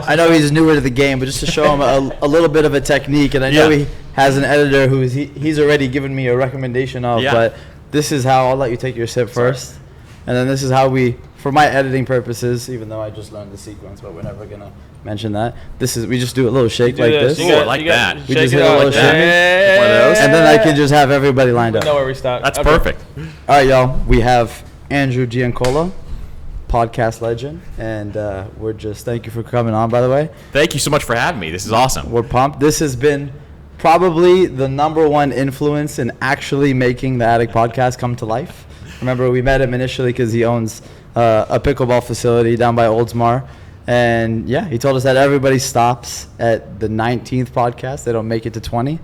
I know he's newer to the game, but just to show him a little bit of a technique, and I know he has an editor who he's already given me a recommendation of, but this is how I'll let you take your sip first, and then this is how for my editing purposes, even though I just learned the sequence, but we're never gonna mention that. We just do a little shake like this. I like that. We just hit a little shake, one of those, and then I can just have everybody lined up. Know where we start. That's perfect. All right, y'all. We have Andrew Giancola, podcast legend, and we're just thank you for coming on. By the way, thank you so much for having me. This is awesome. We're pumped. This has been probably the #1 influence in actually making the Addict Podcast come to life. Remember, we met him initially because he owns a pickleball facility down by Oldsmar. And, he told us that everybody stops at the 19th podcast. They don't make it to 20.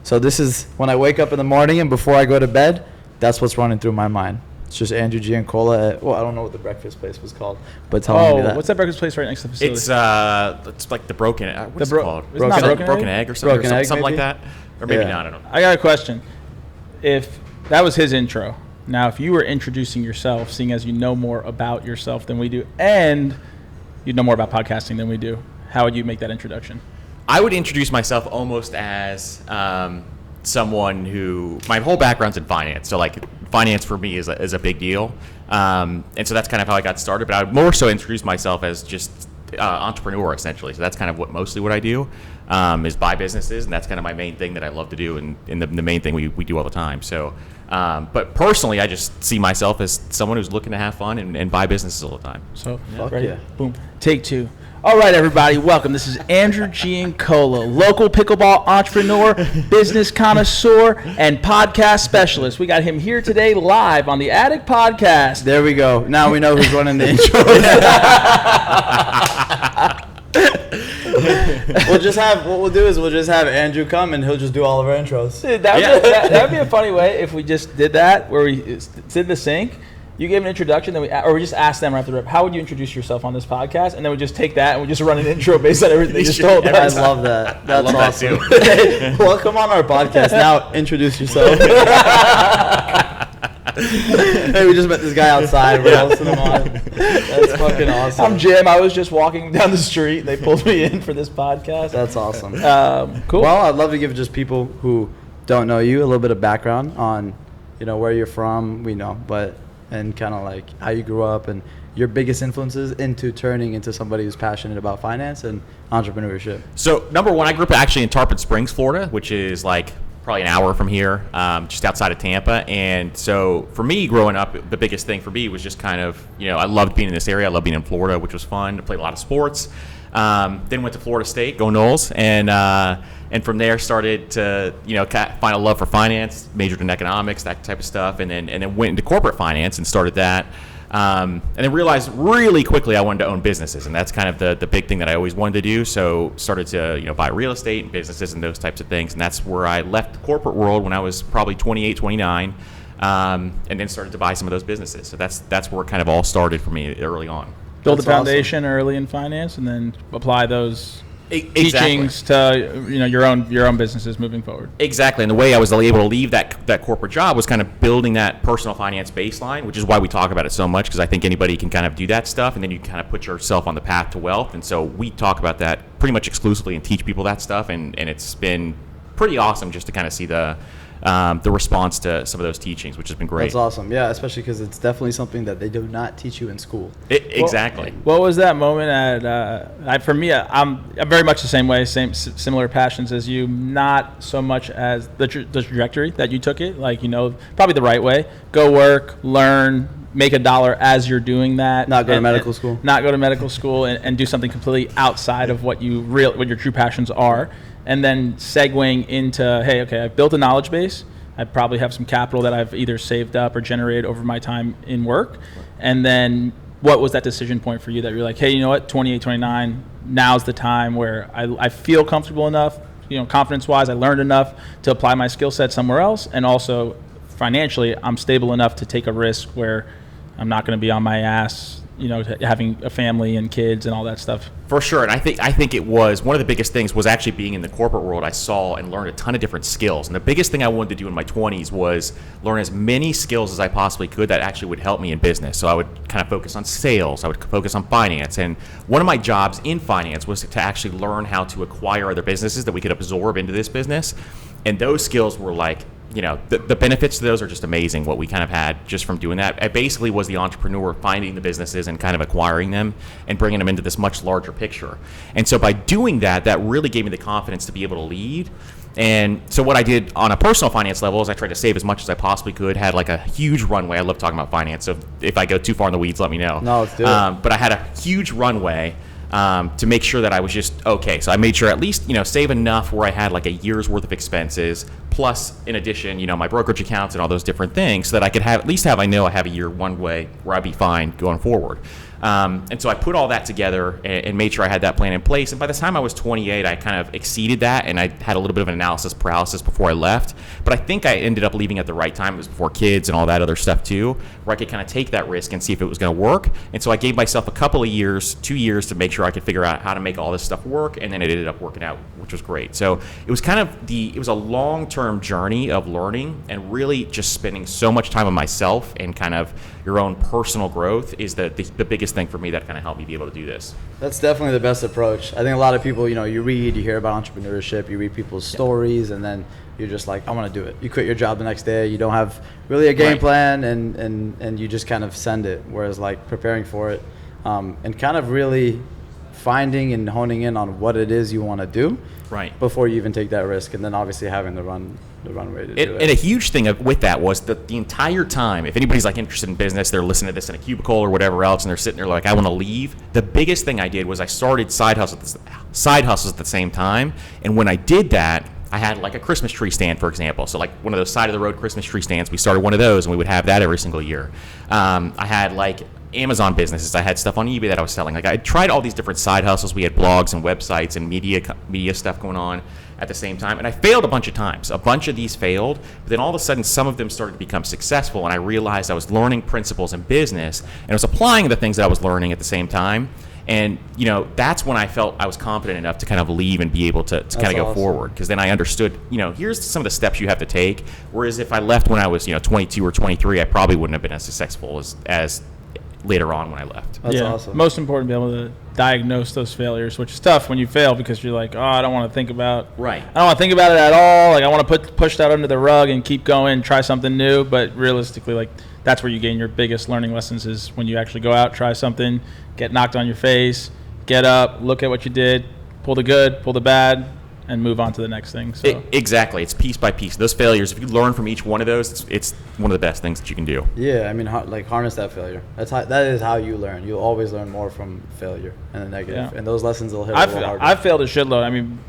So this is when I wake up in the morning and before I go to bed, that's what's running through my mind. It's just Andrew Giancola I don't know what the breakfast place was called, but telling me that. What's that breakfast place right next to the facility? It's like the Broken Egg. What's it called? Broken Egg or something? Broken Egg, something like that? Or maybe not, I don't know. I got a question. If that was his intro, now if you were introducing yourself, seeing as you know more about yourself than we do, and you know more about podcasting than we do, how would you make that introduction? I would introduce myself almost as someone who, my whole background's in finance, so like finance for me is a big deal, and so that's kind of how I got started. But I would more so introduce myself as just entrepreneur essentially. So that's kind of mostly what I do, is buy businesses, and that's kind of my main thing that I love to do, and the main thing we do all the time. So, but personally, I just see myself as someone who's looking to have fun and buy businesses all the time. So, ready? Boom. Take 2. All right, everybody, welcome. This is Andrew Giancola, local pickleball entrepreneur, business connoisseur, and podcast specialist. We got him here today live on the Addict Podcast. There we go. Now we know who's running the intro. What we'll do is we'll just have Andrew come and he'll just do all of our intros. Dude, that would be a funny way if we just did that, where we did the sync. You gave an introduction, then we just asked them right after the rip, how would you introduce yourself on this podcast? And then we just take that and we just run an intro based on everything they just told us. I love that. That's awesome. That Well, come on our podcast now. Introduce yourself. Hey, we just met this guy outside. We're hosting him on. That's fucking awesome. I'm Jim. I was just walking down the street. They pulled me in for this podcast. That's awesome. Cool. Well, I'd love to give just people who don't know you a little bit of background on, where you're from. We know, and kind of like how you grew up and your biggest influences into turning into somebody who's passionate about finance and entrepreneurship. So, number 1, I grew up actually in Tarpon Springs, Florida, which is like probably an hour from here, just outside of Tampa. And so for me growing up, the biggest thing for me was just kind of, I loved being in this area. I loved being in Florida, which was fun. I played a lot of sports. Then went to Florida State, go Noles, and from there started to find a love for finance, majored in economics, that type of stuff, and then went into corporate finance and started that, and then realized really quickly I wanted to own businesses, and that's kind of the big thing that I always wanted to do. So started to buy real estate and businesses and those types of things, and that's where I left the corporate world when I was probably 28, 29, and then started to buy some of those businesses. So that's where it kind of all started for me early on. Build a foundation early in finance, and then apply those teachings to your own businesses moving forward. Exactly, and the way I was able to leave that corporate job was kind of building that personal finance baseline, which is why we talk about it so much, because I think anybody can kind of do that stuff, and then you kind of put yourself on the path to wealth. And so we talk about that pretty much exclusively and teach people that stuff, and it's been pretty awesome just to kind of see the response to some of those teachings, which has been great. That's awesome. Yeah, especially because it's definitely something that they do not teach you in school. Exactly. What was that moment for me, I'm very much the same way, similar passions as you, not so much as the trajectory that you took it, probably the right way. Go work, learn, make $1 as you're doing that. Not go to medical school. Not go to medical school and do something completely outside of what your true passions are. And then segueing into, I've built a knowledge base. I probably have some capital that I've either saved up or generated over my time in work. And then what was that decision point for you that you're like, hey, you know what, 28, 29, now's the time where I feel comfortable enough, confidence-wise, I learned enough to apply my skill set somewhere else. And also financially, I'm stable enough to take a risk where I'm not going to be on my ass, having a family and kids and all that stuff? For sure, and I think it was one of the biggest things was actually being in the corporate world. I saw and learned a ton of different skills, and the biggest thing I wanted to do in my 20s was learn as many skills as I possibly could that actually would help me in business. So I would kind of focus on sales, I would focus on finance, and one of my jobs in finance was to actually learn how to acquire other businesses that we could absorb into this business, and those skills were like, the benefits to those are just amazing, what we kind of had just from doing that. I basically was the entrepreneur finding the businesses and kind of acquiring them and bringing them into this much larger picture. And so by doing that, that really gave me the confidence to be able to lead. And so what I did on a personal finance level is I tried to save as much as I possibly could, had like a huge runway. I love talking about finance, so if I go too far in the weeds, let me know. No, let's do it. But I had a huge runway to make sure that I was just okay. So I made sure at least, save enough where I had like a year's worth of expenses, plus in addition, my brokerage accounts and all those different things, so that I could have I know I have a year one way where I'd be fine going forward. And so I put all that together and made sure I had that plan in place. And by the time I was 28, I kind of exceeded that, and I had a little bit of an analysis paralysis before I left. But I think I ended up leaving at the right time. It was before kids and all that other stuff too, where I could kind of take that risk and see if it was going to work. And so I gave myself a couple of years, 2 years, to make sure I could figure out how to make all this stuff work. And then it ended up working out, which was great. So it was kind of it was a long-term journey of learning and really just spending so much time on myself, and kind of your own personal growth is the biggest thing for me that kind of helped me be able to do this. That's definitely the best approach. I think a lot of people, you hear about entrepreneurship, you read people's stories, and then you're just like, I want to do it. You quit your job the next day. You don't have really a game plan, and you just kind of send it. Whereas like preparing for it, and kind of really finding and honing in on what it is you want to do before you even take that risk, and then obviously having the runway to do it. And a huge thing with that was that the entire time, if anybody's like interested in business, they're listening to this in a cubicle or whatever else, and they're sitting there like, I want to leave. The biggest thing I did was I started side hustles at the same time. And when I did that, I had like a Christmas tree stand, for example. So like one of those side of the road Christmas tree stands, we started one of those, and we would have that every single year. I had like Amazon businesses. I had stuff on eBay that I was selling. Like I tried all these different side hustles. We had blogs and websites and media stuff going on at the same time. And I failed a bunch of times. A bunch of these failed, but then all of a sudden some of them started to become successful, and I realized I was learning principles in business, and I was applying the things that I was learning at the same time. And, that's when I felt I was confident enough to kind of leave and be able to kind of go forward. Because then I understood, here's some of the steps you have to take. Whereas if I left when I was, 22 or 23, I probably wouldn't have been as successful as later on when I left. That's awesome. Most important, be able to diagnose those failures, which is tough when you fail, because you're like, I don't want to think about it at all. Like I want to push that under the rug and keep going, try something new. But realistically, like that's where you gain your biggest learning lessons, is when you actually go out, try something, get knocked on your face, get up, look at what you did, pull the good, pull the bad, and move on to the next thing. So. Exactly. It's piece by piece. Those failures, if you learn from each one of those, it's one of the best things that you can do. Yeah, I mean, harness that failure. That is how you learn. You'll always learn more from failure and the negative. Yeah. And those lessons will hit a little harder. I've failed a shitload. I mean,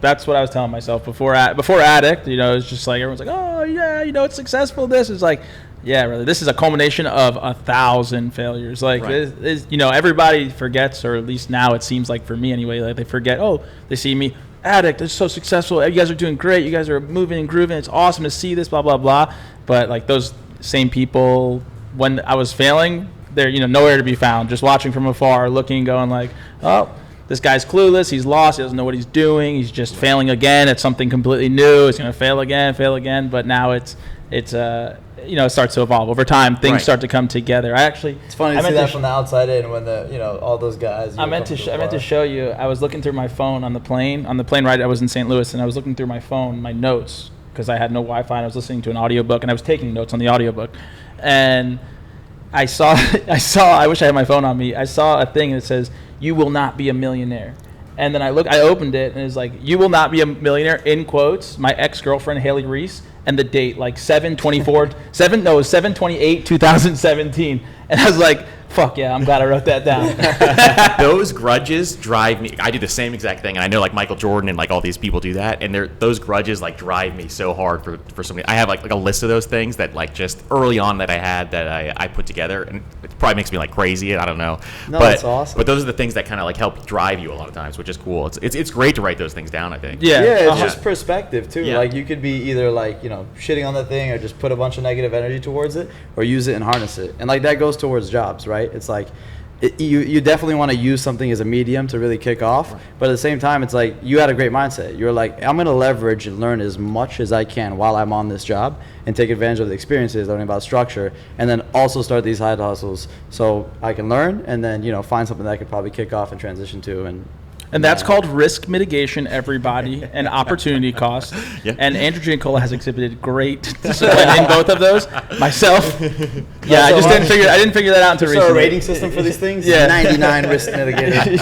that's what I was telling myself before Addict. It's just like everyone's like, oh, yeah, it's successful. This is like, yeah, really. This is a culmination of 1,000 failures. Like, everybody forgets, or at least now it seems like for me anyway, like they forget, they see me, Addict, it's so successful. You guys are doing great. You guys are moving and grooving. It's awesome to see this, blah, blah, blah. But like those same people, when I was failing, they're, nowhere to be found, just watching from afar, looking, going like, oh, this guy's clueless. He's lost. He doesn't know what he's doing. He's just failing again at something completely new. He's going to fail again. But now it starts to evolve over time. Things start to come together. It's funny to see that from the outside in, when all those guys. I meant to show you. I was looking through my phone on the plane ride. I was in St. Louis, and I was looking through my phone, my notes, because I had no Wi-Fi, and I was listening to an audiobook, and I was taking notes on the audiobook, and I saw. I wish I had my phone on me. I saw a thing that says, "You will not be a millionaire." And then I opened it, and it's like, "You will not be a millionaire," in quotes, my ex-girlfriend Haley Reese, and the date, like 7/28/2017. And I was like, fuck yeah, I'm glad I wrote that down. Those grudges drive me. I do the same exact thing, and I know like Michael Jordan and like all these people do that, and those grudges like drive me so hard for something. I have like a list of those things that like just early on that I had that I put together, and it probably makes me like crazy. I don't know. No, that's awesome. But those are the things that kind of like help drive you a lot of times, which is cool. It's great to write those things down, I think. Yeah, it's just perspective too. Yeah. Like you could be either like, shitting on the thing, or just put a bunch of negative energy towards it, or use it and harness it. And like that goes towards jobs, right? It's like you definitely want to use something as a medium to really kick off. Right. But at the same time, it's like you had a great mindset. You're like, I'm going to leverage and learn as much as I can while I'm on this job and take advantage of the experiences, learning about structure, and then also start these side hustles so I can learn and then, find something that I could probably kick off and transition to. And that's called risk mitigation, everybody, and opportunity cost. Yeah. And Andrew Giancola has exhibited great discipline in both of those. Myself, I just didn't figure that out until recently. So a rating system for these things? Yeah. 99 risk mitigated.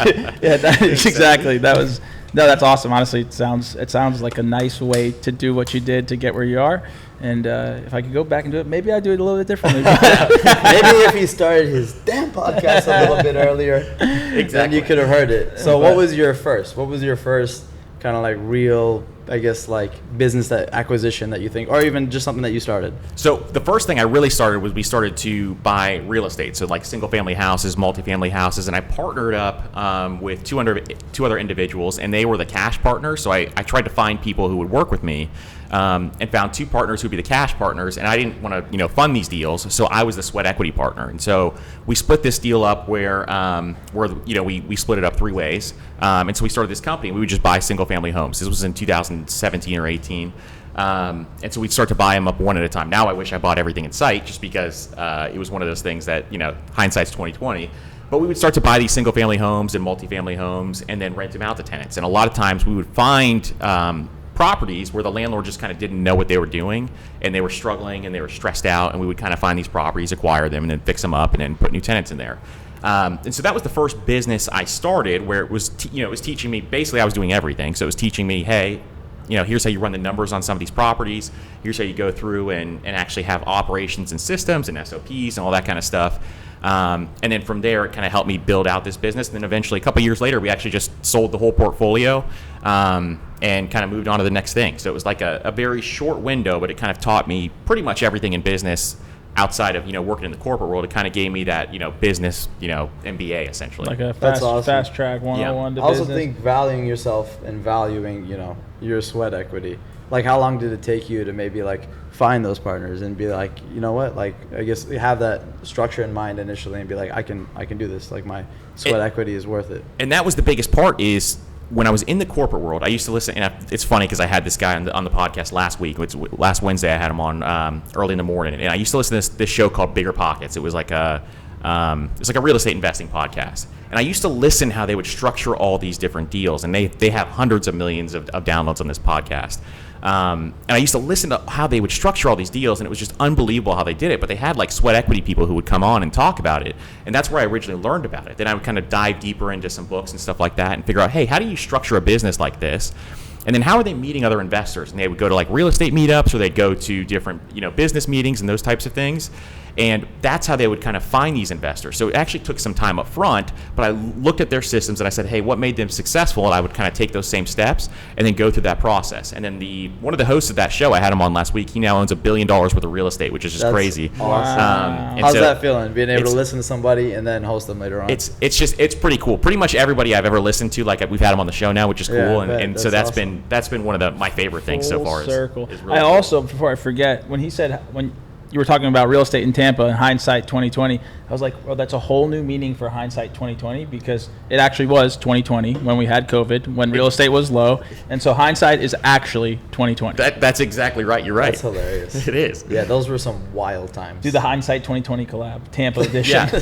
Exactly. That's awesome. Honestly, it sounds like a nice way to do what you did to get where you are. And if I could go back and do it, maybe I'd do it a little bit differently. Maybe if he started his damn podcast a little bit earlier, then you could have heard it. So what was your first? What was your first kind of like real, I guess, like business acquisition that you think, or even just something that you started? So the first thing I really started was we started to buy real estate. So like single family houses, multifamily houses. And I partnered up with two other individuals, and they were the cash partners. So I tried to find people who would work with me. And found two partners who'd be the cash partners, and I didn't want to, fund these deals, so I was the sweat equity partner. And so we split this deal up where we split it up three ways. And so we started this company. We would just buy single family homes. This was in 2017 or 18. And so we'd start to buy them up one at a time. Now I wish I bought everything in sight, just because it was one of those things that, hindsight's 20/20. But we would start to buy these single family homes and multifamily homes and then rent them out to tenants. And a lot of times we would find properties where the landlord just kind of didn't know what they were doing, and they were struggling and they were stressed out, and we would kind of find these properties, acquire them, and then fix them up and then put new tenants in there. And so that was the first business I started, where it was it was teaching me, basically I was doing everything. So it was teaching me, hey, here's how you run the numbers on some of these properties. Here's how you go through and actually have operations and systems and SOPs and all that kind of stuff. And then from there, it kind of helped me build out this business. And then eventually, a couple years later, we actually just sold the whole portfolio and kind of moved on to the next thing. So it was like a very short window, but it kind of taught me pretty much everything in business outside of working in the corporate world. It kind of gave me that business MBA essentially. Like a fast track 101 to business. I also business. think valuing yourself and valuing your sweat equity. Like, how long did it take you to maybe like find those partners and be like, you know what, like, I guess have that structure in mind initially and be like, I can do this. Like, my sweat equity is worth it. And that was the biggest part, is when I was in the corporate world, I used to listen, and it's funny because I had this guy on the podcast last week. Last Wednesday I had him on early in the morning, and I used to listen to this show called Bigger Pockets. It was like a real estate investing podcast. And I used to listen how they would structure all these different deals, and they have hundreds of millions of downloads on this podcast. And I used to listen to how they would structure all these deals, and it was just unbelievable how they did it. But they had like sweat equity people who would come on and talk about it, and that's where I originally learned about it. Then I would kind of dive deeper into some books and stuff like that and figure out, hey, how do you structure a business like this? And then how are they meeting other investors? And they would go to like real estate meetups, or they'd go to different business meetings and those types of things. And that's how they would kind of find these investors. So it actually took some time up front, but I looked at their systems and I said, hey, what made them successful? And I would kind of take those same steps and then go through that process. And then one of the hosts of that show, I had him on last week, he now owns $1 billion worth of real estate, which is just crazy. Awesome. How's that feeling, being able to listen to somebody and then host them later on? It's pretty cool. Pretty much everybody I've ever listened to, like we've had him on the show now, which is cool. Yeah, and so that's been one of my favorite things so far. Circle. Is really I cool. also, before I forget, when you were talking about real estate in Tampa and hindsight 2020, I was like, well, that's a whole new meaning for hindsight 2020, because it actually was 2020 when we had COVID, when real estate was low. And so hindsight is actually 2020. That's exactly right. You're right. That's hilarious. It is. Yeah, those were some wild times. Do the hindsight 2020 collab, Tampa edition. Yeah.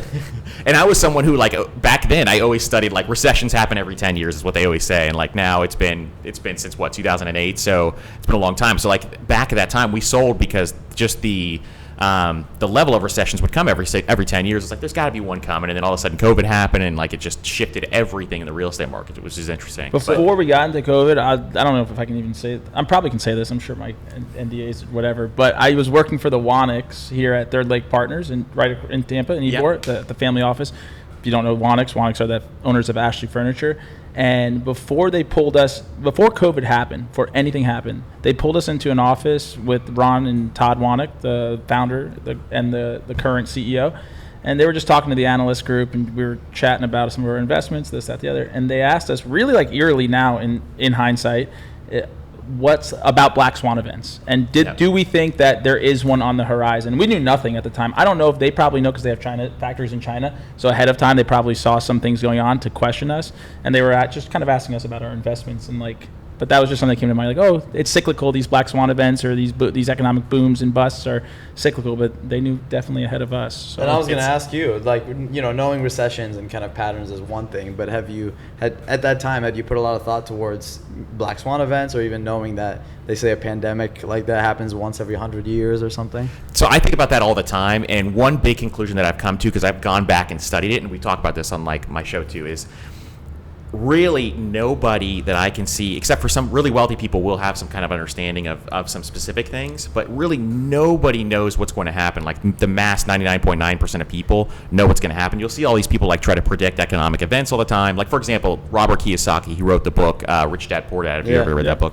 And I was someone who, like, back then, I always studied, like, recessions happen every 10 years is what they always say. And, like, now it's been since, 2008? So it's been a long time. So, like, back at that time, we sold because just the level of recessions would come every 10 years. It's like, there's got to be one coming, and then all of a sudden COVID happened, and like it just shifted everything in the real estate market, which is interesting. Before we got into COVID, I don't know if I can even say it. I probably can say this. I'm sure my NDAs, whatever. But I was working for the Waniks here at Third Lake Partners, right in Tampa, in Ybor, the family office. If you don't know Waniks are the owners of Ashley Furniture. And before COVID happened, before anything happened, they pulled us into an office with Ron and Todd Wanik, the founder and the current CEO. And they were just talking to the analyst group, and we were chatting about some of our investments, this, that, the other. And they asked us, really like eerily now in hindsight, what's about black swan events, and do we think that there is one on the horizon? We knew nothing at the time. I don't know if they probably know because they have factories in China, so ahead of time they probably saw some things going on to question us, and they were just kind of asking us about our investments and like. But that was just something that came to mind, like, oh, it's cyclical. These black swan events or these economic booms and busts are cyclical, but they knew definitely ahead of us. So and I was going to ask you, like, knowing recessions and kind of patterns is one thing, but at that time, had you put a lot of thought towards black swan events, or even knowing that they say a pandemic like that happens once every 100 years or something? So I think about that all the time, and one big conclusion that I've come to, because I've gone back and studied it, and we talk about this on like my show too, is really nobody that I can see, except for some really wealthy people, will have some kind of understanding of some specific things, but really nobody knows what's going to happen. Like the mass 99.9% of people know what's going to happen. You'll see all these people like try to predict economic events all the time. Like, for example, Robert Kiyosaki, he wrote the book Rich Dad Poor Dad, if you ever read that book.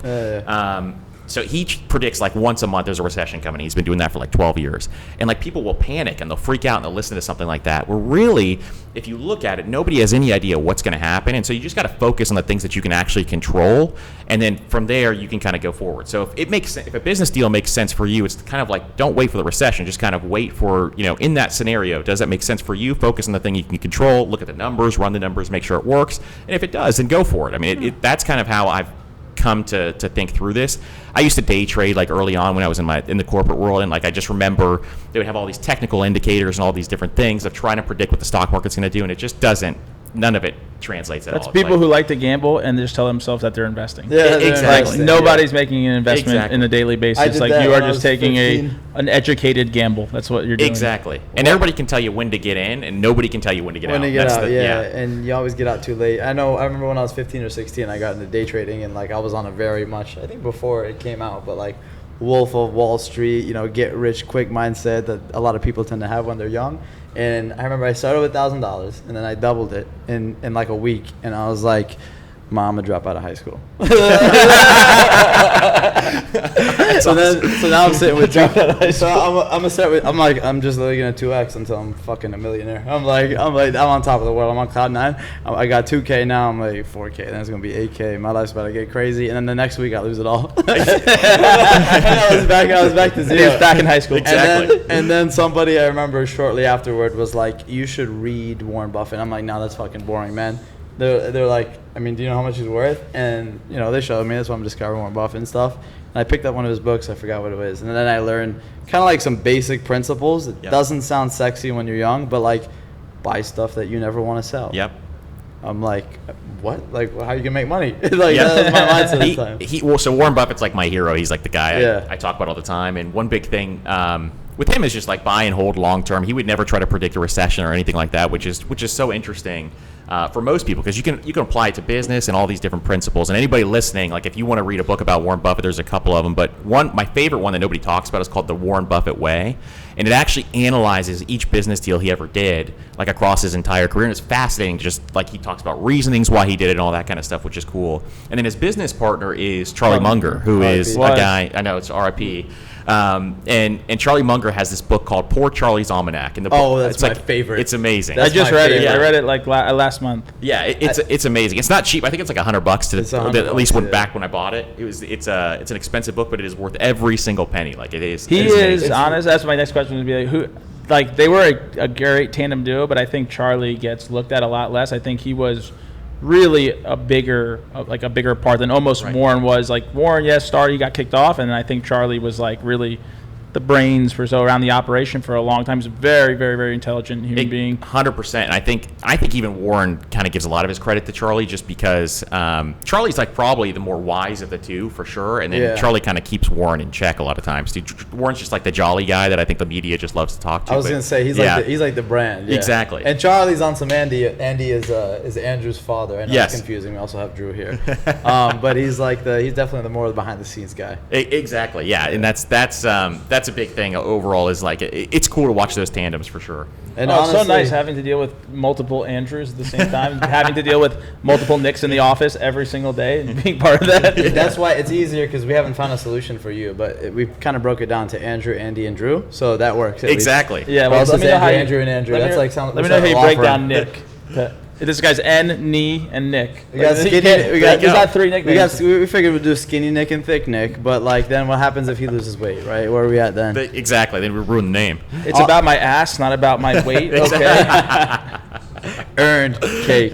So he predicts like once a month there's a recession coming. He's been doing that for like 12 years. And like people will panic and they'll freak out and they'll listen to something like that. Where really, if you look at it, nobody has any idea what's going to happen. And so you just got to focus on the things that you can actually control. And then from there, you can kind of go forward. So if a business deal makes sense for you, it's kind of like, don't wait for the recession. Just kind of wait for, in that scenario, does that make sense for you? Focus on the thing you can control, look at the numbers, run the numbers, make sure it works. And if it does, then go for it. I mean, that's kind of how I've come to think through this. I used to day trade like early on when I was in the corporate world, and like I just remember they would have all these technical indicators and all these different things of trying to predict what the stock market's going to do, and it just doesn't. None of it translates at all. That's people who like to gamble and just tell themselves that they're investing. Yeah, exactly. Like nobody's making an investment in a daily basis. Like you are just taking 15. an educated gamble. That's what you're doing. Exactly. And everybody can tell you when to get in, and nobody can tell you when to get out. And you always get out too late. I remember when I was 15 or 16, I got into day trading, and like I was on a very much, I think before it came out, but like Wolf of Wall Street, get rich quick mindset that a lot of people tend to have when they're young. And I remember I started with $1,000, and then I doubled it in like a week, and I was like, Mom, I'm gonna drop out of high school. So now I'm sitting with I'm just literally gonna 2x until I'm fucking a millionaire. I'm on top of the world. I'm on cloud 9. I got 2K now. I'm like 4K. Then it's gonna be 8K. My life's about to get crazy. And then the next week I lose it all. I was back to zero. He was back in high school. Exactly. And then somebody I remember shortly afterward was like, you should read Warren Buffett. I'm like, no, that's fucking boring, man. They're like, I mean, do you know how much he's worth? And, they showed me. That's why I'm discovering Warren Buffett and stuff. And I picked up one of his books. I forgot what it was. And then I learned kind of like some basic principles. It doesn't sound sexy when you're young, but like buy stuff that you never want to sell. Yep. I'm like, what? Like, how you can make money? That was my mindset at the time. So Warren Buffett's like my hero. He's like the guy I talk about all the time. And one big thing with him is just like buy and hold long term. He would never try to predict a recession or anything like that, which is so interesting for most people, because you can apply it to business and all these different principles. And anybody listening, like if you want to read a book about Warren Buffett, there's a couple of them. But my favorite one that nobody talks about is called The Warren Buffett Way, and it actually analyzes each business deal he ever did, like across his entire career. And it's fascinating. Just like he talks about reasonings why he did it and all that kind of stuff, which is cool. And then his business partner is Charlie Munger, who is a guy. I know, it's R.I.P. And Charlie Munger has this book called Poor Charlie's Almanac. And the book, that's my favorite. It's amazing. I just read it. Yeah. I read it like last month. Yeah, it's amazing. It's not cheap. I think it's like $100 at least back when I bought it. It's an expensive book, but it is worth every single penny. Like it is. He is honest. That's my next question would be like, who. Like they were a great tandem duo, but I think Charlie gets looked at a lot less. I think he was really a bigger part than almost Warren was. Like Warren, he got kicked off, and I think Charlie was like really the brains around the operation for a long time. He's a very, very, very intelligent human being. 100%. And I think even Warren kind of gives a lot of his credit to Charlie, just because Charlie's like probably the more wise of the two for sure. And then Charlie kind of keeps Warren in check a lot of times. Warren's just like the jolly guy that I think the media just loves to talk to. I was going to say he's like the brand. Yeah. Exactly. And Charlie's on some Andy. Andy is Andrew's father. I know it's confusing. We also have Drew here. But he's definitely the more behind the scenes guy. Exactly. Yeah. And that's a big thing overall, is like it's cool to watch those tandems for sure. And honestly, it's so nice having to deal with multiple Andrews at the same time, having to deal with multiple Nicks in the office every single day and being part of that. That's why it's easier, because we haven't found a solution for you, but we kind of broke it down to Andrew, Andy, and Drew, so that works. Exactly. Yeah, well, let me know how Andrew and Andrew. That's like let me know how you break down Nick. This guy's N, Knee, and Nick. We got skinny. We got 3 nicknames. We figured we'd do skinny Nick and thick Nick, but like then what happens if he loses weight, right? Where are we at then? Exactly. Then we ruin the name. It's about my ass, not about my weight. Okay. Earned cake.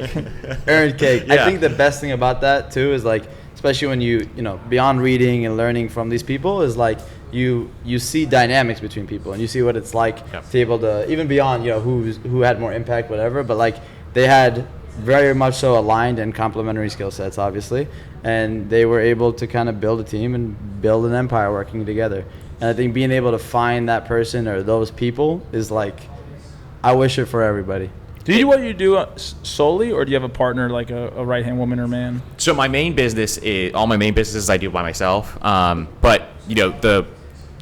Earned cake. Yeah. I think the best thing about that too is like, especially when you beyond reading and learning from these people, is like you see dynamics between people and you see what it's like to be able to, even beyond who had more impact, whatever, but like they had very much so aligned and complementary skill sets, obviously, and they were able to kind of build a team and build an empire working together. And I think being able to find that person or those people is like, I wish it for everybody. Do you do what you do solely, or do you have a partner like a right-hand woman or man? So my main business all my main businesses I do by myself. But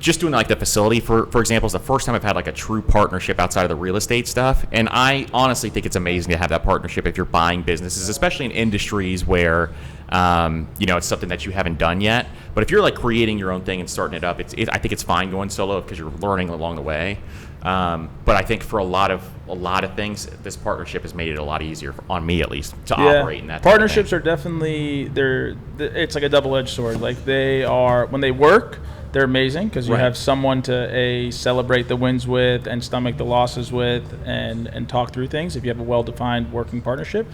just doing like the facility, for example, is the first time I've had like a true partnership outside of the real estate stuff. And I honestly think it's amazing to have that partnership if you're buying businesses, especially in industries where, it's something that you haven't done yet. But if you're like creating your own thing and starting it up, I think it's fine going solo because you're learning along the way. But I think for a lot of things, this partnership has made it a lot easier on me, at least, to operate in that. Partnerships are definitely it's like a double-edged sword. Like they are, when they work, they're amazing because you have someone to celebrate the wins with and stomach the losses with and talk through things if you have a well-defined working partnership.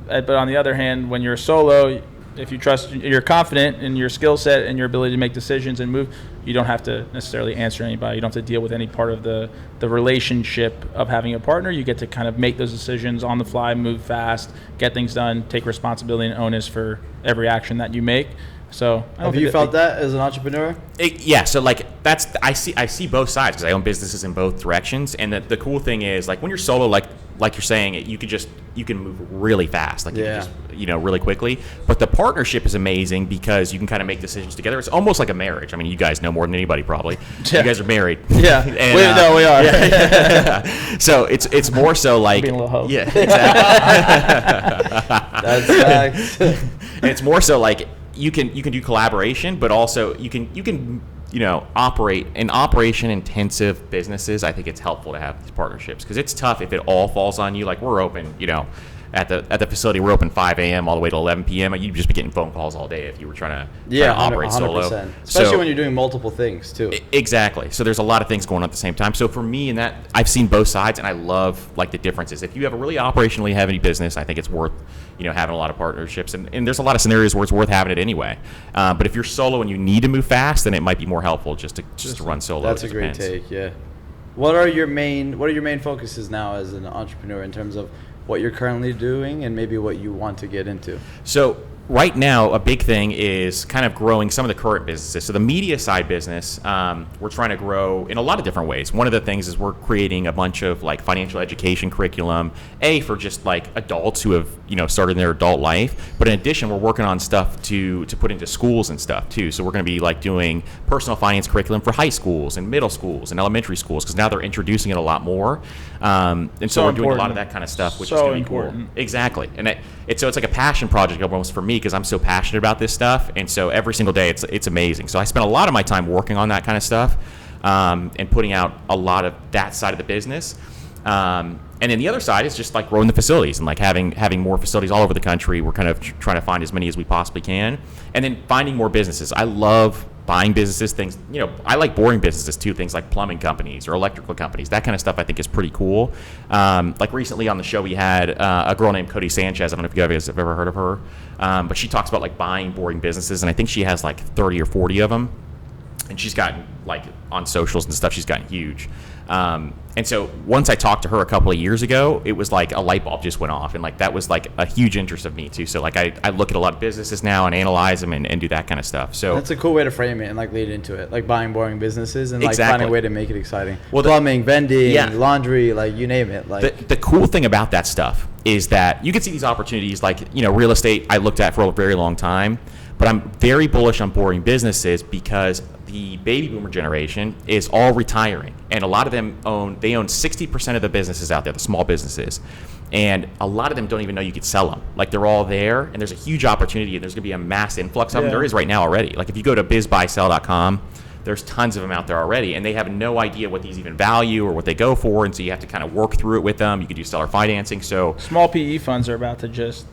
But on the other hand, when you're solo, if you're confident in your skill set and your ability to make decisions and move, you don't have to necessarily answer anybody. You don't have to deal with any part of the relationship of having a partner. You get to kind of make those decisions on the fly, move fast, get things done, take responsibility and onus for every action that you make. So have you felt that as an entrepreneur? So like I see both sides because I own businesses in both directions. And the cool thing is like when you're solo, like you're saying, you can move really fast, like you can just really quickly. But the partnership is amazing because you can kind of make decisions together. It's almost like a marriage. I mean, you guys know more than anybody probably. You guys are married. Yeah, and, we are. Yeah. So it's more so like being a little hoe. Yeah, exactly. That's facts. And it's more so like you can do collaboration, but also you can operate in operation intensive businesses. I think it's helpful to have these partnerships because it's tough if it all falls on you. Like we're open, at the facility, we're open 5 a.m. all the way to 11 p.m. You'd just be getting phone calls all day if you were trying to operate 100%. Solo. Especially when you're doing multiple things too. Exactly. So there's a lot of things going on at the same time. So for me, in that, I've seen both sides, and I love like the differences. If you have a really operationally heavy business, I think it's worth having a lot of partnerships, and there's a lot of scenarios where it's worth having it anyway. But if you're solo and you need to move fast, then it might be more helpful just to run solo. That's a great take. Yeah. What are your main focuses now as an entrepreneur in terms of what you're currently doing and maybe what you want to get into? So right now, a big thing is kind of growing some of the current businesses. So the media side business, we're trying to grow in a lot of different ways. One of the things is we're creating a bunch of like financial education curriculum, for just like adults who have started their adult life. But in addition, we're working on stuff to put into schools and stuff too. So we're going to be like doing personal finance curriculum for high schools and middle schools and elementary schools because now they're introducing it a lot more. And so we're doing a lot of that kind of stuff, which is going to be cool. Exactly. And it's like a passion project almost for me because I'm so passionate about this stuff, and so every single day it's amazing. So I spend a lot of my time working on that kind of stuff and putting out a lot of that side of the business. And then the other side is just like growing the facilities and like having more facilities all over the country. We're kind of trying to find as many as we possibly can, and then finding more businesses. I love buying businesses, things, I like boring businesses too, things like plumbing companies or electrical companies. That kind of stuff I think is pretty cool. Like recently on the show we had a girl named Cody Sanchez. I don't know if you guys have ever heard of her, but she talks about like buying boring businesses, and I think she has like 30 or 40 of them. And she's gotten, like, on socials and stuff, she's gotten huge. And so once I talked to her a couple of years ago, it was like a light bulb just went off. And, like, that was, like, a huge interest of me, too. So, like, I look at a lot of businesses now and analyze them and do that kind of stuff. So that's a cool way to frame it and, like, lead into it. Like, buying boring businesses and, like, finding a way to make it exciting. Well, plumbing, vending, laundry, like, you name it. Like the cool thing about that stuff is that you can see these opportunities, like, real estate I looked at for a very long time. But I'm very bullish on boring businesses because the baby boomer generation is all retiring. And a lot of them own 60% of the businesses out there, the small businesses. And a lot of them don't even know you could sell them. Like, they're all there, and there's a huge opportunity, and there's going to be a mass influx of them. There is right now already. Like, if you go to bizbuysell.com, there's tons of them out there already, and they have no idea what these even value or what they go for, and so you have to kind of work through it with them. You could do seller financing. So small PE funds are about to just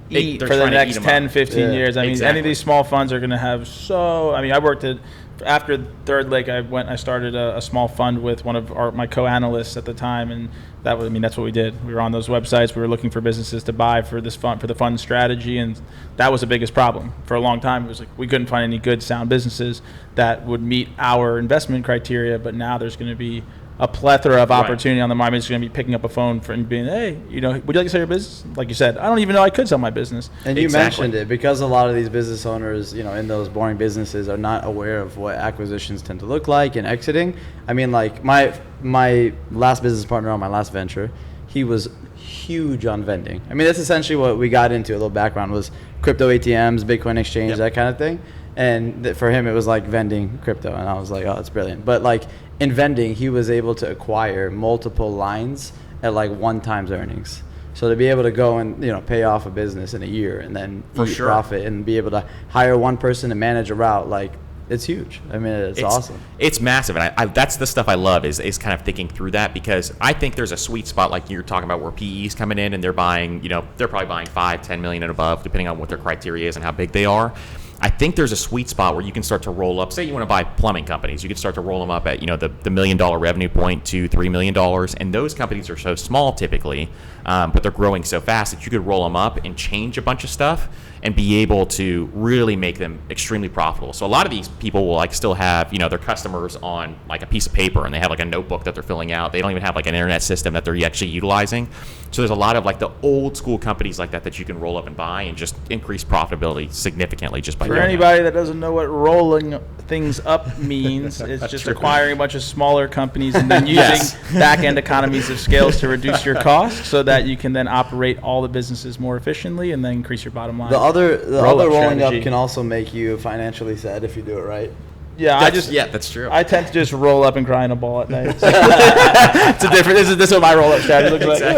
eat they're for the trying to next eat 'em 10, up. 15 years. I mean, any of these small funds are going to have I worked at, after Third Lake, I started a small fund with one of my co-analysts at the time, and that's what we did. We were on those websites. We were looking for businesses to buy for this fund, for the fund strategy, and that was the biggest problem. For a long time, it was like we couldn't find any good, sound businesses that would meet our investment criteria, but now there's going to be a plethora of opportunity on the market. It's going to be picking up a phone and being, hey, would you like to sell your business? Like you said, I don't even know I could sell my business. And you mentioned it, because a lot of these business owners, in those boring businesses are not aware of what acquisitions tend to look like and exiting. I mean, like my last business partner on my last venture, he was huge on vending. I mean, that's essentially what we got into. A little background was crypto ATMs, Bitcoin exchange, that kind of thing. And for him, it was like vending crypto. And I was like, oh, that's brilliant. But like in vending, he was able to acquire multiple lines at like 1 time's earnings. So to be able to go and pay off a business in a year and then profit and be able to hire one person to manage a route, like it's huge. I mean, it's awesome. It's massive, and I that's the stuff I love is kind of thinking through that, because I think there's a sweet spot like you're talking about where PE's coming in and they're buying, they're probably buying 5-10 million and above, depending on what their criteria is and how big they are. I think there's a sweet spot where you can start to roll up. Say you want to buy plumbing companies, you can start to roll them up at the $1 million revenue point to $3 million, and those companies are so small typically, but they're growing so fast that you could roll them up and change a bunch of stuff and be able to really make them extremely profitable. So a lot of these people will like still have their customers on like a piece of paper, and they have like a notebook that they're filling out. They don't even have like an internet system that they're actually utilizing. So there's a lot of like the old school companies like that you can roll up and buy and just increase profitability significantly just by For anybody that doesn't know what rolling things up means, it's just acquiring a bunch of smaller companies and then using back-end economies of scales to reduce your costs so that you can then operate all the businesses more efficiently and then increase your bottom line. The other rolling up can also make you financially sad if you do it right. Yeah, that's true. I tend to just roll up and cry in a ball at night. It's a different. This is what my roll up strategy looks like.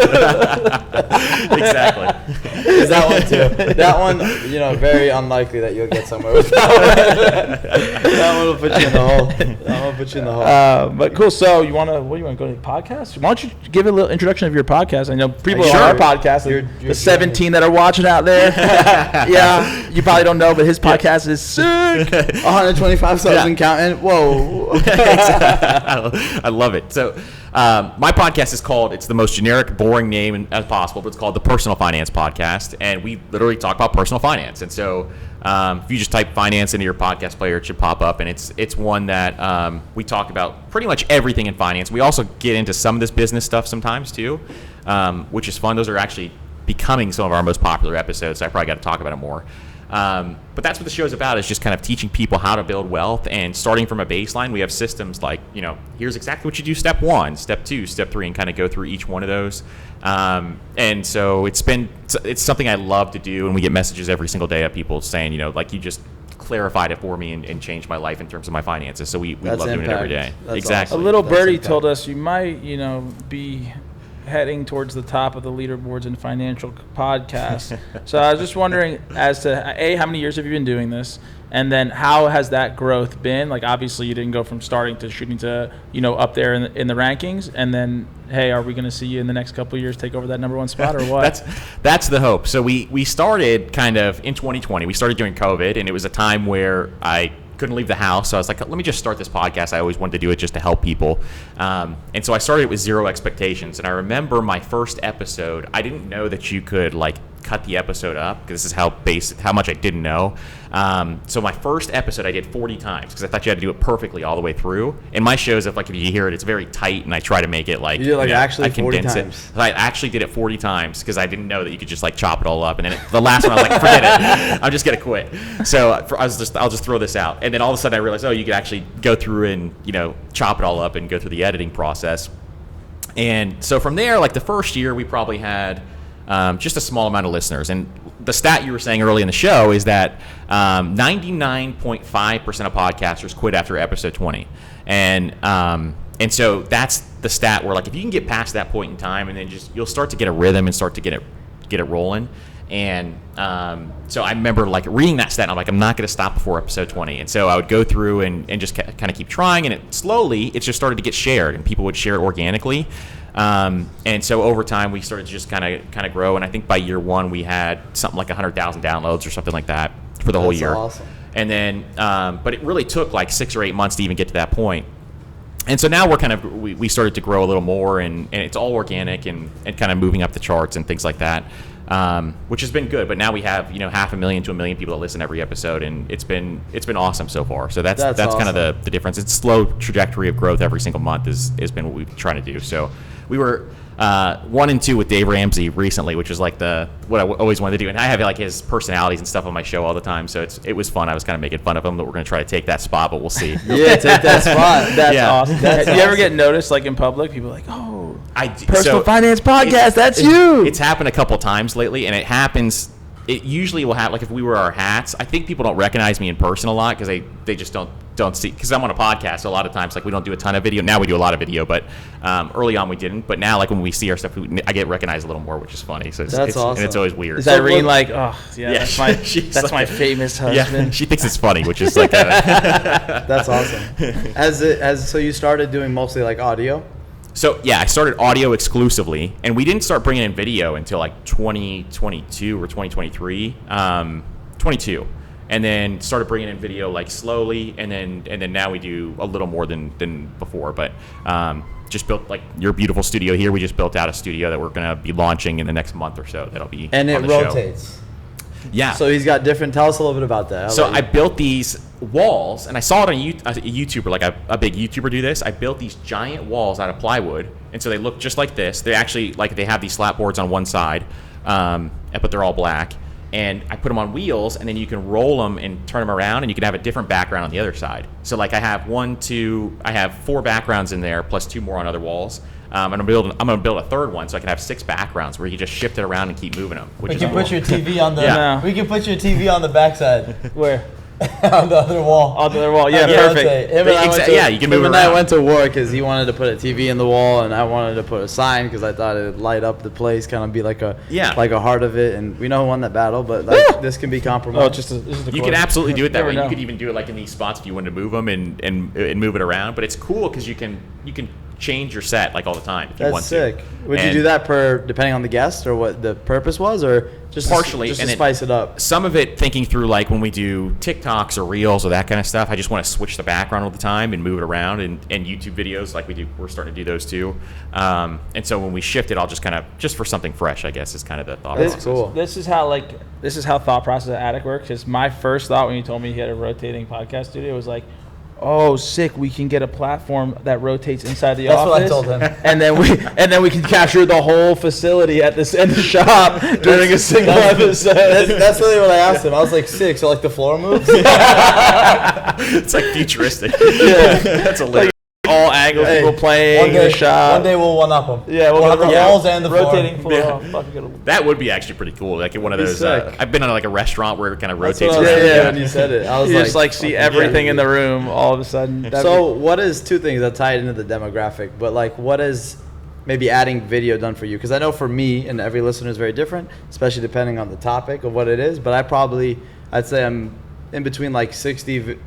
Exactly. Is that one too? That one, very unlikely that you'll get somewhere with that one. That one will put you in the hole. That one will put you in the hole. But cool. So you want to go to the podcast? Why don't you give a little introduction of your podcast? I know people on our podcast, the 17 that are watching out there. Yeah, you probably don't know, but his podcast is sick. 125,000 counting. Whoa. I love it. So my podcast is called, it's the most generic, boring name as possible, but it's called the Personal Finance Podcast, and we literally talk about personal finance. And so if you just type finance into your podcast player, it should pop up, and it's one that we talk about pretty much everything in finance. We also get into some of this business stuff sometimes too, which is fun. Those are actually becoming some of our most popular episodes, so I probably got to talk about it more. But that's what the show is about, is just kind of teaching people how to build wealth, and starting from a baseline. We have systems like, here's exactly what you do, step 1, step 2, step 3, and kind of go through each one of those. And so it's something I love to do, and we get messages every single day of people saying, like, you just clarified it for me and changed my life in terms of my finances. So we love doing it every day. That's exactly. Awesome. A little birdie told us you might, be heading towards the top of the leaderboards in financial podcasts. So I was just wondering as to, how many years have you been doing this? And then how has that growth been? Like, obviously you didn't go from starting to shooting to, up there in the rankings. And then, hey, are we going to see you in the next couple of years take over that number 1 spot or what? That's the hope. So we started kind of in 2020. We started during COVID, and it was a time where I couldn't leave the house. So I was like, let me just start this podcast. I always wanted to do it just to help people. And so I started it with 0 expectations. And I remember my first episode, I didn't know that you could like cut the episode up, because this is how much I didn't know. So my first episode I did 40 times, because I thought you had to do it perfectly all the way through. And my shows, if you hear it, it's very tight, and I try to make it like, you did like actually 40 times. It. So I actually did it 40 times because I didn't know that you could just like chop it all up. And then the last one I was like, forget it, I'm just gonna quit. So I'll just throw this out. And then all of a sudden I realized, you could actually go through and chop it all up and go through the editing process. And so from there, like the first year, we probably had just a small amount of listeners. And the stat you were saying early in the show is that 99.5% of podcasters quit after episode 20. And so that's the stat where, like, if you can get past that point in time, and then you'll start to get a rhythm and start to get it rolling. And so I remember like reading that stat, and I'm like, I'm not going to stop before episode 20. And so I would go through and just kind of keep trying, and it just started to get shared, and people would share it organically. And so over time, we started to just kind of grow. And I think by year 1, we had something like 100,000 downloads or something like that for the whole year. Awesome. And then, but it really took like 6 or 8 months to even get to that point. And so now we started to grow a little more, and it's all organic and kind of moving up the charts and things like that. Which has been good, but now we have 500,000 to 1 million people that listen every episode, and it's been awesome so far. So that's awesome. kind of the difference. It's slow trajectory of growth every single month has been what we've been trying to do. So we were 1 and 2 with Dave Ramsey recently, which is like what I always wanted to do, and I have like his personalities and stuff on my show all the time. So it was fun. I was kind of making fun of him that we're going to try to take that spot, but we'll see. Yeah, take that spot. That's awesome. Do you ever get noticed like in public? People are like, oh, Personal Finance Podcast, that's you. It's happened a couple times lately, and it happens. It usually will happen, like if we wear our hats. I think people don't recognize me in person a lot because they just don't see, because I'm on a podcast, so a lot of times like we don't do a ton of video. Now we do a lot of video, but early on we didn't. But now like when we see our stuff, I get recognized a little more, which is funny. So that's awesome. And it's always weird. Is Irene like, oh yeah, that's my famous husband? Yeah, she thinks it's funny, which is like that's awesome. So you started doing mostly like audio? So yeah, I started audio exclusively, and we didn't start bringing in video until like 2022 or 2023, 22, and then started bringing in video like slowly, and then now we do a little more than before. But just built like your beautiful studio here. We just built out a studio that we're gonna be launching in the next month or so. That'll be and on it the rotates. Show. Yeah. So he's got different. Tell us a little bit about that. I built these walls, and I saw it on a YouTuber, like a big YouTuber do this. I built these giant walls out of plywood, and so they look just like this. They actually, like, they have these slat boards on one side, but they're all black. And I put them on wheels, and then you can roll them and turn them around, and you can have a different background on the other side. So like I have 4 backgrounds in there, plus 2 more on other walls. And I'm gonna build a third one, so I can have 6 backgrounds where you just shift it around and keep moving them. We can put your TV on the. Yeah. We can put your TV on the backside. Where? On the other wall. On the other wall. Yeah, perfect. You can move it around. I went to war because he wanted to put a TV in the wall, and I wanted to put a sign because I thought it'd light up the place, kind of be like a heart of it. And we know who won that battle, but like this can be compromised. You can absolutely do it that way. You could even do it like in these spots if you wanted to move them and move it around. But it's cool because you can change your set like all the time if you want to. That's sick. Would you do that depending on the guest or what the purpose was, or just partially to spice it up? Some of it thinking through, like when we do TikToks or Reels or that kind of stuff, I just want to switch the background all the time and move it around, and YouTube videos like we're starting to do those too. And so when we shift it, I'll just for something fresh, I guess, is kind of the thought process. That's cool. This is how thought process at Addict works. Because my first thought when you told me he had a rotating podcast studio was like, oh, sick! We can get a platform that rotates inside the office. That's what I told him. and then we can capture the whole facility in the shop during a single episode. That's really what I asked him. I was like, sick. So like the floor moves. It's like futuristic. Yeah, that's hilarious. All angles, people playing in the shop. One day we'll one up them. Yeah, we'll have the walls and the rotating floor. Yeah. That would be actually pretty cool. Like one of those. I've been on like a restaurant where it kind of rotates around. Yeah, when you said it, I was you just like see everything in the room all of a sudden. So what is 2 things that tie into the demographic? But like, what is maybe adding video done for you? Because I know for me, and every listener is very different, especially depending on the topic of what it is. But I'd say I'm in between like 60%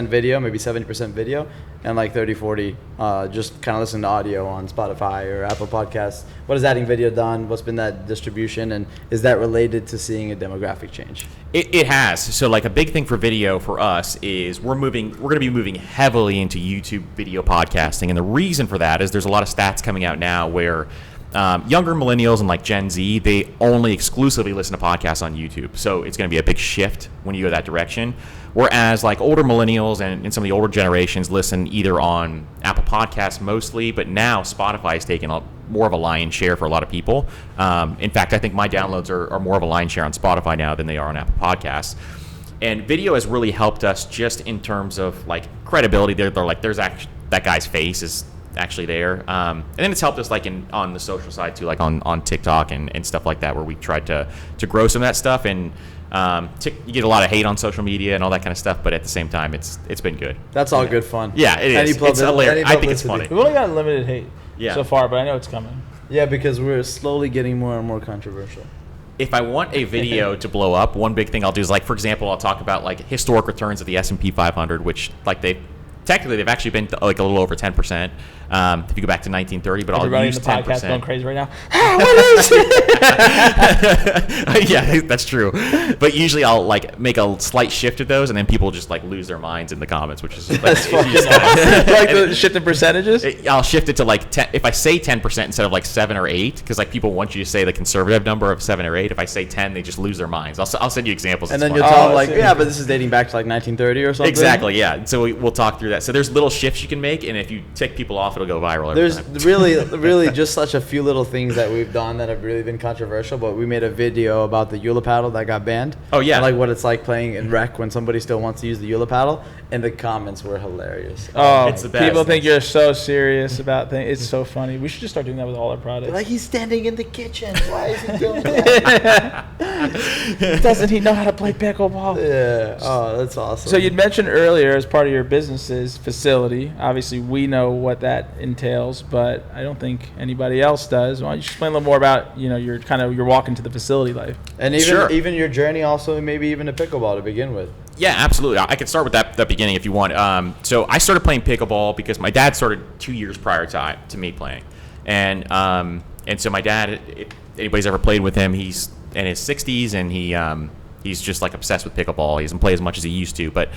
video, maybe 70% video, and like 30-40 just kind of listening to audio on Spotify or Apple Podcasts. What has adding video done? What's been that distribution, and is that related to seeing a demographic change? It has. So like a big thing for video for us is we're going to be moving heavily into YouTube video podcasting, and the reason for that is there's a lot of stats coming out now where younger millennials and like Gen Z, they only exclusively listen to podcasts on YouTube. So it's going to be a big shift when you go that direction. Whereas like older millennials and some of the older generations listen either on Apple Podcasts mostly, but now Spotify is taking more of a lion's share for a lot of people. In fact, I think my downloads are more of a lion's share on Spotify now than they are on Apple Podcasts. And video has really helped us just in terms of like credibility. They're like, there's actually that guy's face is actually there. And then it's helped us like on the social side too, like on TikTok and stuff like that, where we tried to grow some of that stuff. And you get a lot of hate on social media and all that kind of stuff, but at the same time, it's been good. That's all good fun. Yeah, it is. It's hilarious. I think it's funny. We've only got limited hate so far, but I know it's coming. Yeah, because we're slowly getting more and more controversial. if I want a video to blow up, one big thing I'll do is, like, for example, I'll talk about like historic returns of the S&P 500, which like they've actually been like a little over 10%. If you go back to 1930, but Everybody I'll use 10%. in the podcast going crazy right now. Yeah, that's true. But usually I'll like make a slight shift of those, and then people just like lose their minds in the comments, which is like, That's fucking awesome. Like the shift in percentages? I'll shift it to like 10. If I say 10% instead of like 7 or 8, because like people want you to say the conservative number of 7 or 8. If I say 10, they just lose their minds. I'll send you examples. And It's then fun. you'll tell them I like, see. yeah, but this is dating back to like 1930 or something. Exactly, yeah. So we'll talk through that. So there's little shifts you can make, and if you tick people off, it'll go viral every There's time. really just such a few little things that we've done that have really been controversial, but we made a video about the Eula paddle that got banned. Oh, yeah. And like what it's like playing in rec when somebody still wants to use the Eula paddle, and the comments were hilarious. Oh, It's the best. people think you're so serious about things. It's so funny. We should just start doing that with all our products. Like, he's standing in the kitchen. Why is he doing that? Doesn't he know how to play pickleball? Yeah. Oh, that's awesome. So you'd mentioned earlier, as part of your business's facility, obviously we know what that entails, but I don't think anybody else does. Why don't you explain a little more about, your walk into the facility life? And even Sure. even your journey also, maybe even to pickleball to begin with. Yeah, absolutely. I can start with that beginning if you want. So I started playing pickleball because my dad started 2 years prior to me playing, and so my dad, if anybody's ever played with him, he's in his 60s, and he's just like obsessed with pickleball. He doesn't play as much as he used to, but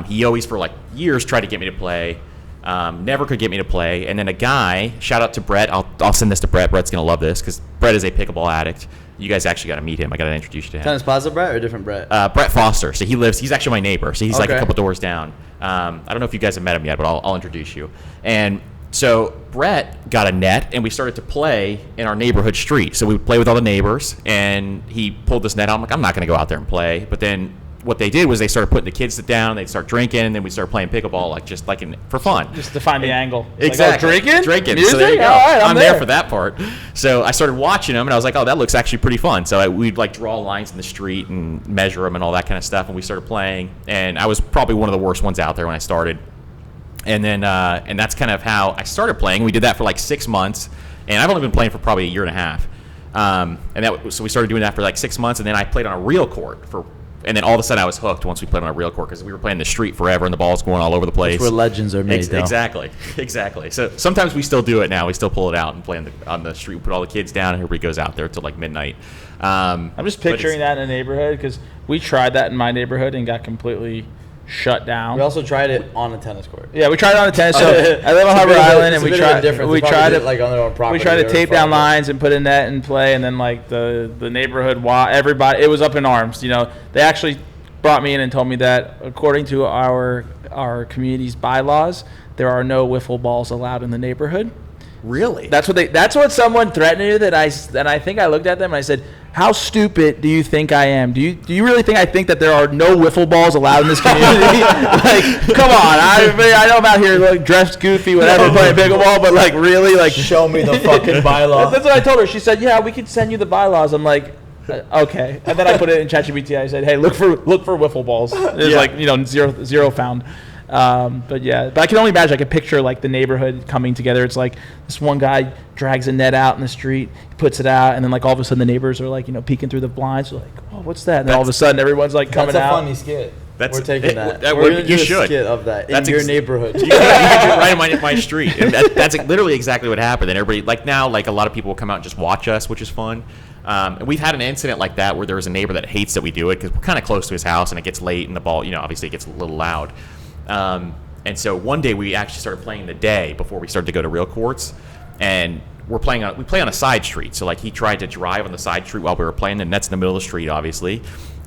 he always for like years tried to get me to play. Never could get me to play. And then a guy, shout out to Brett. I'll send this to Brett. Brett's gonna love this because Brett is a pickleball addict. You guys actually got to meet him. I got to introduce you to him. Tennis Plaza Brett or different Brett? Brett Foster. So he's actually my neighbor. So he's like a Okay. couple doors down. I don't know if you guys have met him yet, but I'll introduce you. And so Brett got a net, and we started to play in our neighborhood street. So we would play with all the neighbors, and he pulled this net out. I'm like, I'm not going to go out there and play. But then what they did was they started putting the kids down, they'd start drinking, and then we started playing pickleball, for fun. Just to find the angle. Exactly. Like, oh, drinking? So there you go. All right, I'm there for that part. So I started watching them, and I was like, oh, that looks actually pretty fun. So we'd like draw lines in the street and measure them and all that kind of stuff, and we started playing. And I was probably one of the worst ones out there when I started. And then and that's kind of how I started playing. We did that for like 6 months, and I've only been playing for probably a year and a half. So we started doing that for like 6 months, and then I played on a real court and then all of a sudden I was hooked once we played on a real court because we were playing the street forever and the ball's going all over the place. That's where legends are made, though. Exactly. So sometimes we still do it now. We still pull it out and play on the street. We put all the kids down, and everybody goes out there till like midnight. I'm just picturing that in a neighborhood because we tried that in my neighborhood and got completely shut down. We also tried it on a tennis court. Yeah, we tried it on a tennis. So I live on Harbor Island, and we tried to like on their own property. We tried to or tape down farm. lines and put a net and play, and then like the neighborhood, everybody, it was up in arms. They actually brought me in and told me that according to our community's bylaws, there are no wiffle balls allowed in the neighborhood. Really? That's what someone threatened me with. And I think I looked at them and I said, "How stupid do you think I am? Do you really think I think that there are no wiffle balls allowed in this community? Like, come on! I know I'm out here like dressed goofy, whatever, playing pickleball, but like really, like Show me the fucking bylaw. That's what I told her. She said, "Yeah, we could send you the bylaws." I'm like, okay. And then I put it in ChatGPT. I said, "Hey, look for wiffle balls." It's like zero found. But I can only imagine. I can picture like the neighborhood coming together. It's like this one guy drags a net out in the street, puts it out, and then like all of a sudden the neighbors are like peeking through the blinds. They're like, "Oh, what's that?" And then all of a sudden everyone's like coming That's a out. funny skit. We're taking that. We're We're gonna you do a should. skit of that That's in your neighborhood. You can do it right on my street. And that's literally exactly what happened. And everybody, like now, like a lot of people will come out and just watch us, which is fun. And we've had an incident like that where there was a neighbor that hates that we do it because we're kind of close to his house and it gets late and the ball, obviously it gets a little loud. And so one day we actually started playing the day before we started to go to real courts, and we play on a side street. So like he tried to drive on the side street while we were playing, and that's in the middle of the street, obviously.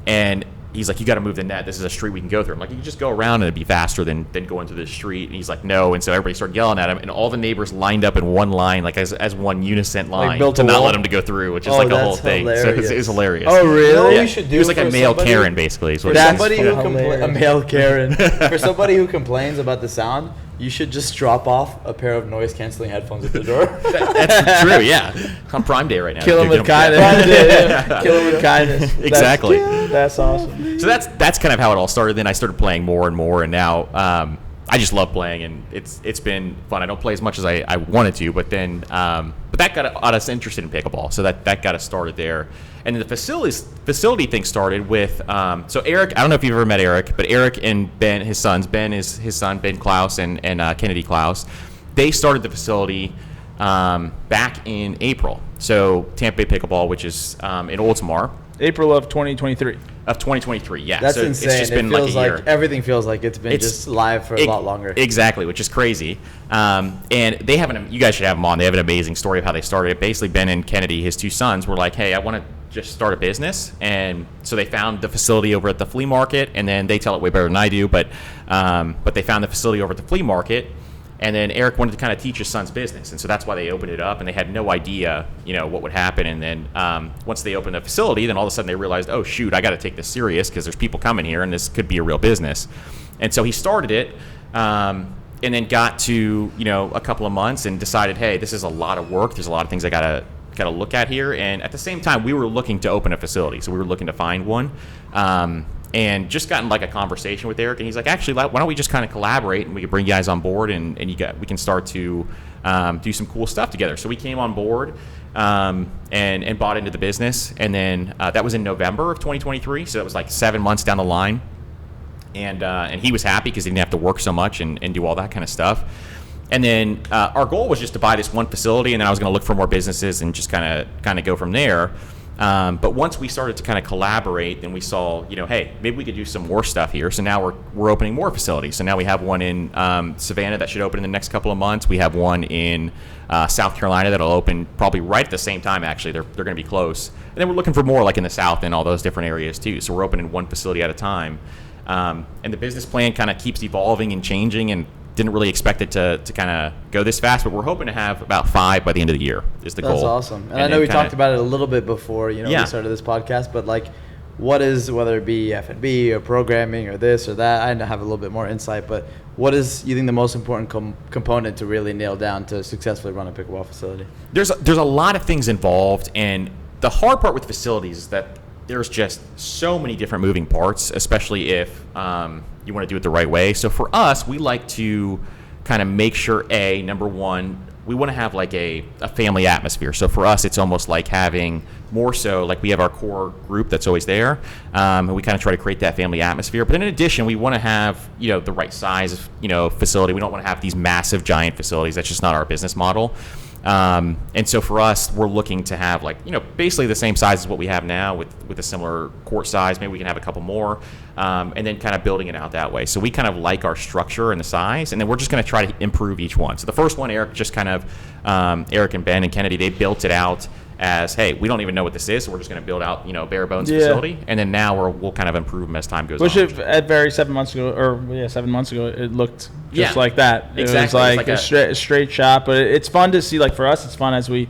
And he's like, "You got to move the net. This is a street we can go through." I'm like, "You can just go around and it'd be faster than going through this street." And he's like, "No." And so everybody started yelling at him, and all the neighbors lined up in one line, like as one unison line, built to a not wall? let him to go through, which is like a whole that's thing. hilarious. So it was hilarious. Oh, really? You know what Yeah. we should do He was like a for male somebody- Karen, basically. Is what For it is. somebody who hilarious. a male Karen. For somebody who complains about the sound, you should just drop off a pair of noise canceling headphones at the door. That's true. Yeah, it's on Prime Day right now. Kill him Dude, with get kindness. Kill him with kindness. Exactly. That's awesome. So that's kind of how it all started. Then I started playing more and more, and now I just love playing, and it's been fun. I don't play as much as I wanted to, but then But that got us interested in pickleball, so that got us started there. And then the facility thing started with, so Eric, I don't know if you've ever met Eric, but Eric and Ben, his sons, Ben is his son, Ben Klaus and Kennedy Klaus, they started the facility back in April. So Tampa Bay Pickleball, which is in Oldsmar. April of 2023. Of 2023, yeah. That's so insane. It's just been it feels like a year. everything feels like it's been just live for a lot longer. Exactly, which is crazy. And they have you guys should have them on. They have an amazing story of how they started it. Basically, Ben and Kennedy, his two sons, were like, hey, I want to just start a business. And so they found the facility over at the flea market, and then they tell it way better than I do, but they found the facility over at the flea market. And then Eric wanted to kind of teach his son's business, and so that's why they opened it up. And they had no idea, what would happen. And then once they opened the facility, then all of a sudden they realized, oh shoot, I got to take this serious because there's people coming here, and this could be a real business. And so he started it, and then got to a couple of months and decided, hey, this is a lot of work. There's a lot of things I gotta look at here. And at the same time, we were looking to open a facility, so we were looking to find one. And just gotten like a conversation with Eric, and he's like, actually, why don't we just kind of collaborate, and we can bring you guys on board, and we can start to do some cool stuff together. So we came on board and bought into the business, and then that was in November of 2023. So that was like 7 months down the line, and he was happy because he didn't have to work so much and do all that kind of stuff. And then our goal was just to buy this one facility, and then I was going to look for more businesses and just kind of go from there. But once we started to kind of collaborate, then we saw, hey, maybe we could do some more stuff here. So now we're opening more facilities. So now we have one in Savannah that should open in the next couple of months. We have one in South Carolina that'll open probably right at the same time. Actually, they're going to be close. And then we're looking for more like in the South and all those different areas too. So we're opening one facility at a time. And the business plan kind of keeps evolving and changing, and didn't really expect it to kind of go this fast, but we're hoping to have about 5 by the end of the year is the goal. That's awesome. And I know we talked about it a little bit before, we started this podcast, but like, what is, whether it be F&B or programming or this or that, I have a little bit more insight, but what is, you think, the most important component to really nail down to successfully run a pickleball facility? There's a lot of things involved, and the hard part with facilities is that there's just so many different moving parts, especially if you want to do it the right way. So for us, we like to kind of make sure, number one, we want to have like a family atmosphere. So for us, it's almost like having more so, like we have our core group that's always there, and we kind of try to create that family atmosphere. But then in addition, we want to have, the right size, facility. We don't want to have these massive, giant facilities. That's just not our business model. And so for us, we're looking to have like, basically the same size as what we have now with a similar court size. Maybe we can have a couple more, and then kind of building it out that way. So we kind of like our structure and the size, and then we're just going to try to improve each one. So the first one, Eric just kind of, Eric and Ben and Kennedy, they built it out as, hey, we don't even know what this is, so we're just going to build out, bare bones facility, and then now we'll kind of improve them as time goes on. Which at very 7 months ago, it looked just like that. Exactly. It was like a straight shot, but it's fun to see. Like for us, it's fun as we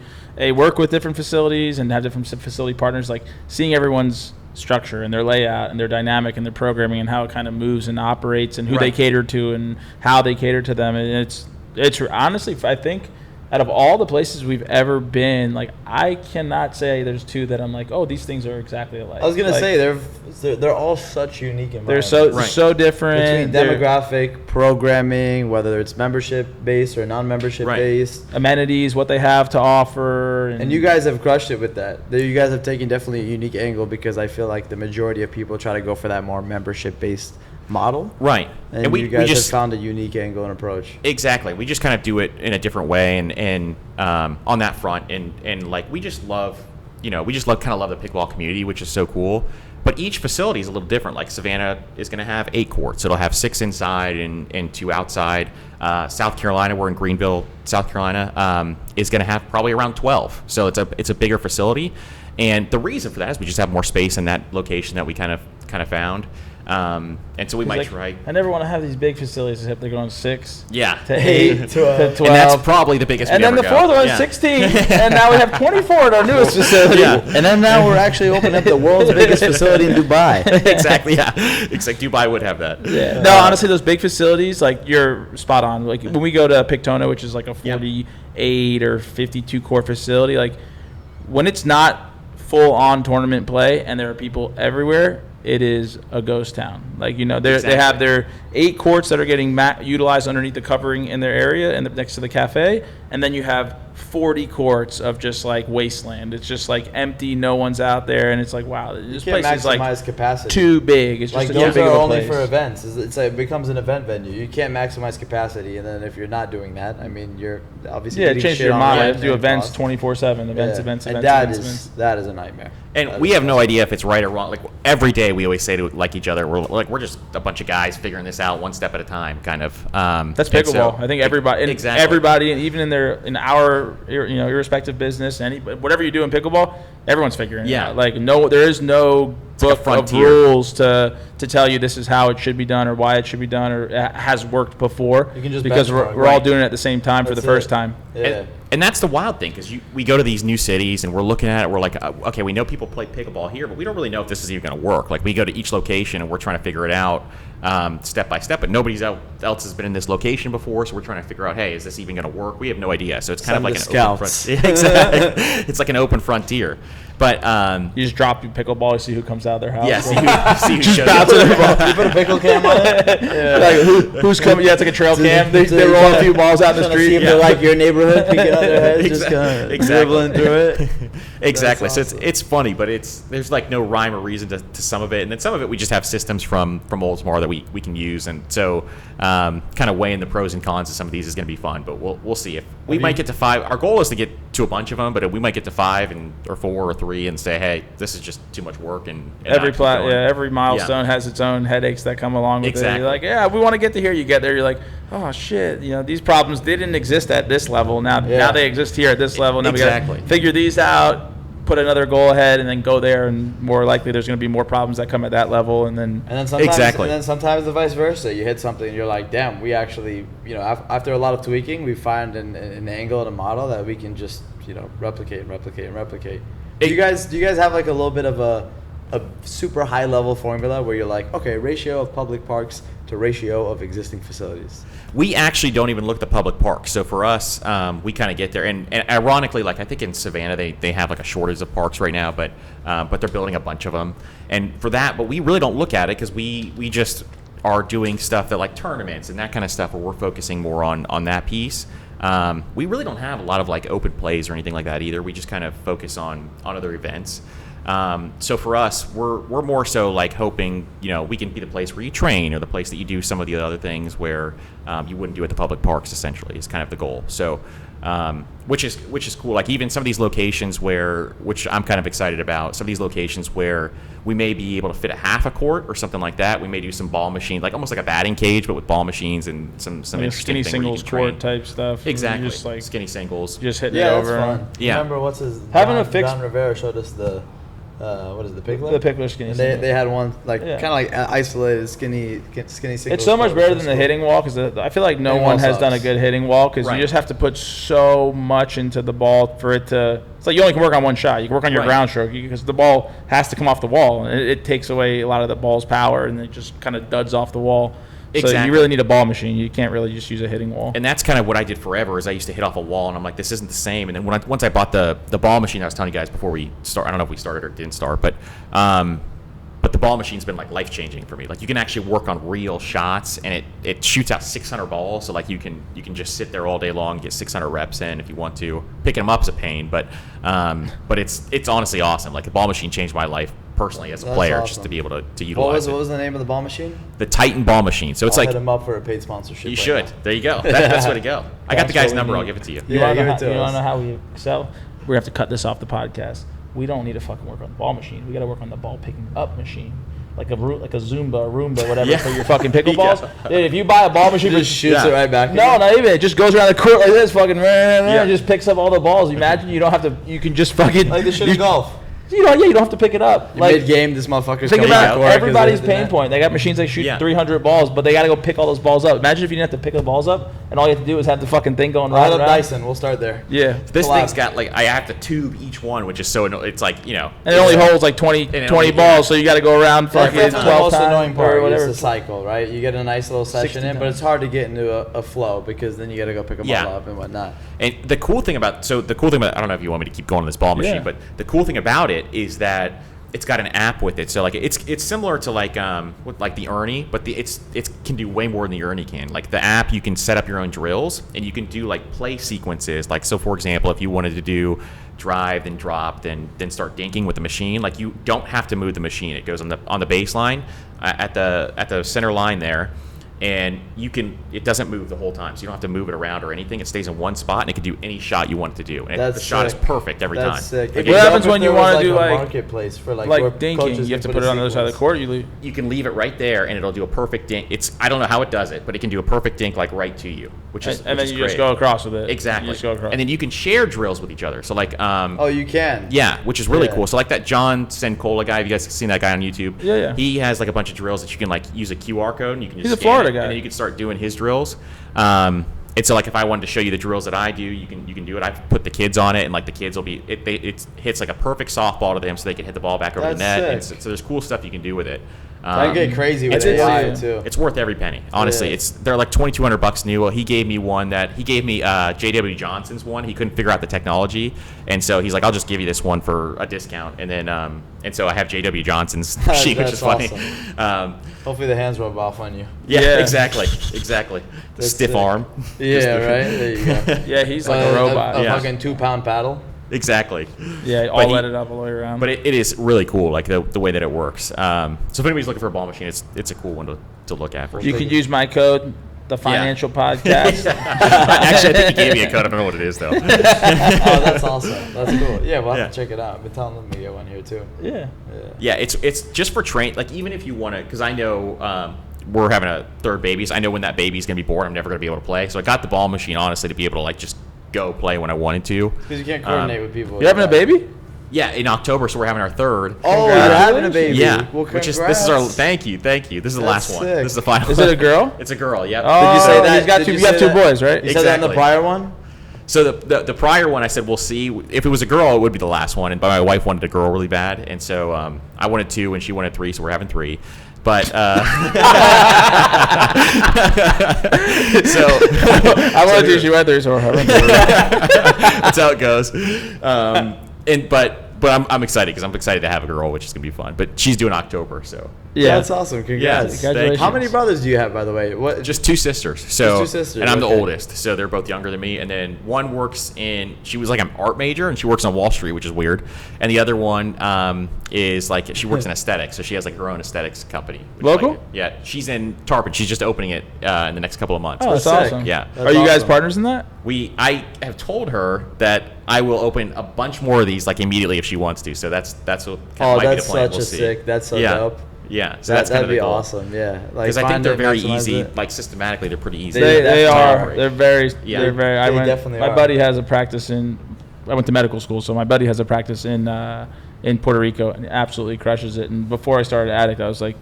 work with different facilities and have different facility partners, like seeing everyone's structure and their layout and their dynamic and their programming and how it kind of moves and operates and who they cater to and how they cater to them. And it's honestly, I think, out of all the places we've ever been, like I cannot say there's two that I'm like, oh, these things are exactly alike. I was gonna say they're all such unique environments. They're so different. Between demographic, programming, whether it's membership based or non-membership based, amenities, what they have to offer, and you guys have crushed it with that. You guys have taken definitely a unique angle, because I feel like the majority of people try to go for that more membership based model. Right. And you guys have found a unique angle and approach. Exactly. We just kind of do it in a different way, and on that front, and like we just love the pickleball community, which is so cool. But each facility is a little different. Like Savannah is going to have 8 courts. It'll have 6 inside and 2 outside. South Carolina, we're in Greenville, South Carolina, is going to have probably around 12. So it's a bigger facility, and the reason for that is we just have more space in that location that we kind of found. And so we might try. I never want to have these big facilities except they're going 6 to 8 to 12. And that's probably the biggest. And then the fourth one, 16. And now we have 24 at our newest facility. Yeah. And then now we're actually opening up the world's biggest facility in Dubai. Exactly. Yeah. It's like Dubai would have that. Yeah. No, honestly, those big facilities, like you're spot on. Like when we go to Pictona, which is like a 48 or 52 court facility, like when it's not full on tournament play and there are people everywhere, it is a ghost town. Like, they have their 8 courts that are getting utilized underneath the covering in their area and next to the cafe, and then you have 40 courts of just like wasteland. It's just like empty, no one's out there, and it's like, wow, this place is like capacity. too big. It's like just those too big are of a only place. for events. It's like, it becomes an event venue. You can't maximize capacity, and then if you're not doing that, I mean, you're obviously Yeah, getting change shit your on mind. the Do events cost. 24/7. Events, Yeah. events, And events. that is a nightmare. And we have no idea if it's right or wrong. Like every day, we always say to like each other, we're just a bunch of guys figuring this out one step at a time, kind of. That's and pickleball. so- I think everybody, Exactly. everybody, even in our irrespective business, whatever you do in pickleball, everyone's figuring it Yeah. out. Like there is no like a book of frontier. rules to tell you this is how it should be done or why it should be done or has worked before. You can just because benchmark, we're all right. doing it at the same time for That's the first it. time. Yeah. And that's the wild thing, because we go to these new cities and we're looking at it. We're like, okay, we know people play pickleball here, but we don't really know if this is even going to work. Like we go to each location and we're trying to figure it out step by step, but nobody else has been in this location before, so we're trying to figure out, hey, is this even going to work? We have no idea. So it's kind of like an open scouts. front. Exactly. It's like an open frontier. But You just drop your pickleball, you see who comes out of their house. yeah, see who Just shows bounce up. it in. You put a pickle cam on it. Like who's coming? Yeah, it's like a trail cam. They roll a few balls out in the Trying to see street. if they're like your neighborhood, peeking out their heads, just kind of dribbling through it. Exactly. That's So awesome. it's funny, but there's like no rhyme or reason to some of it, and then some of it we just have systems from Oldsmar that we can use, and so kind of weighing the pros and cons of some of these is going to be fun. But we'll see if we might get to 5. Our goal is to get to a bunch of them, but we might get to 5 or 4 or 3 and say, hey, this is just too much work, and every milestone has its own headaches that come along with it. Exactly. You're like, yeah, we want to get to here. You get there, you're like, oh shit, these problems didn't exist at this level. Now they exist here at this level. Now Exactly. we got to figure these out, put another goal ahead, and then go there. And more likely, there's going to be more problems that come at that level. And then sometimes the vice versa. You hit something, and you're like, damn, we actually, after a lot of tweaking, we find an angle and a model that we can just, replicate. Do you guys have like a little bit of a super high level formula where you're like, okay, ratio of public parks to ratio of existing facilities? We actually don't even look at the public parks. So for us, we kind of get there, and ironically, like I think in Savannah they have like a shortage of parks right now, but they're building a bunch of them, and for that, but we really don't look at it because we just are doing stuff that like tournaments and that kind of stuff where we're focusing more on that piece. We really don't have a lot of like open plays or anything like that either. We just kind of focus on other events. So for us, we're more so like hoping, we can be the place where you train or the place that you do some of the other things where you wouldn't do at the public parks, essentially, is kind of the goal. So, which is cool. Like even some of these locations which I'm kind of excited about, some of these locations where we may be able to fit a half a court or something like that. We may do some ball machines, like almost like a batting cage, but with ball machines and some interesting skinny thing where you singles can train. court type stuff. Exactly. Just like Skinny singles. just hitting Yeah, it that's over. fun. Yeah. Remember what's his Having a John, fixed- John Rivera showed us the the pickler? The pickler skinny And single. they had one like Yeah. kind of like isolated skinny single. It's so much better than the hitting wall because I feel like no Hitting one wall has done a sucks. good hitting wall because Right. you just have to put so much into the ball for it to. It's like you only can work on one shot. You can work on your Right. ground stroke because the ball has to come off the wall. And it takes away a lot of the ball's power and it just kind of duds off the wall. So Exactly. you really need a ball machine. You can't really just use a hitting wall. And that's kind of what I did forever. Is I used to hit off a wall, and I'm like, this isn't the same. And then once I bought the ball machine, I was telling you guys before we start. I don't know if we started or didn't start, but the ball machine's been like life changing for me. Like you can actually work on real shots, and it shoots out 600 balls. So like you can just sit there all day long, get 600 reps in if you want to. Picking them up is a pain, but it's honestly awesome. Like the ball machine changed my life personally as a That's player, awesome. just to be able to What utilize was the name of the ball machine? the Titan ball machine. So it's I'll like hit him up for a paid sponsorship. you right should. now. There you go. That's where to go. I got the guy's number. I'll give it to you. You Yeah, want give it to to us. know how we excel? We have to cut this off the podcast. We don't need to fucking work on the ball machine. We got to work on the ball picking up machine. Like a Zumba, a Roomba, whatever, Yeah. for your fucking pickleballs. Yeah. Dude, if you buy a ball machine, Just shoots Yeah. it right back. no, not even. It just goes around the court like this, fucking, Yeah. just picks up all the balls. Imagine you don't have to. You can just fucking Like the shit in golf. You don't have to pick it up. Like Mid game, this motherfucker's think coming about back to work 'cause everybody's they did pain that. point. They got machines that shoot Yeah. 300 balls, but they got to go pick all those balls up. Imagine if you didn't have to pick the balls up, and all you have to do is have the fucking thing going Light right up around. Dyson. We'll start there. Yeah, This Collab. thing's got like I have to tube each one, which is so it's like and it only holds like 20 it 20 only- balls, so you got to go around fucking That's the 12 most annoying times or part. whatever. It's the cycle, right? You get a nice little session 60 in, but it's hard to get into a flow because then you got to go pick them Yeah. all up and whatnot. And the cool thing about I don't know if you want me to keep going on this ball machine, Yeah. but the cool thing about it is that it's got an app with it, so like it's similar to like with like the Ernie, but it can do way more than the Ernie can. Like the app, you can set up your own drills, and you can do like play sequences. Like so, for example, if you wanted to do drive, then drop, then start dinking with the machine, like you don't have to move the machine. It goes on the baseline at the center line there. And it doesn't move the whole time, so you don't have to move it around or anything. It stays in one spot, and it can do any shot you want it to do. And the shot is perfect every time. That's sick. What happens when you want to do a marketplace for where dinking? coaches You have to can put it on the other side of the court. You can leave it right there, and it'll do a perfect dink. I don't know how it does it, but it can do a perfect dink like right to you, which is and then you great. just go across with it. Exactly. You just go across. And then you can share drills with each other. So like oh, you can. Yeah, which is really cool. So like that John Giancola guy, have you guys seen that guy on YouTube? Yeah. He has like a bunch of drills that you can like use a QR code, and you can just He's a scan Florida it, guy. and then you can start doing his drills. And so like if I wanted to show you the drills that I do, you can do it. I've put the kids on it, and like the kids will be it hits like a perfect softball to them, so they can hit the ball back over the net. And so there's cool stuff you can do with it. I get crazy with AI too. It's worth every penny, honestly. They're like $2,200 new. He gave me J.W. Johnson's one. He couldn't figure out the technology, and so he's like, "I'll just give you this one for a discount." And then and so I have J.W. Johnson's sheet, which is funny. Awesome. Hopefully the hands rub off on you. Yeah. Exactly. The stiff arm. Yeah, right. There you go. Yeah, he's like a robot. A fucking 2-pound paddle. Exactly. Yeah, all let it up all the way around. But it is really cool, like the way that it works. So if anybody's looking for a ball machine, it's a cool one to look at. You could use my code, the Financial Podcast. Actually, I think you gave me a code. I don't know what it is though. Oh, that's awesome. That's cool. Yeah, we'll have to check it out. I've been telling them to get one here too. Yeah, it's just for like even if you want to, because I know we're having a third baby, so I know when that baby's gonna be born, I'm never gonna be able to play. So I got the ball machine honestly to be able to like just go play when I wanted to. Because you can't coordinate with people. You're having a baby? Yeah, in October, so we're having our third. Oh, you're having a baby. Yeah, well, this is our thank you. This is the last one. Sick. This is the final. Is it a girl? It's a girl. Yeah. Oh, did you say that? You got two boys, right? You said that in the prior one. So the prior one, I said we'll see. If it was a girl, it would be the last one. And but my wife wanted a girl really bad, and so I wanted 2, and she wanted 3, so we're having 3. But so I wanted to. She went there, so we're having 3. That's how it goes. But I'm excited because I'm excited to have a girl, which is gonna be fun. But she's due in October, so yeah, that's awesome. Congrats. Congratulations. How many brothers do you have, by the way? What? Just 2 sisters. So, just 2 sisters. And I'm the oldest, so they're both younger than me. And then one she was like an art major, and she works on Wall Street, which is weird. And the other one is like she works in aesthetics, so she has like her own aesthetics company. Local? Yeah, she's in Tarpon. She's just opening it in the next couple of months. Oh, that's awesome. Yeah. Are you guys partners in that? I have told her that I will open a bunch more of these like immediately if she wants to. So that's what kind of might be the plan. Such a sick. That's so dope. Yeah, so that's kind of that'd be goal. awesome. Yeah, because I think they're very easy. Like systematically, they're pretty easy. They are. They're very. Yeah. They're very. My buddy has a practice in. I went to medical school, so my buddy has a practice in Puerto Rico, and he absolutely crushes it. And before I started Addict, I was like,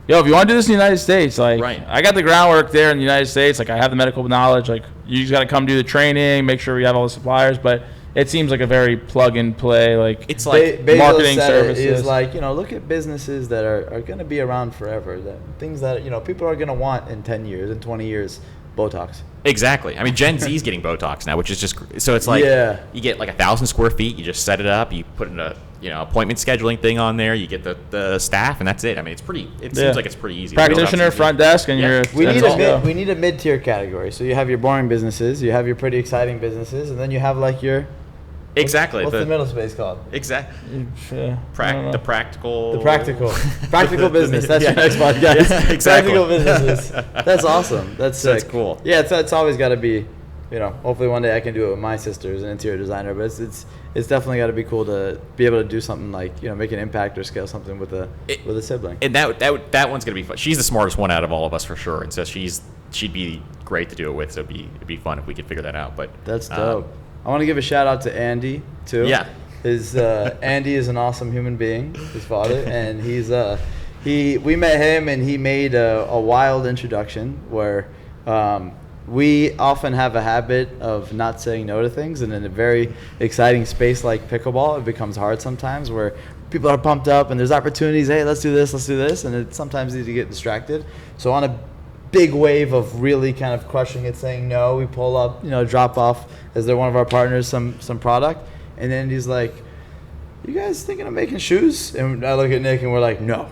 "Yo, if you want to do this in the United States, like, I got the groundwork there in the United States. Like, I have the medical knowledge. Like, you just got to come do the training, make sure we have all the suppliers, but." It seems like a very plug and play, like it's like marketing services. Is like, look at businesses that are going to be around forever. That things that people are going to want in 10 years, in 20 years. Botox. Exactly. I mean, Gen Z is getting Botox now, which is just so it's like you get like 1,000 square feet. You just set it up. You put in a appointment scheduling thing on there. You get the staff, and that's it. I mean, it seems like it's pretty easy. Practitioner, front desk, and we need a mid-tier category. So you have your boring businesses, you have your pretty exciting businesses, and then you have like your exactly. What's the middle space called? Exactly. The practical business. That's your next podcast. Yeah, exactly. Practical businesses. That's awesome. That's sick. That's cool. Yeah, it's always got to be, hopefully one day I can do it with my sister as an interior designer. But it's definitely got to be cool to be able to do something like make an impact or scale something with a sibling. And that one's gonna be fun. She's the smartest one out of all of us for sure, and so she'd be great to do it with. So it'd be fun if we could figure that out. But that's dope. I want to give a shout out to Andy too. Yeah. Andy is an awesome human being, his father, and we met him and he made a wild introduction where we often have a habit of not saying no to things, and in a very exciting space like pickleball, it becomes hard sometimes where people are pumped up and there's opportunities. Hey, let's do this, and it's sometimes easy to get distracted. So on a big wave of really kind of crushing it, saying no, we pull up, drop off as they're one of our partners some product, and then he's like, you guys thinking of making shoes? And I look at Nick and we're like, no,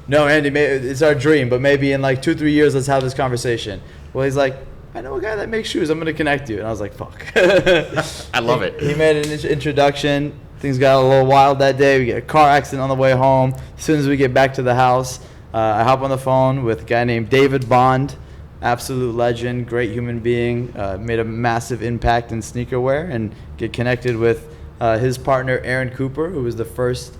Andy, it's our dream, but maybe in like 2-3 years, let's have this conversation. Well, he's like, I know a guy that makes shoes. I'm going to connect you. And I was like, fuck. I love it. He made an introduction. Things got a little wild that day. We get a car accident on the way home. As soon as we get back to the house, I hop on the phone with a guy named David Bond, absolute legend, great human being, made a massive impact in sneaker wear, and get connected with his partner, Aaron Cooper, who was the first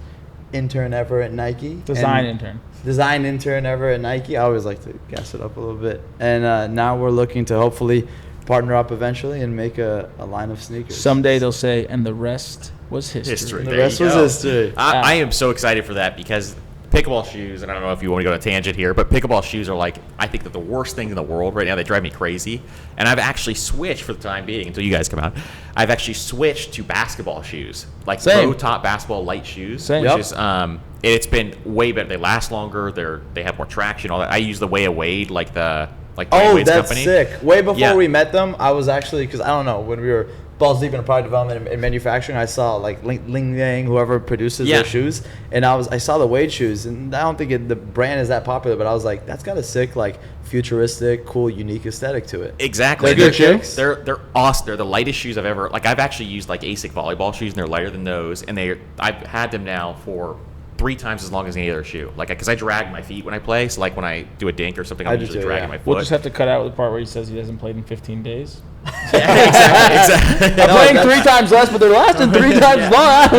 intern ever at Nike. Design intern ever at Nike. I always like to gas it up a little bit. And now we're looking to hopefully partner up eventually and make a line of sneakers. Someday they'll say, and the rest was history. The rest was history. I am so excited for that because pickleball shoes, and I don't know if you want to go on a tangent here, but pickleball shoes are like, I think they're the worst thing in the world right now. They drive me crazy. And I've actually switched for the time being until you guys come out. I've actually switched to basketball shoes, like low top basketball light shoes, which is it's been way better. They last longer. They have more traction. All that. I use the Way of Wade, like Dwayne Wade's that's company. Sick. Way before we met them, I was actually, because I don't know, when we were balls deep in product development and manufacturing, I saw like Ling Yang, whoever produces their shoes, and I saw the Wade shoes, and I don't think the brand is that popular, but I was like, that's got a sick, like, futuristic, cool, unique aesthetic to it. Exactly. They're good shoes. They're awesome. They're the lightest shoes I've ever, like, I've actually used like ASIC volleyball shoes, and they're lighter than those, and I've had them now for 3 times as long as any other shoe. Like, because I drag my feet when I play, so like when I do a dink or something, I'm usually dragging my foot. We'll just have to cut out the part where he says he hasn't played in 15 days. Exactly. I'm playing 3 times less, but they're lasting 3 times long.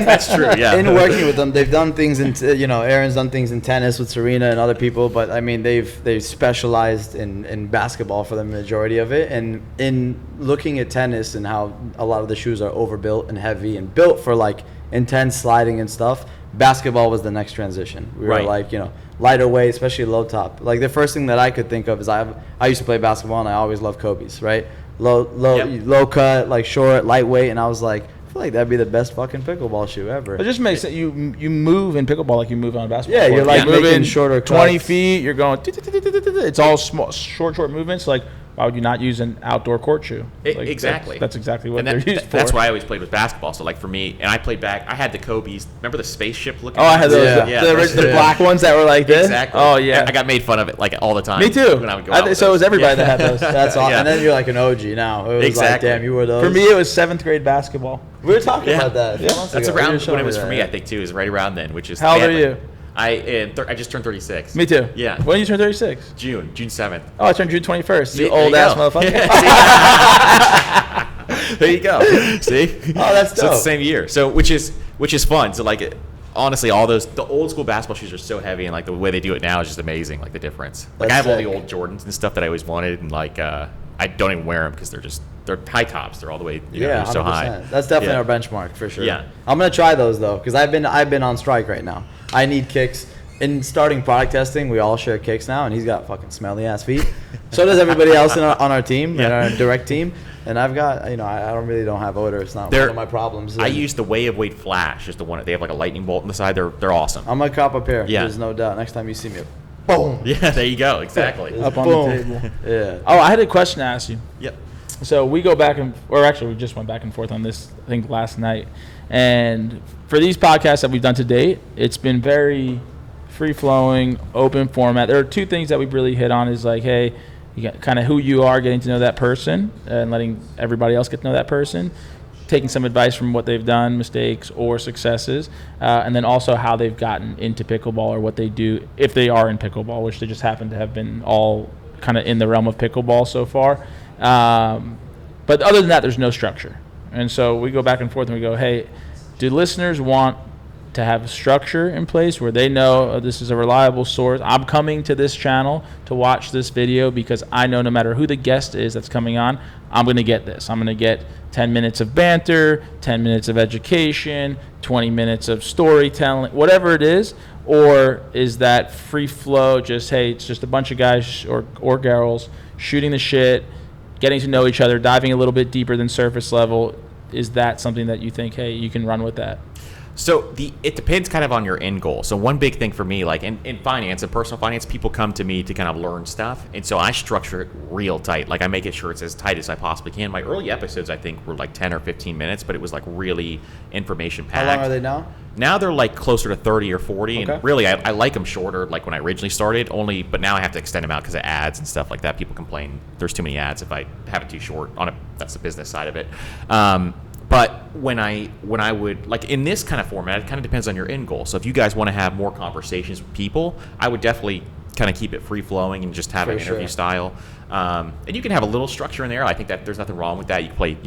That's true. Yeah. In working with them, they've done things in, Aaron's done things in tennis with Serena and other people, but I mean, they've specialized in basketball for the majority of it. And in looking at tennis and how a lot of the shoes are overbuilt and heavy and built for like intense sliding and stuff, basketball was the next transition. We were like, lighter weight, especially low top. Like the first thing that I could think of is I used to play basketball and I always loved Kobe's, right? Low cut, like short, lightweight, and I was like, I feel like that'd be the best fucking pickleball shoe ever. It just makes it you move in pickleball like you move on a basketball. Yeah, you're like moving shorter 20 cuts. feet, you're going, it's all small, short movements. Like, why would you not use an outdoor court shoe? Like, exactly. That's exactly what they're used for. That's why I always played with basketball. So like for me, and I played back, I had the Kobe's. Remember the spaceship looking? Oh, I had those. The black ones that were like this. Exactly. Oh yeah. I got made fun of it like all the time. Me too. When I would go out So was everybody that had those. That's awesome. And then you're like an OG now. It was like, damn, you were those. For me, it was 7th grade basketball. We were talking about that. Yeah. That's around when it was for me. I think too. Is right around then, which is. How old are you? I just turned 36. Me too. Yeah. When did you turn 36? June 7th. Oh, I turned June 21st. You There old ass motherfucker. There you go. See? Oh, that's dope. So it's the same year. So which is fun. So like honestly, all the old school basketball shoes are so heavy, and like the way they do it now is just amazing. Like the difference. Like I have all the old Jordans and stuff that I always wanted, and like I don't even wear them because they're high tops. They're all the way they're so high. That's definitely our benchmark for sure. Yeah. I'm gonna try those though because I've been on strike right now. I need kicks. In starting product testing, we all share kicks now, and he's got fucking smelly ass feet. So does everybody else on our team, and our direct team. And I've got, I don't have odor. It's not one of my problems. I use the Way of Wade Flash, just the one. They have like a lightning bolt on the side. They're awesome. I'm gonna cop a pair. Yeah. There's no doubt. Next time you see me, boom. Yeah, there you go. Exactly. Up on the table. Yeah. Oh, I had a question to ask you. Yep. So we go back we just went back and forth on this, I think, last night. And for these podcasts that we've done to date, it's been very free-flowing, open format. There are 2 things that we've really hit on is like, hey, you got kind of who you are, getting to know that person, and letting everybody else get to know that person, taking some advice from what they've done, mistakes or successes, and then also how they've gotten into pickleball or what they do if they are in pickleball, which they just happen to have been all kind of in the realm of pickleball so far. But other than that, there's no structure. And so we go back and forth and we go, hey, do listeners want to have a structure in place where they know this is a reliable source? I'm coming to this channel to watch this video because I know no matter who the guest is that's coming on, I'm going to get this. I'm going to get 10 minutes of banter, 10 minutes of education, 20 minutes of storytelling, whatever it is. Or is that free flow, just, hey, it's just a bunch of guys or girls shooting the shit, getting to know each other, diving a little bit deeper than surface level? Is that something that you think, hey, you can run with that? So it depends kind of on your end goal. So one big thing for me, like in finance and personal finance, people come to me to kind of learn stuff. And so I structure it real tight. Like I make it sure it's as tight as I possibly can. My early episodes, I think, were like 10 or 15 minutes, but it was like really information packed. How long are they now? Now they're like closer to 30 or 40. Okay. And really, I like them shorter, like when I originally started, but now I have to extend them out because of ads and stuff like that. People complain there's too many ads if I have it too short that's the business side of it. But when I would, like in this kind of format, it kind of depends on your end goal. So if you guys want to have more conversations with people, I would definitely kind of keep it free flowing and just have an interview style. And you can have a little structure in there. I think that there's nothing wrong with that. You can play,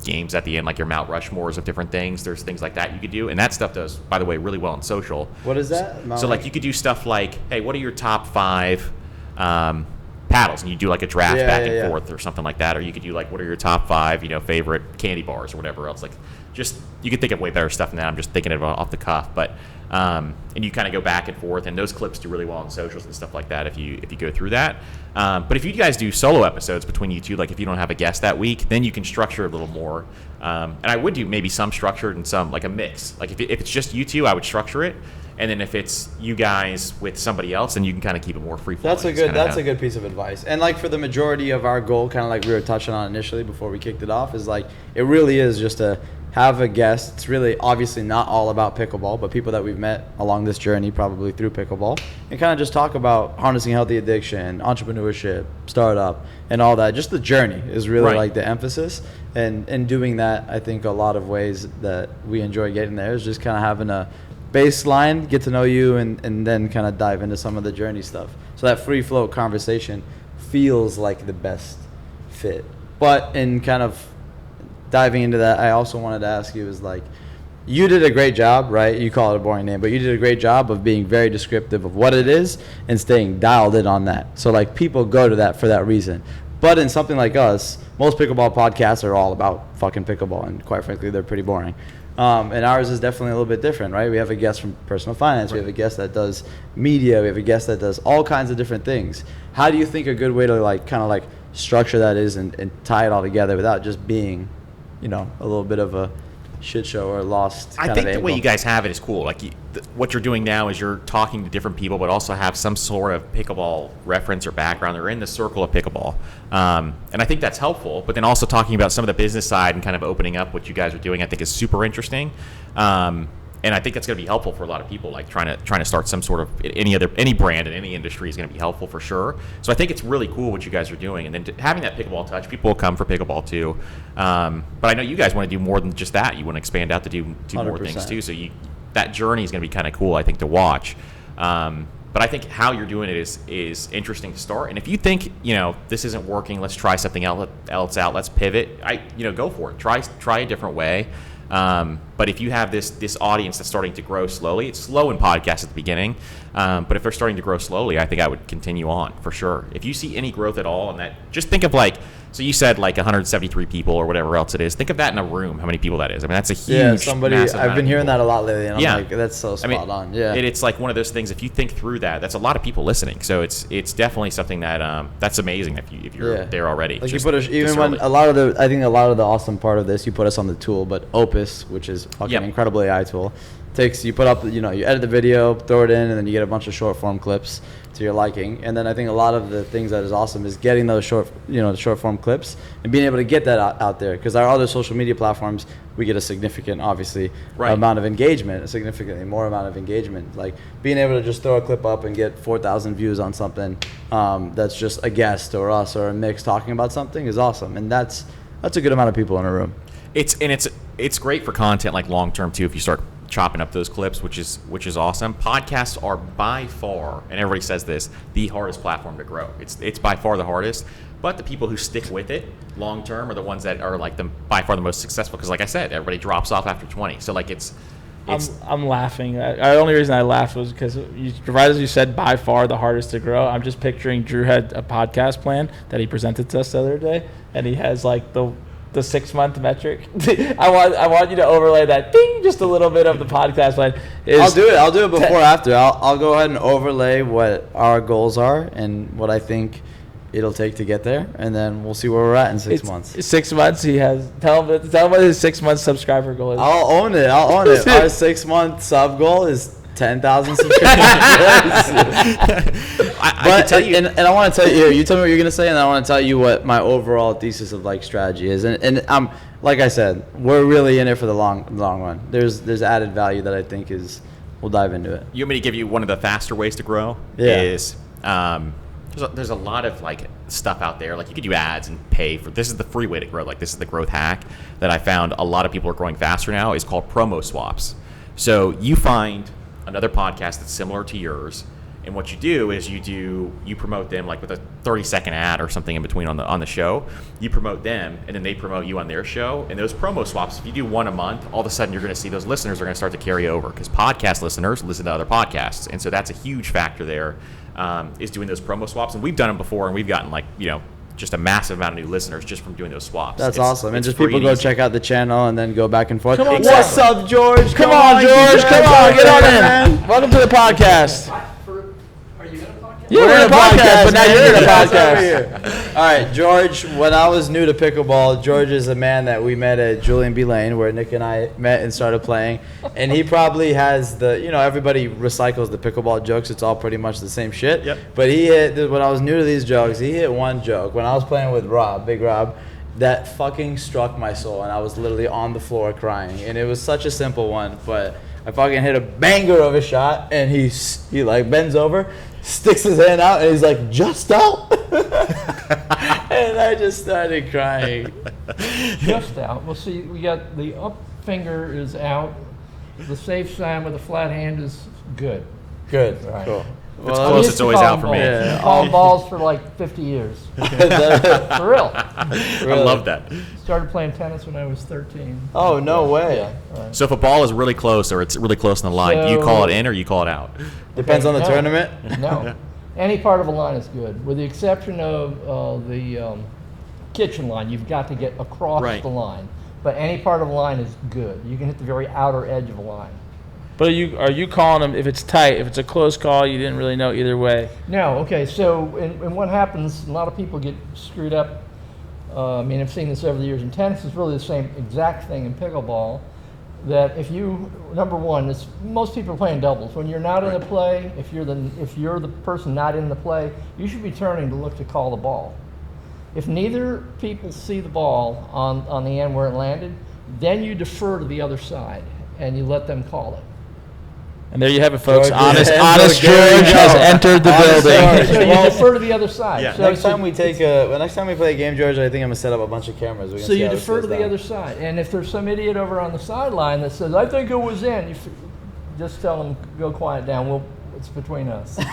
games at the end, like your Mount Rushmores of different things. There's things like that you could do. And that stuff does, by the way, really well in social. What is that? So like you could do stuff like, hey, what are your top 5 paddles, and you do like a draft back and forth or something like that, or you could do like what are your top 5 favorite candy bars or whatever else. Like just you could think of way better stuff than that. I'm just thinking of it off the cuff, but and you kind of go back and forth, and those clips do really well on socials and stuff like that if you go through that. But if you guys do solo episodes between you two, like if you don't have a guest that week, then you can structure a little more. And I would do maybe some structured and some like a mix. Like if it's just you two, I would structure it. And then if it's you guys with somebody else, then you can kind of keep it more free flowing. That's a good piece of advice. And like for the majority of our goal, kind of like we were touching on initially before we kicked it off, is like it really is just to have a guest. It's really obviously not all about pickleball, but people that we've met along this journey, probably through pickleball, and kind of just talk about harnessing healthy addiction, entrepreneurship, startup, and all that. Just the journey is really like the emphasis. And in doing that, I think a lot of ways that we enjoy getting there is just kind of having a baseline, get to know you, and then kind of dive into some of the journey stuff. So that free flow conversation feels like the best fit. But in kind of diving into that, I also wanted to ask you is like, you did a great job, right? You call it a boring name, but you did a great job of being very descriptive of what it is and staying dialed in on that. So like people go to that for that reason. But in something like us, most pickleball podcasts are all about fucking pickleball, and quite frankly, they're pretty boring. And ours is definitely a little bit different, right? We have a guest from personal finance. We have a guest that does media. We have a guest that does all kinds of different things. How do you think a good way to like kind of like structure that is and tie it all together without just being, a little bit of a shit show or lost kind I think of the angle? way you guys have it is cool. Like what you're doing now is you're talking to different people, but also have some sort of pickleball reference or background. They're in the circle of pickleball. And I think that's helpful, but then also talking about some of the business side and kind of opening up what you guys are doing, I think is super interesting. And I think that's going to be helpful for a lot of people, like trying to start some sort of any brand in any industry is going to be helpful for sure. So I think it's really cool what you guys are doing, and then having that pickleball touch, people will come for pickleball too. But I know you guys want to do more than just that. You want to expand out to do more things too. So that journey is going to be kind of cool, I think, to watch. But I think how you're doing it is interesting to start. And if you think this isn't working, let's try something else out. Let's pivot. Go for it. Try a different way. But if you have this audience that's starting to grow slowly, it's slow in podcasts at the beginning, but if they're starting to grow slowly, I think I would continue on for sure. If you see any growth at all, and that, just think of like, so you said like 173 people or whatever else it is. Think of that in a room, how many people that is. I mean, that's a huge, massive I've been hearing that a lot lately, and I'm Yeah. like, that's so spot on. Yeah, it's like one of those things. If you think through that, that's a lot of people listening. So it's definitely something that that's amazing if you're there already. Like you put us, even when I think a lot of the awesome part of this, you put us on the tool, but Opus, which is fucking incredible AI tool, you put up, you edit the video, throw it in, and then you get a bunch of short form clips to your liking. And then I think a lot of the things that is awesome is getting those short form clips and being able to get that out there, because our other social media platforms, we get a significant, obviously, amount of engagement, a significantly more amount of engagement. Like being able to just throw a clip up and get 4,000 views on something that's just a guest or us or a mix talking about something is awesome. And that's a good amount of people in a room. It's great for content, like long term too, if you start chopping up those clips, which is awesome. Podcasts are by far, and everybody says this, the hardest platform to grow. It's by far the hardest, but the people who stick with it long term are the ones that are like by far the most successful, because like I said, everybody drops off after 20. So like I'm laughing. The only reason I laughed was because right as you said, by far the hardest to grow. I'm just picturing Drew had a podcast plan that he presented to us the other day, and he has like the 6-month metric. I want you to overlay that ding, just a little bit of the podcast plan. I'll do it before after. I'll go ahead and overlay what our goals are and what I think it'll take to get there, and then we'll see where we're at in 6 months. 6 months. He has. Tell him what his 6 month subscriber goal is. I'll own it. Our 6 month sub goal is 10,000 subscribers. I can tell you, and I want to tell you. You tell me what you're gonna say, and I want to tell you what my overall thesis of like strategy is. And like I said, we're really in it for the long run. There's added value that I think we'll dive into it. you want me to give you one of the faster ways to grow? Yeah. Is there's a lot of like stuff out there. Like you could do ads and pay for. This is the free way to grow. Like this is the growth hack that I found a lot of people are growing faster now. Is called promo swaps. So you find another podcast that's similar to yours, and what you do is you promote them like with a 30-second ad or something in between on the show. You promote them, and then they promote you on their show. And those promo swaps, if you do one a month, all of a sudden you're going to see those listeners are going to start to carry over because podcast listeners listen to other podcasts, and so that's a huge factor there. Is doing those promo swaps, and we've done them before, and we've gotten just a massive amount of new listeners just from doing those swaps. That's awesome. And just free people go check out the channel and then go back and forth. Come on, What's up, George? Come on, George. Come on, get on in. Welcome to the podcast. Are you in a podcast? Yeah, we're in a podcast, but now you're in a podcast. All right, George, when I was new to pickleball, George is a man that we met at Julian B. Lane, where Nick and I met and started playing. And he probably has everybody recycles the pickleball jokes. It's all pretty much the same shit. Yep. But when I was new to these jokes, he hit one joke. When I was playing with Rob, Big Rob, that fucking struck my soul. And I was literally on the floor crying. And it was such a simple one, but I fucking hit a banger of a shot. And he like bends over, sticks his hand out, and he's like, just out? And I just started crying. Just out. Well, see, we got the up finger is out. The safe sign with a flat hand is good. Good. Right. Cool. If it's close, it's always out for me. Yeah. Called balls for like 50 years. For real. I love that. Started playing tennis when I was 13. Oh, no way. Yeah. Right. So if a ball is really close or it's really close in the line, do you call it in or you call it out? Depends on the No. tournament. No. Any part of a line is good, with the exception of the kitchen line. You've got to get across Right. the line. But any part of a line is good. You can hit the very outer edge of a line. But are you calling them if it's tight, if it's a close call, you didn't really know either way? No, okay, so and what happens, a lot of people get screwed up. I've seen this over the years in tennis. It's really the same exact thing in pickleball. That if you, number one, most people are playing doubles. When you're not in the play, if you're the person not in the play, you should be turning to look to call the ball. If neither people see the ball on the end where it landed, then you defer to the other side and you let them call it. And there you have it, folks. George, Honest there you George go. has entered the Honest building. George. So you Well, defer to the other side. Yeah. So next time we play a game, George, I think I'm gonna set up a bunch of cameras. We're gonna So see you how this defer to goes the down. other side, and if there's some idiot over on the sideline that says, "I think it was in," just tell them, "Go quiet down. It's between us." That's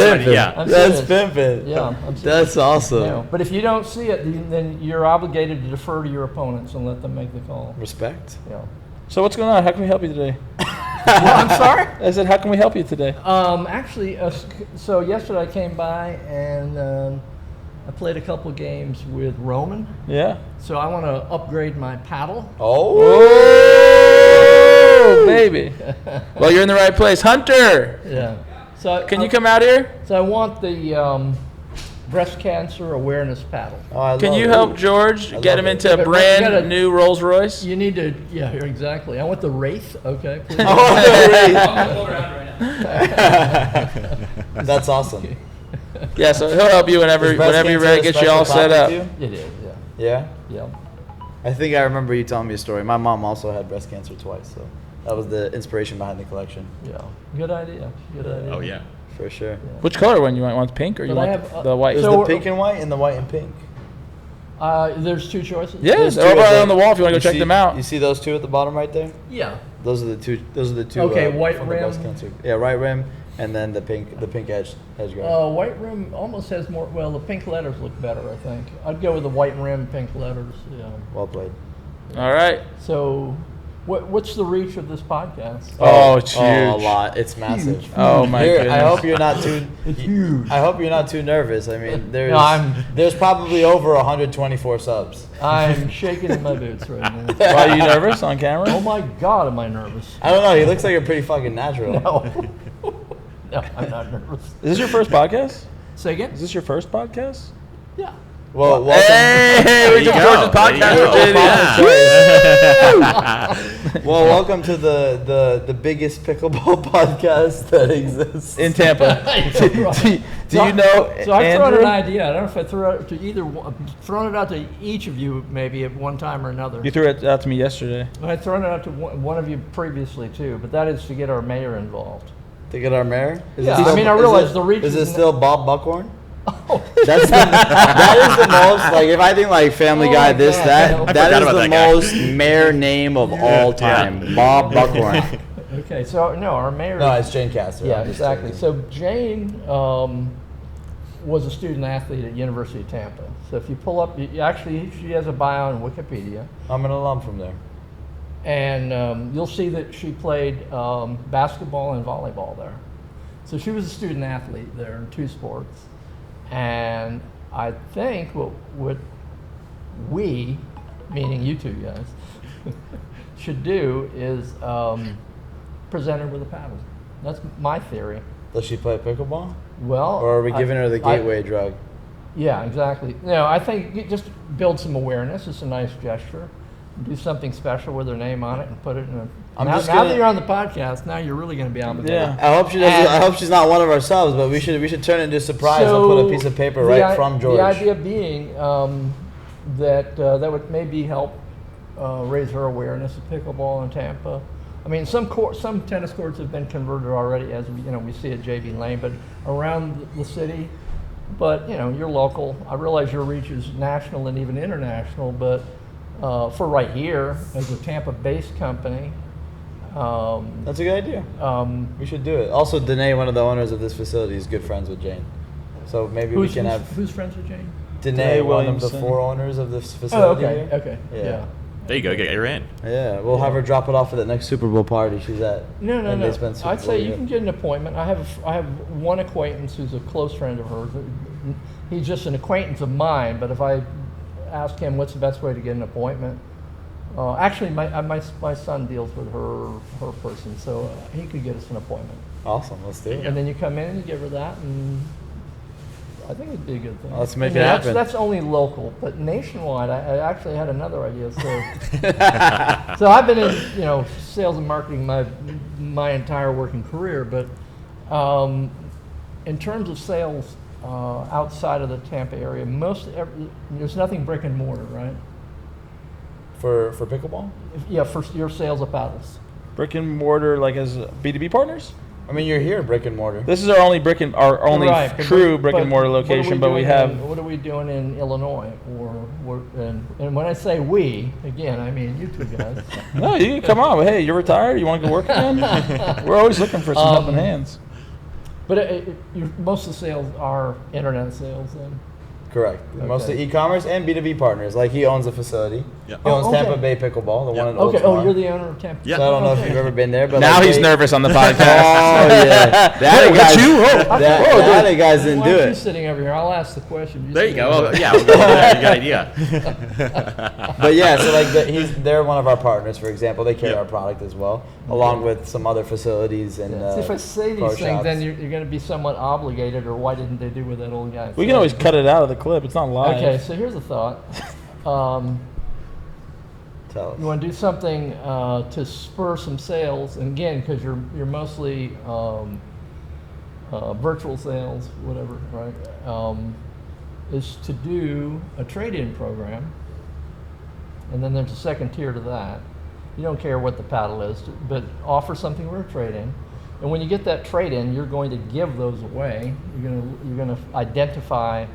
right, yeah. I'm That's serious. pimping. Yeah, I'm serious. That's awesome. No, but if you don't see it, then you're obligated to defer to your opponents and let them make the call. Respect. Yeah. So what's going on? How can we help you today? Well, I'm sorry. I said, how can we help you today? Actually, so yesterday I came by and I played a couple of games with Roman. Yeah. So I want to upgrade my paddle. Oh, baby. Well, you're in the right place. Hunter, Yeah. So can you come out here? So I want the breast cancer awareness paddle. Oh, I Can love you it. help George get him it. into a But brand you gotta- new Rolls Royce? You need to, yeah, exactly. I want the Wraith. Okay, please. That's awesome. Yeah, so he'll help you whenever Is breast you're cancer ready a to get you all special set up. topic to you? It is. Yeah. Yeah. I think I remember you telling me a story. My mom also had breast cancer twice, so that was the inspiration behind the collection, Yeah. Good idea. Good idea. Oh, yeah. for sure. Which color one you want? Pink or you But I want have, the white? There's So- the pink and white and the white and pink. There's two choices. Yeah, There's they're two over of them. on the wall if you want to go check see- them out. You see those two at the bottom right there? Yeah. Those are the two. Okay, white from the rim. breast cancer. Yeah, right rim, and then the pink edge guard. White rim almost has more. Well, the pink letters look better. I think I'd go with the white rim, pink letters. Yeah. Well played. All right. So, what's the reach of this podcast? Oh, it's huge. Oh, a lot. It's massive. Oh my Here, goodness. I hope you're not too. It's huge. I hope you're not too nervous. I mean, I'm- there's probably over 124 subs. I'm shaking in my boots right now. Why are you nervous on camera? Oh my God, am I nervous? I don't know. He looks like a pretty fucking natural. No. No, I'm not nervous. Is this your first podcast? Say again? Is this your first podcast? Yeah. Well, welcome. Hey, we took George's podcast with JD. Well, welcome to the biggest pickleball podcast that exists In Tampa. Do you know So I've thrown Andrew? an idea. I don't know if I threw it to thrown it out to each of you maybe at one time or another. You threw it out to me yesterday. I'd thrown it out to one of you previously too, but that is to get our mayor involved. to get our mayor. Yeah, I mean, I realize the reach Is is it still Bob Buckhorn? Oh. That is the most, like, if I think like Family Guy, Oh, this, God. that I that forgot is about the that guy. most mayor name of all time. Bob Buckhorn. Okay, so no, our mayor. No, it's Jane Castor. Yeah, I'm just exactly. joking. So Jane was a student athlete at University of Tampa. So if you pull up, actually, she has a bio on Wikipedia, I'm an alum from there. and you'll see that she played basketball and volleyball there. So she was a student athlete there in 2 sports, and I think what we, meaning you two guys, should do is present her with a paddle. That's my theory. Does she play pickleball? Well, Or are we giving her the I- gateway drug? Yeah, exactly. No, I think you just build some awareness. It's a nice gesture. Do something special with her name on it and put it in a. I'm now just now gonna- that you're on the podcast, now you're really going to be obligated. Yeah. I hope she doesn't. And- I hope she's not one of ourselves. But we should turn it into a surprise and put a piece of paper right from George. The idea being that would maybe help raise her awareness of pickleball in Tampa. I mean, some tennis courts have been converted already, as we see at JB Lane, but around the city. But you're local. I realize your reach is national and even international, but for right here, as a Tampa-based company. That's a good idea. We should do it. Also, Danae, one of the owners of this facility, is good friends with Jane. So maybe we can have who's friends with Jane? Danae, one of the Williamson. 4 owners of this Oh, facility. okay, okay, yeah. There you go. Get her in. Yeah, we'll have her drop it off at the next Super Bowl party she's at. No. And they spend Super I'd Bowl say you here. can get an appointment. I have one acquaintance who's a close friend of hers. He's just an acquaintance of mine, but if I ask him what's the best way to get an appointment, actually my son deals with her person, so he could get us an appointment. Awesome, let's do it. And then you come in and you give her that, and I think it'd be a good thing. Let's make it happen. That's only local, but nationwide, I actually had another idea. So I've been in sales and marketing my entire working career, but in terms of sales outside of the Tampa area, there's nothing brick and mortar, right? For pickleball? Yeah, for your sales of paddles. Brick and mortar, like as B2B partners? I mean, you're here, brick and mortar. This is our only Right, but true what- brick and mortar location, but we have. What are we doing in Illinois? And when I say we, again, I mean you two guys. No, you can come on. Hey, you're retired. You want to go work again? We're always looking for some helping hands. But most of the sales are internet sales then. Correct. Mostly Okay. e-commerce and B2B partners. Like, he owns a facility. Yeah. He owns Oh, okay. Tampa Bay Pickleball, the Yeah. one in Okay. Oldsmar. Oh, you're the owner of Tampa. Yeah. So I don't know if Okay. you've ever been there, but Now like, he's nervous on the Oh podcast. yeah, the other guys. you? The other guys didn't Why do aren't you it. sitting over here? I'll ask the question. There you sit go. over Oh, there. yeah, we'll go there. You got an idea. But yeah, so like they're one of our partners, for example. They carry Yeah. our product as well, along with some other facilities and. Yeah. See, if I say pro these things, shops. then you're going to be somewhat obligated, or why didn't they do what that old guy We said? can always cut it out of the clip. It's not live. Okay, so here's a thought. Tell us. You want to do something to spur some sales, and again, because you're mostly virtual sales, whatever, right? Is to do a trade-in program, and then there's a second tier to that. You don't care what the paddle is, but offer something for a trade-in. And when you get that trade-in, you're going to give those away. You're going to identify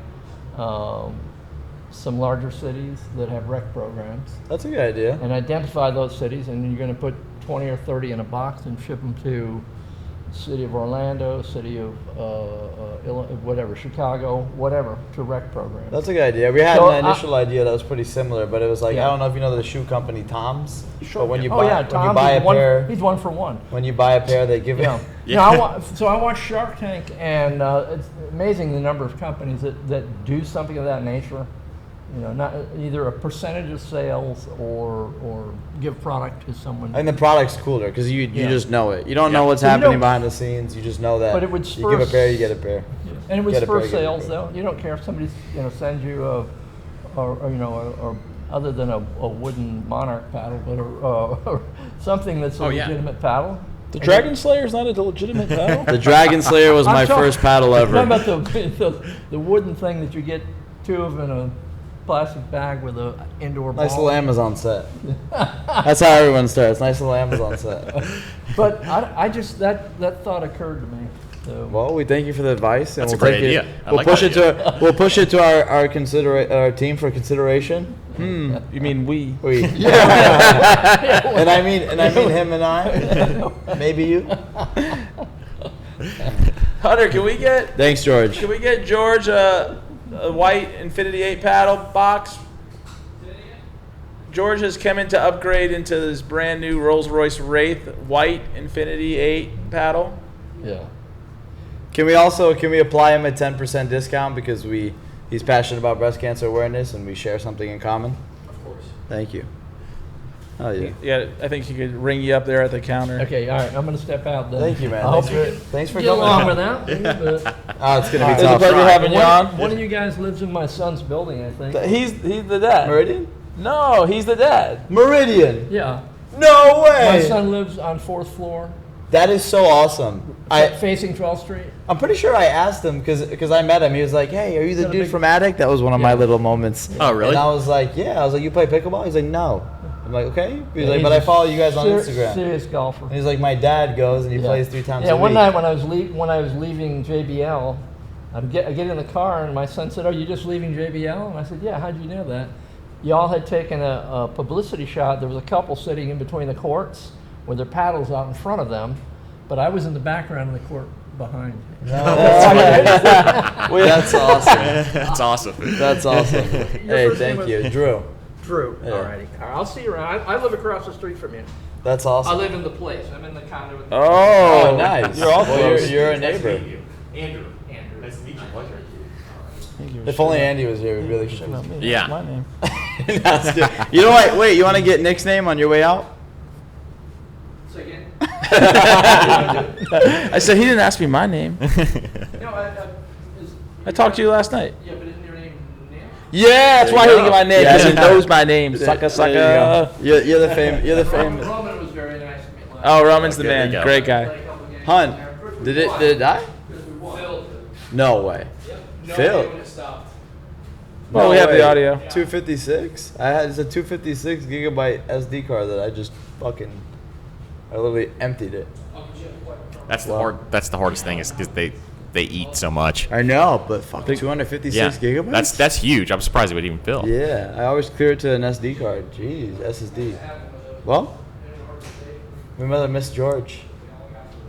some larger cities that have rec programs, That's a good idea. and identify those cities, and you're going to put 20 or 30 in a box and ship them to city of Orlando, city of whatever, Chicago, whatever, to rec programs. That's a good idea. We had So an initial idea that was pretty similar, but it was like, Yeah. I don't know if you know the shoe company Tom's. Sure. But when you Oh buy, yeah, when you Tom, buy a pair, he's one for one. when you buy a pair, they give Yeah. it. Yeah. I watch Shark Tank, and it's amazing the number of companies that do something of that nature. Not either a percentage of sales or give product to someone. And the product's cooler because you Yeah. just know it. You don't know Yeah. what's So you happening don't- behind the scenes. You just know that. But it would you give a spur pair, you get a pair. And it was Get a for break. sales, though. You don't care if somebody, sends you or other than a wooden Monarch paddle, but or something that's a Oh, yeah. legitimate paddle. The Dragon Slayer is not a legitimate paddle. The Dragon Slayer was my first paddle I'm ever. talking about the wooden thing that you get two of in a plastic bag with a indoor ball. Nice little Amazon set. That's how everyone starts. Nice little Amazon set. But I just that thought occurred to me. So. Well, we thank you for the advice, and That's a we'll great take idea. it. I We'll like push that it to we'll push it to our team for consideration. You mean we? We. and I mean him and I. Maybe you. Hunter, can we get Thanks, George a white Infinity 8 paddle box? George has come in to upgrade into this brand new Rolls-Royce Wraith white Infinity 8 paddle. Yeah. Can we apply him a 10% discount because he's passionate about breast cancer awareness and we share something in common? Of course. Thank you. Oh yeah. Yeah, I think he could ring you up there at the counter. Okay, all right. I'm going to step out then. Thank you, man. I hope Thanks for get coming. along without me. But Oh, it's gonna be It's a tough. pleasure having you on. one of you guys lives in my son's building, I think. He's the dad. Meridian? No, he's the dad. Meridian. Yeah. No My way. son lives on 4th floor, That is so awesome. facing 12th Street. I'm pretty sure I asked him because I met him. He was like, "Hey, are you the Got a dude big- from Addict?" That was one of my Yeah. little moments. Oh, really? And I was like, "Yeah." I was like, "You play pickleball?" He's like, "No." I'm like, "Okay." He's like, He's "But I a follow you guys on Instagram." Serious golfer. And he's like, "My dad goes and he Yeah. plays 3 times Yeah, a week." one night when I was leaving JBL, I get in the car and my son said, "Oh, you just leaving JBL?" And I said, "Yeah." How'd you know that? Y'all had taken a publicity shot. There was a couple sitting in between the courts with their paddles out in front of them, but I was in the background of the court behind. That's awesome. That's awesome. That's awesome. Hey, first name thank was- you, Drew. Drew. Yeah. All righty. All right, I'll see you around. I live across the street from you. That's I awesome. live in the place. I'm in the condo with Oh, nice. You're all Well, close. you're a neighbor. Andrew. Andrew. Nice to meet you. Pleasure. If only Andy was here, we'd really confused. Not me. Yeah. That's my name. That's good. You know what? Wait, you want to get Nick's name on your way out? Say again? I said he didn't ask me my name. No, I talked to you last night. Yeah, but isn't your name Nick? Yeah, that's There why you he go. didn't get my name Yeah, because he yeah. knows my name. Sucka, There sucka. you go. You're the fame. You're the fame. Roman was very nice to me last Oh, Roman's the Okay, there man. you go. Great guy. Hunt, did it die? Phil. No way. Phil. When it stopped. Well, we have the audio. 256. It's a 256 gigabyte SD card that I literally emptied it. That's the Wow. That's the hardest thing is because they eat so much. I know, but fuck, 256 Yeah, gigabytes. that's huge. I'm surprised it would even fill. Yeah, I always clear it to an SD card. Jeez, SSD. Well, we might have missed George.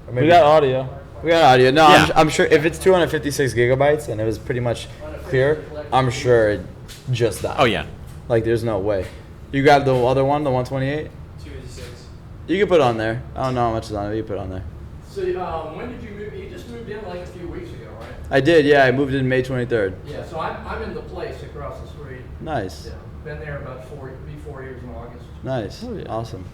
Or We got audio. We got audio. No, Yeah. I'm sure if it's 256 gigabytes and it was pretty much clear, I'm sure it just died. Oh yeah. Like, there's no way. You got the other one, the 128? 286. You can put it on there. I don't know how much is on it. You can put it on there. So when did you move? You just moved in like a few weeks ago, right? I did, yeah. I moved in May 23rd. Yeah. So I'm in the place across the street. Nice. Yeah. Been there about 4 years in August. Nice. Oh, yeah. Awesome.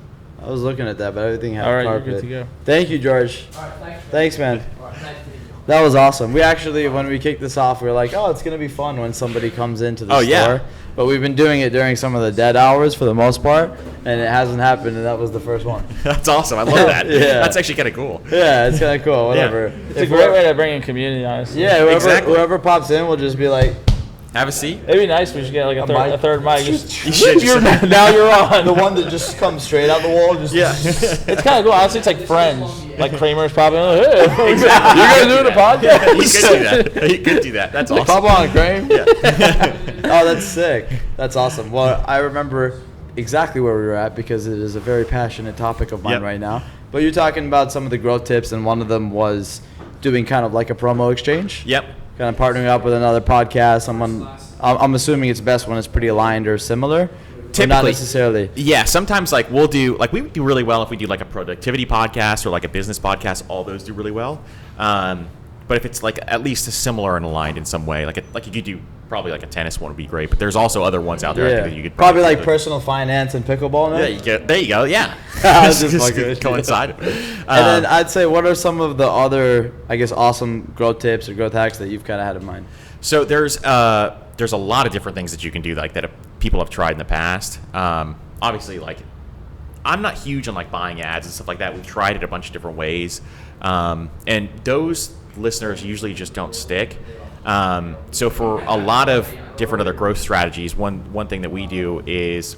I was looking at that, but everything had All right, you're carpet. good to go. Thank you, George. All right. Thanks. Thanks, man. All right. Nice to meet you. That was awesome. We actually, when we kicked this off, we were like, oh, it's going to be fun when somebody comes into the Oh, store. yeah. But we've been doing it during some of the dead hours for the most part, and it hasn't happened, and that was the first one. That's awesome. I love that. Yeah. That's actually kind of cool. Yeah, it's kind of cool. Whatever. It's a great way to bring in community, honestly. Yeah, whoever, Exactly. whoever pops in will just be like, Have a seat. It'd be nice if we should get like a mic. third mic. Just, You should just- now you're on. the one that just comes straight out the wall. Just Yeah. It's kind of cool. Honestly, it's like Friends. Like Kramer's probably. Hey, Exactly. you're gonna do the podcast? You could do that. You could do that. That's awesome. Pop on, Graham. Oh, that's sick. That's awesome. Well, I remember exactly where we were at because it is a very passionate topic of mine Yep. right now. But you're talking about some of the growth tips, and one of them was doing kind of like a promo exchange. Yep. Kind of partnering up with another podcast. Someone, I'm assuming it's best when it's pretty aligned or similar. Or not Typically. necessarily. Yeah, sometimes like we would do really well if we do like a productivity podcast or like a business podcast. All those do really well. But if it's like at least similar and aligned in some way, like you could do probably like a tennis one would be great. But there's also other ones out there I think that you could probably like personal finance and pickleball. No? Yeah, there you go. Yeah, just coincide. And then I'd say, what are some of the other, I guess, awesome growth tips or growth hacks that you've kind of had in mind? So there's a lot of different things that you can do like that people have tried in the past. Obviously, like I'm not huge on like buying ads and stuff like that. We've tried it a bunch of different ways, and those listeners usually just don't stick. So for a lot of different other growth strategies, one thing that we do is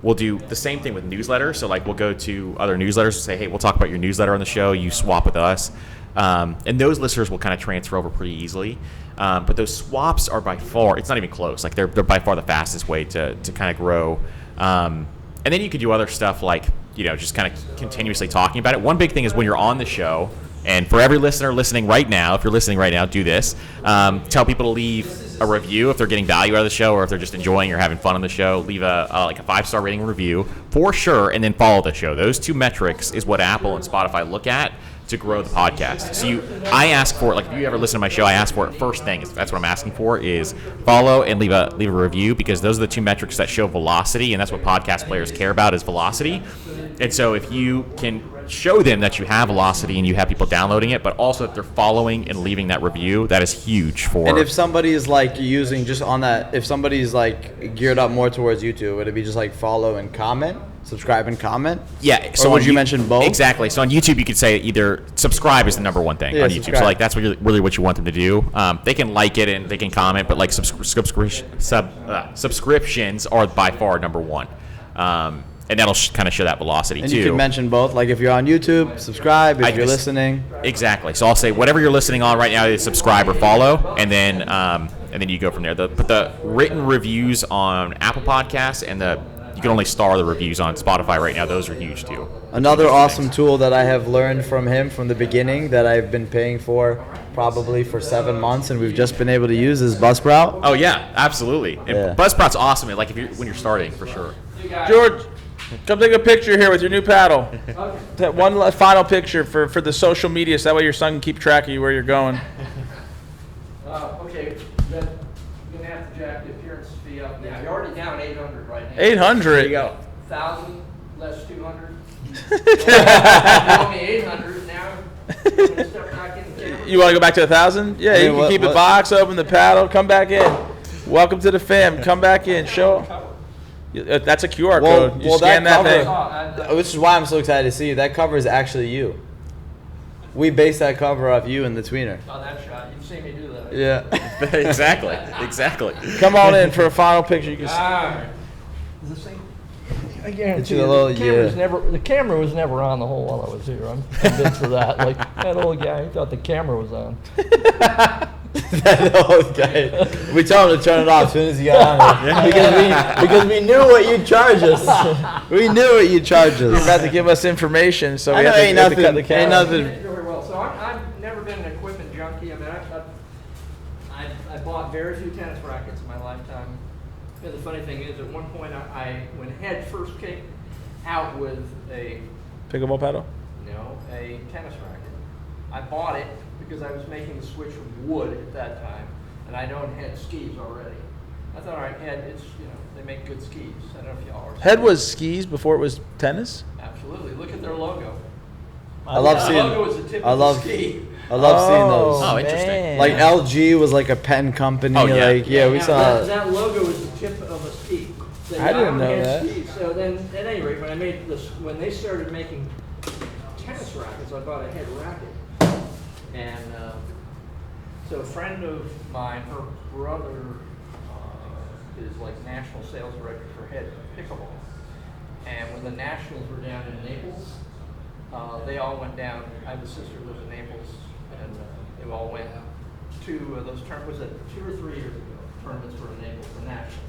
we'll do the same thing with newsletters. So like we'll go to other newsletters and say, hey, we'll talk about your newsletter on the show. You swap with us. And those listeners will kind of transfer over pretty easily. But those swaps are by far, it's not even close. Like they're by far the fastest way to kind of grow. And then you could do other stuff like, just kind of continuously talking about it. One big thing is when you're on the show, and for every listener listening right now, if you're listening right now, do this. Tell people to leave a review if they're getting value out of the show or if they're just enjoying or having fun on the show. Leave a 5-star rating review for sure, and then follow the show. Those two metrics is what Apple and Spotify look at to grow the podcast. So I ask for it, like if you ever listen to my show, I ask for it first thing. That's what I'm asking for is follow and leave a review, because those are the two metrics that show velocity, and that's what podcast players care about is velocity. And so if you can show them that you have velocity and you have people downloading it, but also that they're following and leaving that review, that is huge for. And if somebody is like using just on that, if somebody's like geared up more towards YouTube, would it be just like follow and comment? Subscribe and comment? Yeah. So or would you mention both? Exactly. So on YouTube, you could say either subscribe is the number one thing on YouTube. Subscribe. So like that's really what you want them to do. They can like it and they can comment, but like subscriptions are by far number one. And that'll kind of show that velocity and too. And you can mention both. Like if you're on YouTube, subscribe. If you're listening. Exactly. So I'll say whatever you're listening on right now is subscribe or follow, and then you go from there. But the written reviews on Apple Podcasts and you can only star the reviews on Spotify right now. Those are huge too. Another awesome tool that I have learned from him from the beginning that I've been paying for probably for 7 months and we've just been able to use is Buzzsprout. Oh yeah, absolutely. And Buzzsprout's awesome. Like when you're starting for sure. George, come take a picture here with your new paddle. That one final picture for the social media, so that way your son can keep track of you where you're going. Okay, then you're gonna have to jack the appearance fee up. Yeah, you're already down 800 right now. 800. There you go. 1,000 less 200. You owe me 800 now. I'm gonna step back in the camera. You want to go back to 1,000? Yeah, you can keep the box open, the paddle. Come back in. Welcome to the fam. Come back in. Show. That's a QR code. You scan that thing. Which is why I'm so excited to see you. That cover is actually you. We based that cover off you and the tweener. Oh, that shot. You've seen me do that. Yeah. Exactly. Come on in for a final picture. You can Is this thing? I guarantee the camera was never on the whole while I was here. I'm convinced of that. Like that old guy, he thought the camera was on. That old guy. We told him to turn it off as soon as he got on it. Because we knew what you'd charge us. We knew what you'd charge us. You're about to give us information, so we have to cut the camera. Ain't nothing. Very well. So I've never been an equipment junkie. I mean, I bought very few tennis rackets in my lifetime. And the funny thing is, at one point, when Head first came out with a Pickleball paddle? a tennis racket, I bought it because I was making the switch from wood at that time, and I don't Head skis already. I thought, all right, Head, they make good skis. I don't know if y'all are. Head was skis before it was tennis? Absolutely. Look at their logo. I love seeing. Logo is the tip of the ski. I love seeing those. Oh, interesting. Man. Like LG was like a pen company. Oh, yeah. We saw. That logo is the tip of a ski. So I didn't know had that. skis. So then, at any rate, when they started making tennis rackets, I bought a Head racket. And so a friend of mine, her brother is like national sales director for Head Pickleball. And when the Nationals were down in Naples, they all went down. I have a sister who lives in Naples, and they all went to those tournaments. Was it 2 or 3 years ago? Tournaments for Naples, the Nationals.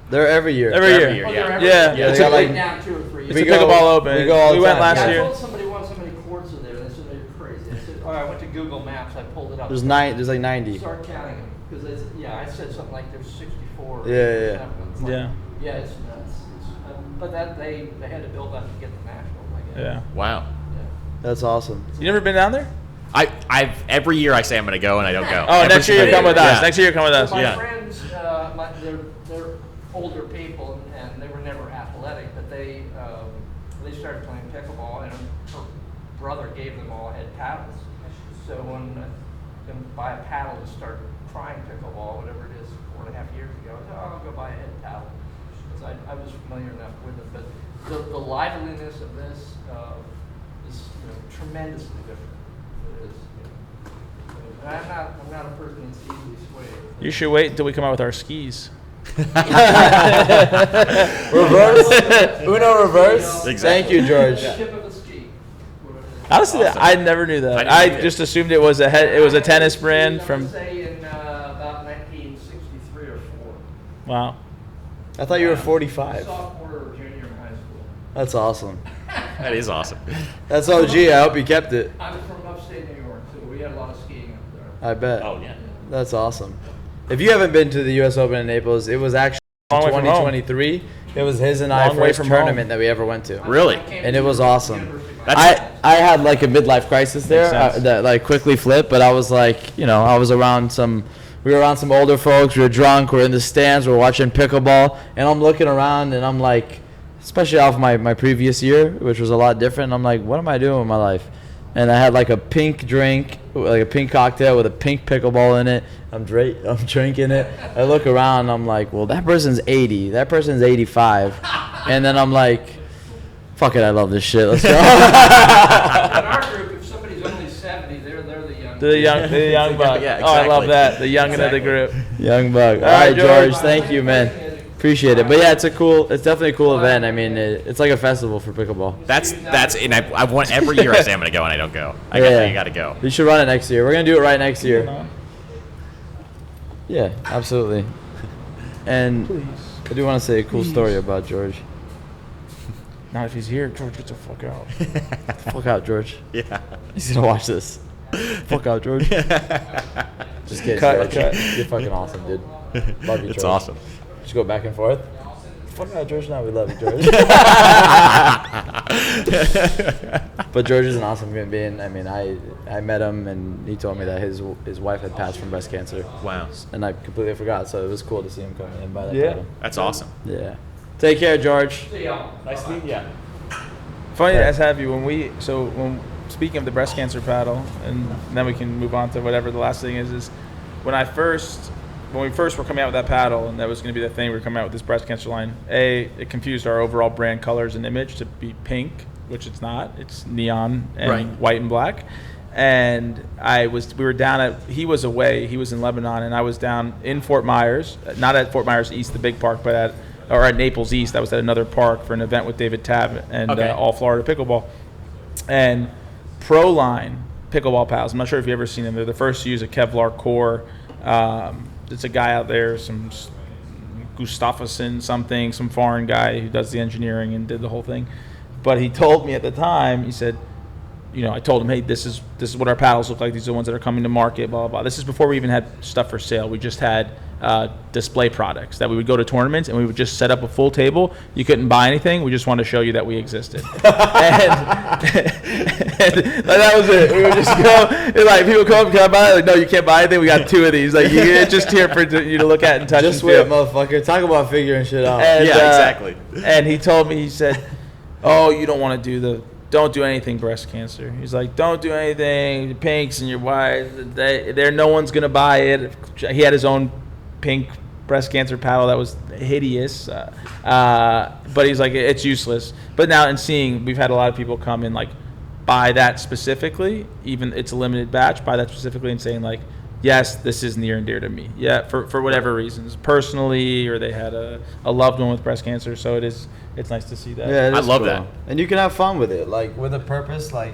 They're every year. Every year. Oh, yeah. they're Yeah. every- It's got they like- down 2 or 3 years. It's a Pickleball Open. We go all the went time. last I year. told somebody once how many courts are there, and they said they're crazy. I said, all right, I went to Google Maps, I pulled it up. There's like 90. Start counting them, because I said something like there's 64. Yeah. It's like, Yeah. Yeah, it's nuts. But that they had to build up to get the Nationals, I guess. Yeah. Wow. Yeah. That's awesome. You never been down there? I've every year I say I'm going to go and I don't go. Oh, Every next year single you come with us. Yeah. Next year you come with us. My Yeah. friends, they're older people, and they were never athletic, but they started playing pickleball, and her brother gave them all head paddles. So when I can buy a paddle to start trying pickleball, whatever it is, 4.5 years ago, I said, I'll go buy a head paddle. Because I was familiar enough with it, but the liveliness of this is tremendously different. It is. And I'm not a person that's easily swayed. You should wait until we come out with our skis. Reverse. Uno reverse. Exactly. Thank you, George. The tip of a ski. Honestly, Awesome. I never knew that. I I didn't either. just assumed it was a tennis brand I'm from. gonna say in about 1963 or 4. Wow. I thought you were 45. Sophomore or junior in high school. That's awesome. That is awesome. That's OG. I hope you kept it. I'm from upstate New York, so we had a lot of skiing up there. I bet. Oh, yeah. That's awesome. If you haven't been to the U.S. Open in Naples, it was actually Long way from home. 2023. It was his and I Long way first from tournament home. that we ever went to. Really? And it was awesome. That's- I had like a midlife crisis there Makes sense. that like quickly flipped, but I was like, I was around we were around some older folks, we were drunk, we were in the stands, we were watching pickleball, and I'm looking around and I'm like, especially off my previous year, which was a lot different, I'm like, what am I doing with my life? And I had like a pink drink, like a pink cocktail with a pink pickleball in it. I'm drinking it. I look around, I'm like, well, that person's 80, that person's 85. And then I'm like, fuck it, I love this shit. Let's go. In our group, if somebody's only 70, they're the young. The young buck. Yeah, Oh, I love exactly. that. The youngin' of the Exactly. group. Young Bug. All right, right, George. George. Thank you, man. Appreciate it. But yeah, it's definitely a cool event. I mean, it's like a festival for pickleball. That's and I've won every year I say I'm going to go and I don't go. You got to go. You should run it next year. We're gonna do it right next year. Yeah, absolutely. And I do want to say a cool story about George. Not if he's here, George gets the fuck out. Fuck out, George. Yeah. He's gonna watch this. Fuck out, George. Just kidding. Cut, George. cut. You're fucking awesome, dude. Love you, George. It's awesome. Just go back and forth. Fuck out, George. Now we love you, George. But George is an awesome human being. I mean, I met him and he told me that his wife had passed from breast cancer. Wow. And I completely forgot, so it was cool to see him come in by that Yeah. title. That's awesome. Yeah. Take care, George. See y'all. Nice to meet you. Funny as have you when speaking of the breast cancer paddle, and then we can move on to whatever the last thing is when we first were coming out with that paddle, and that was going to be the thing, we were coming out with this breast cancer line. It confused our overall brand colors and image to be pink, which it's not. It's neon and Right. white and black. And we were down at, he was away, he was in Lebanon, and I was down in Fort Myers, not at Fort Myers East, the big park, but at Naples East. I was at another park for an event with David Tabb and Okay. All Florida Pickleball. And Proline pickleball paddles, I'm not sure if you've ever seen them. They're the first to use a Kevlar core. It's a guy out there, some Gustafsson something, some foreign guy who does the engineering and did the whole thing. But he told me at the time, he said, I told him, hey, this is what our paddles look like. These are the ones that are coming to market, blah, blah, blah. This is before we even had stuff for sale. We just had display products that we would go to tournaments and we would just set up a full table. You couldn't buy anything. We just wanted to show you that we existed. and that was it. We would just go, and like people come up, can I buy it? Like, no, you can't buy anything. We got 2 of these. Like, it's just here for you to look at and touch Just and wait, feel. motherfucker. Talk about figuring shit out. And, Yeah, exactly. And he told me, he said, oh, you don't want to don't do anything breast cancer. He's like, don't do anything. The pinks and your whites, no one's going to buy it. He had his own pink breast cancer paddle that was hideous. But he's like, it's useless. But now in seeing, we've had a lot of people come and like buy that specifically, even it's a limited batch, buy that specifically and saying like, yes, this is near and dear to me. Yeah, for whatever reasons, personally, or they had a loved one with breast cancer. So it's nice to see that. Yeah, it I is love cool. that. And you can have fun with it, like with a purpose. Like,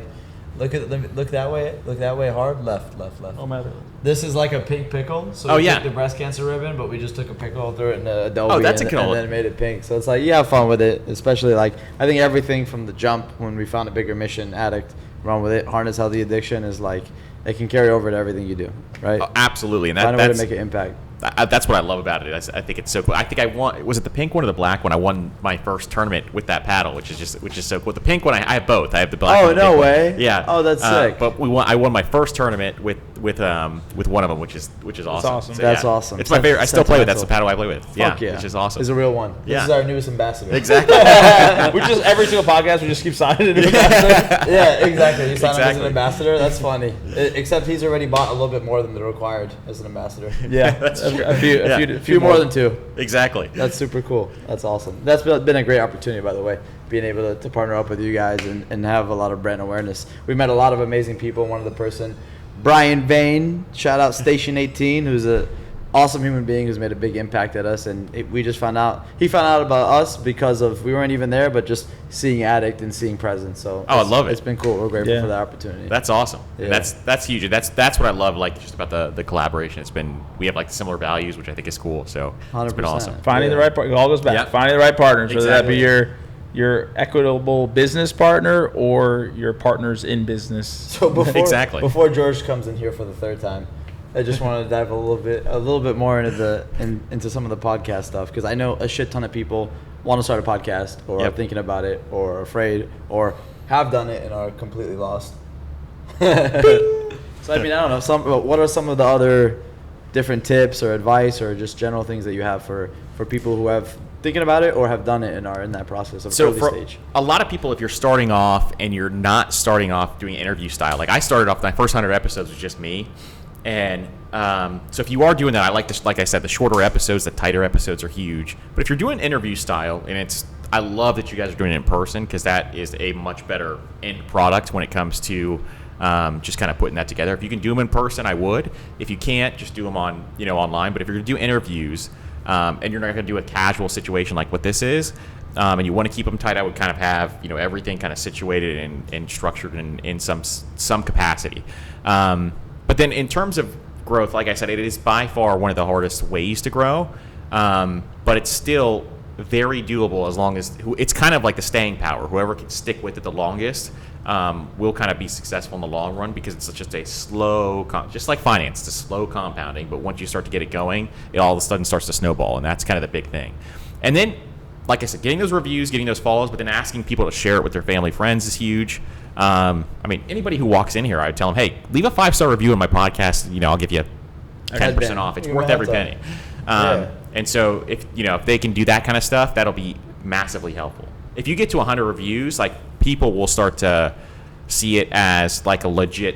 look that way hard, left. Oh my God. This is like a pink pickle. So Oh, we yeah. took the breast cancer ribbon, but we just took a pickle, threw it in a Adobe, Oh, that's a and cool. then made it pink. So it's like you have fun with it, especially like I think everything from the jump when we found a bigger mission, Addict, run with it, harness healthy addiction is like it can carry over to everything you do, right? Oh, absolutely. And Find a way to that's make an impact. that's what I love about it. I think it's so cool. I think I won. Was it the pink one or the black one? I won my first tournament with that paddle, which is so cool. The pink one, I have both. I have the black one. Oh, and the no pink way. One. Yeah. Oh, that's sick. But I won my first tournament with one of them, which is awesome. awesome. So, That's yeah. awesome. It's my favorite. I still play with. That's the Sentimental. paddle I play with. Fuck Yeah, which is awesome. It's a real one. Yeah. This is our newest ambassador. Exactly. We just every single podcast we just keep signing it. Yeah, exactly. You sign him as an Exactly. ambassador. That's funny. Except he's already bought a little bit more than the required as an ambassador. Yeah, That's true. a A few more than 2. Exactly. That's super cool. That's awesome. That's been a great opportunity, by the way, being able to partner up with you guys and have a lot of brand awareness. We met a lot of amazing people. One of the person, Brian Vane, shout out Station 18, who's a awesome human being who's made a big impact at us. And we just found out, he found out about us because of, we weren't even there, but just seeing Addict and seeing presence. So I love it. It's been cool. We're grateful Yeah. for that opportunity. That's awesome. Yeah. That's huge. That's what I love, like just about the collaboration. It's been, we have like similar values, which I think is cool. So it's been 100%. awesome. Finding the Yeah. right partner. It all goes back. Yeah. Finding the right partners, whether that be Exactly. your equitable business partner or your partners in business. So Exactly. before George comes in here for the third time, I just want to dive a little bit more into some of the podcast stuff, because I know a shit ton of people want to start a podcast or are Yep. thinking about it or are afraid or have done it and are completely lost. So I mean, I don't know. What are some of the other different tips or advice or just general things that you have for people who have thinking about it or have done it and are in that process of So early for stage? a lot of people, if you're starting off and you're not starting off doing interview style, like I started off, my first 100 episodes was just me. And so if you are doing that, I like this, like I said, the shorter episodes, the tighter episodes are huge. But if you're doing interview style, and I love that you guys are doing it in person, because that is a much better end product when it comes to just kind of putting that together. If you can do them in person, I would. If you can't, just do them on online. But if you're going to do interviews and you're not going to do a casual situation like what this is, and you want to keep them tight, I would kind of have everything kind of situated and structured in some capacity. But then in terms of growth, like I said, it is by far one of the hardest ways to grow, but it's still very doable as long as it's kind of like the staying power. Whoever can stick with it the longest will kind of be successful in the long run, because it's just a slow, just like finance, it's a slow compounding. But once you start to get it going, it all of a sudden starts to snowball, and that's kind of the big thing. And then, like I said, getting those reviews, getting those follows, but then asking people to share it with their family, friends is huge. I mean, anybody who walks in here, I would tell them, hey, leave a 5-star review on my podcast. I'll give you 10% off. It's worth every penny. And so if they can do that kind of stuff, that'll be massively helpful. If you get to 100 reviews, like, people will start to see it as like a legit,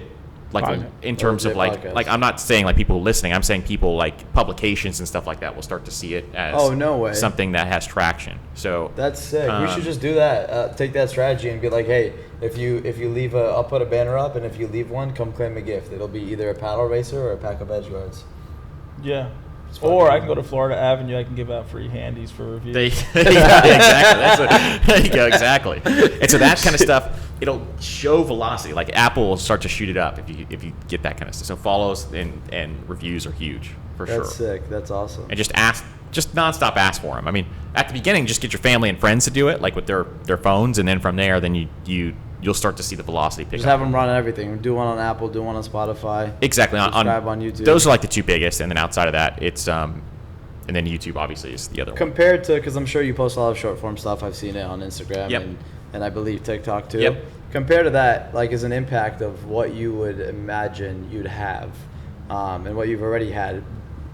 like in terms of like podcast. like I'm not saying like people listening, I'm saying people like publications and stuff like that will start to see it as something that has traction. So That's sick. We should just do that. Take that strategy and be like, hey, if you leave I'll put a banner up, and if you leave one, come claim a gift. It'll be either a paddle racer or a pack of edge guards. Yeah. Or I can go to Florida Avenue. I can give out free handies for review. Exactly. There you go. Exactly. And so that kind of stuff, it'll show velocity. Like Apple will start to shoot it up if you get that kind of stuff. So follows and reviews are huge for sure. That's sick. That's awesome. And just nonstop ask for them. I mean, at the beginning, just get your family and friends to do it, like with their phones, and then from there, then you'll start to see the velocity pick Just up. have them run everything. Do one on Apple, do one on Spotify. Exactly. Subscribe on YouTube. Those are like the two biggest, and then outside of that, it's and then YouTube obviously is the other one. Compared to, because I'm sure you post a lot of short form stuff. I've seen it on Instagram Yep. and I believe TikTok too. Yep. Compared to that, like, is an impact of what you would imagine you'd have, and what you've already had,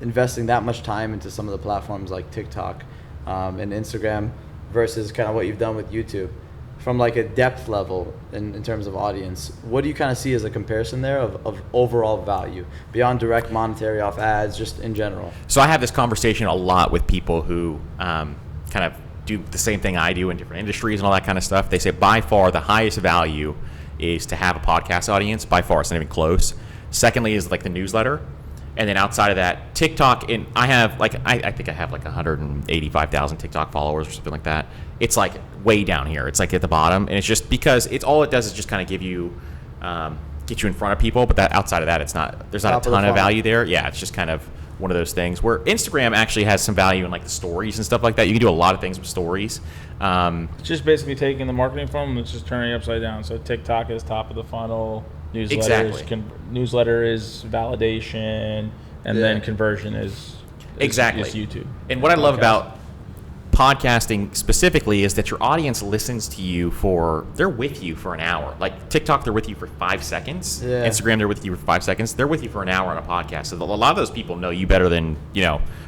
investing that much time into some of the platforms like TikTok and Instagram versus kind of what you've done with YouTube. From like a depth level in terms of audience, what do you kind of see as a comparison there of overall value beyond direct monetary off ads, just in general? So I have this conversation a lot with people who kind of do the same thing I do in different industries and all that kind of stuff. They say by far the highest value is to have a podcast audience. By far, it's not even close. Secondly is like the newsletter. And then outside of that, TikTok, and I have like, I think I have like 185,000 TikTok followers or something like that. It's like way down here. It's like at the bottom. And it's just because all it does is just kind of give you, get you in front of people. But that outside of that, there's not a ton of value there. Yeah, it's just kind of one of those things where Instagram actually has some value in like the stories and stuff like that. You can do a lot of things with stories. It's just basically taking the marketing from them and it's just turning it upside down. So TikTok is top of the funnel. Newsletter is validation, and then conversion is Exactly. Is YouTube. And what I love Podcast. about podcasting specifically is that your audience listens to you they're with you for an hour. Like TikTok, they're with you for 5 seconds. Yeah. Instagram, they're with you for 5 seconds. They're with you for an hour on a podcast. So a lot of those people know you better than,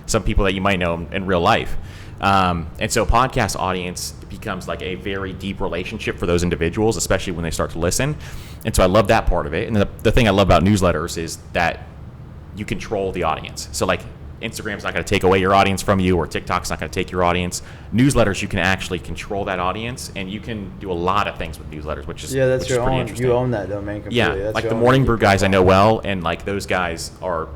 some people that you might know in real life. And so podcast audience becomes like a very deep relationship for those individuals, especially when they start to listen. And so I love that part of it. And the thing I love about newsletters is that you control the audience. So like Instagram's not going to take away your audience from you, or TikTok's not going to take your audience. Newsletters, you can actually control that audience, and you can do a lot of things with newsletters, which is that's your pretty own. interesting. You own that domain completely. Yeah, That's like your the own Morning unique Brew guys I platform. know well, and like those guys are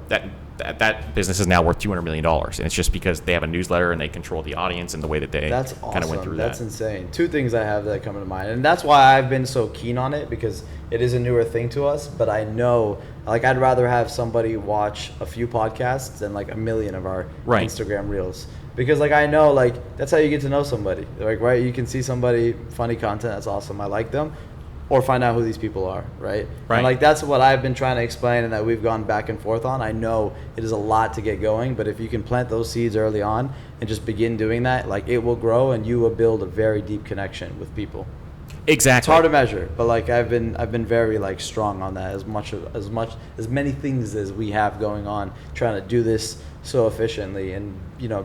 that business is now worth $200 million, and it's just because they have a newsletter and they control the audience and the way that they That's kind of went awesome. through That's that. insane. Two things I have that come to mind, and that's why I've been so keen on it, because it is a newer thing to us. But I know, like, I'd rather have somebody watch a few podcasts than like a million of our Right. Instagram reels, because like I know, like, that's how you get to know somebody. Like, right, you can see somebody, funny content, that's awesome, I like them, or find out who these people are, right? Right. And like that's what I've been trying to explain, and that we've gone back and forth on. I know it is a lot to get going, but if you can plant those seeds early on and just begin doing that, like, it will grow and you will build a very deep connection with people. It's Exactly. hard to measure, but like I've been very like strong on that, as many things as we have going on, trying to do this so efficiently and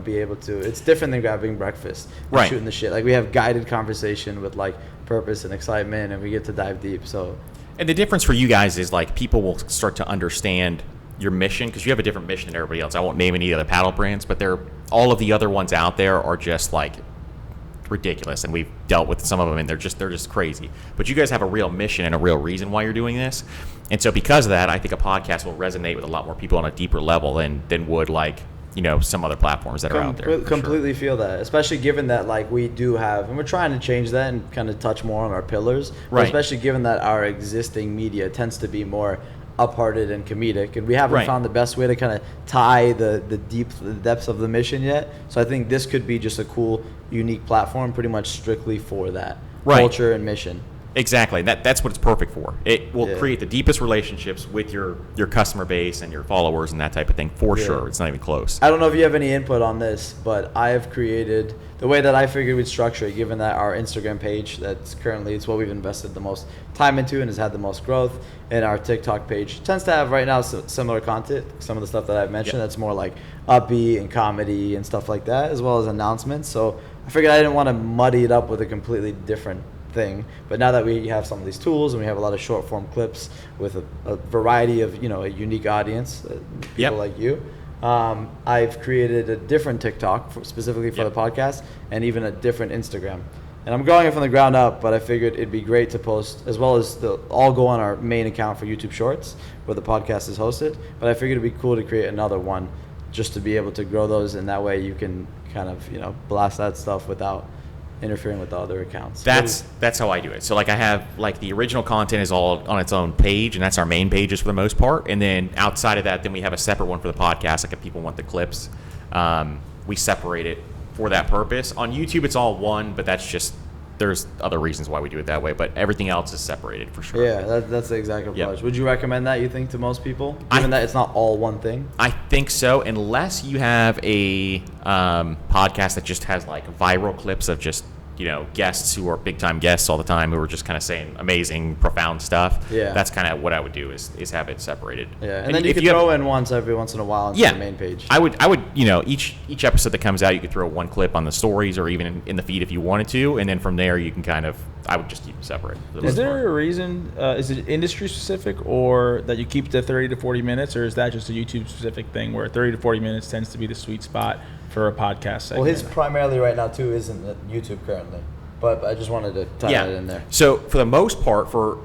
be able to. It's different than grabbing breakfast and Right. shooting the shit. Like, we have guided conversation with like purpose and excitement, and we get to dive deep. So And the difference for you guys is like people will start to understand your mission, because you have a different mission than everybody else. I won't name any other paddle brands, but all of the other ones out there are just like ridiculous, and we've dealt with some of them, and they're just crazy. But you guys have a real mission and a real reason why you're doing this, and so because of that, I think a podcast will resonate with a lot more people on a deeper level than would like some other platforms that are out there. for completely feel that, especially given that like we do have, and we're trying to change that and kind of touch more on our pillars, but Right. especially given that our existing media tends to be more uphearted and comedic, and we haven't Right. found the best way to kind of tie the depths of the mission yet. So I think this could be just a cool, unique platform, pretty much strictly for that Right. culture and mission. Exactly. That's what it's perfect for. It will Yeah. create the deepest relationships with your customer base and your followers and that type of thing for Yeah. sure. It's not even close. I don't know if you have any input on this, but I have created the way that I figured we'd structure it, given that our Instagram page, that's currently, it's what we've invested the most time into and has had the most growth, and our TikTok page tends to have right now similar content. Some of the stuff that I've mentioned, Yeah. that's more like upbeat and comedy and stuff like that, as well as announcements. So I figured I didn't want to muddy it up with a completely different thing. But now that we have some of these tools and we have a lot of short form clips with a variety of a unique audience, people Yep. like you, I've created a different TikTok specifically for Yep. the podcast, and even a different Instagram. And I'm growing it from the ground up, but I figured it'd be great to post, as well as all go on our main account for YouTube Shorts, where the podcast is hosted. But I figured it'd be cool to create another one, just to be able to grow those, and that way you can kind of blast that stuff without interfering with the other accounts. That's how I do it. So like I have like the original content is all on its own page, and that's our main pages for the most part. And then outside of that, then we have a separate one for the podcast. Like if people want the clips, we separate it for that purpose. On YouTube, it's all one, but that's just, there's other reasons why we do it that way. But everything else is separated for sure. Yeah, that's the exact approach. Yep. Would you recommend that, you think, to most people, I- given that it's not all one thing? I think so, unless you have a podcast that just has like viral clips of just guests who are big time guests all the time, who are just kind of saying amazing, profound stuff. Yeah. That's kind of what I would do is have it separated. Yeah, and then you if can have- throw in once every once in a while into the main page. I would each episode that comes out, you could throw one clip on the stories or even in the feed if you wanted to, and then from there you can I would just keep them separate. for the Is most part. there a reason? Is it industry specific, or that you keep the 30 to 40 minutes, or is that just a YouTube specific thing where 30 to 40 minutes tends to be the sweet spot for a podcast segment? Well, his primarily right now too isn't at YouTube currently, but I just wanted to tie that in there. So for the most part, for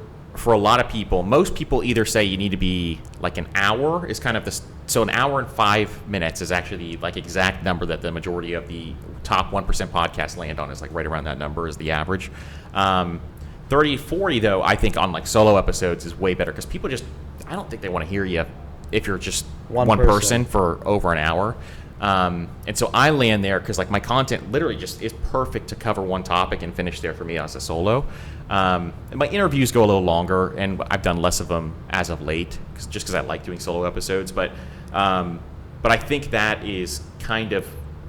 a lot of people, most people either say you need to be like an hour is kind of the, so an hour and 5 minutes is actually the like exact number that the majority of the top 1% podcasts land on, is like right around that number is the average. 30, 40 though, I think on like solo episodes is way better, because people just, I don't think they want to hear you if you're just one person for over an hour. And so I land there because like my content literally just is perfect to cover one topic and finish there for me as a solo. And my interviews go a little longer, and I've done less of them as of late, just because I like doing solo episodes. But But I think that is kind of,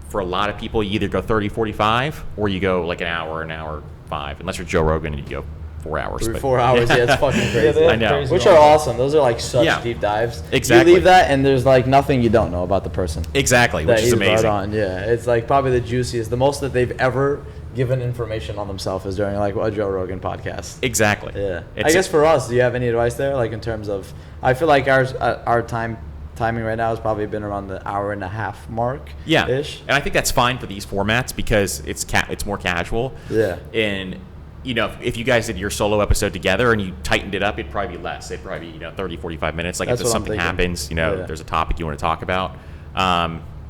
for a lot of people, you either go 30, 45, or you go like an hour 5, unless you're Joe Rogan and you go 4 hours. 4 hours, yeah, it's fucking crazy. Yeah, I know. crazy Which are awesome. Those are like such Yeah. deep dives. Exactly. You leave that and there's like nothing you don't know about the person. Exactly, That which is he's brought amazing. on. Yeah, it's like probably the juiciest, the most that they've ever given information on themselves is during like a Joe Rogan podcast. Exactly. Yeah. I It's- guess for us, do you have any advice there? Like in terms of, I feel like our timing right now has probably been around the hour and a half mark. Yeah, Ish. and I think that's fine for these formats because it's more casual. Yeah. And you know, if you guys did your solo episode together and you tightened it up, it'd probably be less. It'd probably be 30, 45 minutes. Like That's if what I'm something thinking. happens, Yeah. there's a topic you want to talk about.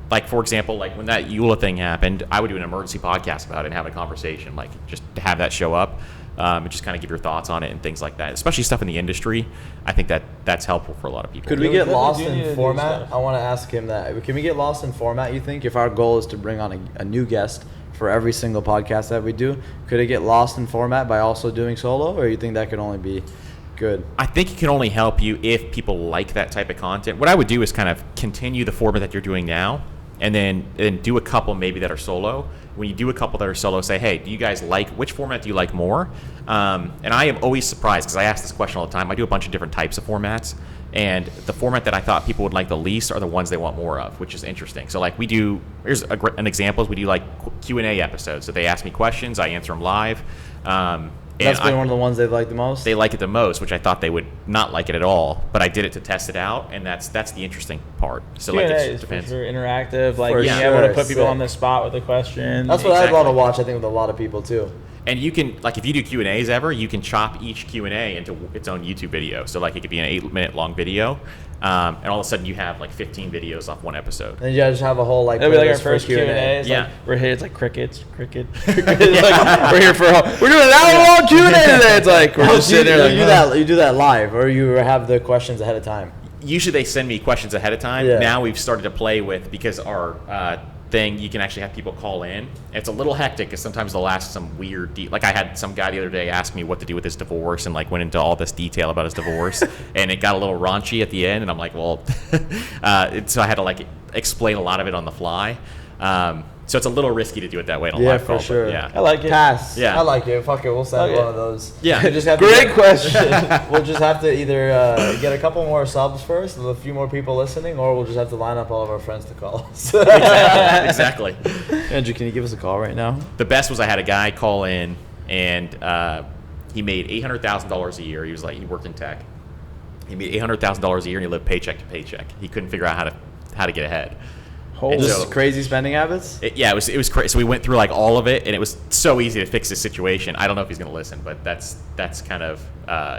Like for example, like when that EULA thing happened, I would do an emergency podcast about it and have a conversation, like just to have that show up. And just kind of give your thoughts on it and things like that, especially stuff in the industry. I think that's helpful for a lot of people. Could we Yeah, we get definitely lost do need to in do format? stuff. I want to ask him that. Can we get lost in format, you think? If our goal is to bring on a new guest for every single podcast that we do, could it get lost in format by also doing solo, or you think that could only be good? I think it can only help you if people like that type of content. What I would do is kind of continue the format that you're doing now, and then do a couple maybe that are solo. When you do a couple that are solo, say, hey, do you guys like, which format do you like more? And I am always surprised because I ask this question all the time. I do a bunch of different types of formats, and the format that I thought people would like the least are the ones they want more of, which is interesting. So like here's an example is we do like Q&A episodes. So they ask me questions, I answer them live. That's been one of the ones they like the most? They like it the most, which I thought they would not like it at all. But I did it to test it out, and that's the interesting part. So like Q&A it is for depends. sure interactive, like For being sure, able to put people sick. on the spot with a question. That's what I'd Exactly. want to watch, I think, with a lot of people, too. And you can, like, if you do Q&As ever, you can chop each Q&A into its own YouTube video. So like it could be an 8-minute long video, and all of a sudden you have like 15 videos off one episode. And you guys have a whole, like, It'll be like our playlist for first Q&A. It's Yeah. like, we're here. It's like cricket. It's like, we're here for we're doing an hour-long Q&A today. It's like we're just sitting there. You do that live, or you have the questions ahead of time? Usually they send me questions ahead of time. Yeah. Now we've started to play with, because our thing, you can actually have people call in. It's a little hectic because sometimes they'll ask some weird, like I had some guy the other day ask me what to do with his divorce and like went into all this detail about his divorce, and it got a little raunchy at the end, and I'm like, well, so I had to like explain a lot of it on the fly. So it's a little risky to do it that way on a live call. for sure. But yeah. I like it. Pass. Yeah. I like it. Fuck it. We'll send Okay. one of those. Yeah. We just have Great to question. we'll just have to either get a couple more subs first, with a few more people listening, or we'll just have to line up all of our friends to call us. Exactly. Andrew, can you give us a call right now? The best was I had a guy call in, and he made $800,000 a year. He was like, he worked in tech. He made $800,000 a year, and he lived paycheck to paycheck. He couldn't figure out how to get ahead. Holy And Just so- crazy spending habits? It was crazy. So we went through like all of it, and it was so easy to fix this situation. I don't know if he's gonna listen, but that's kind of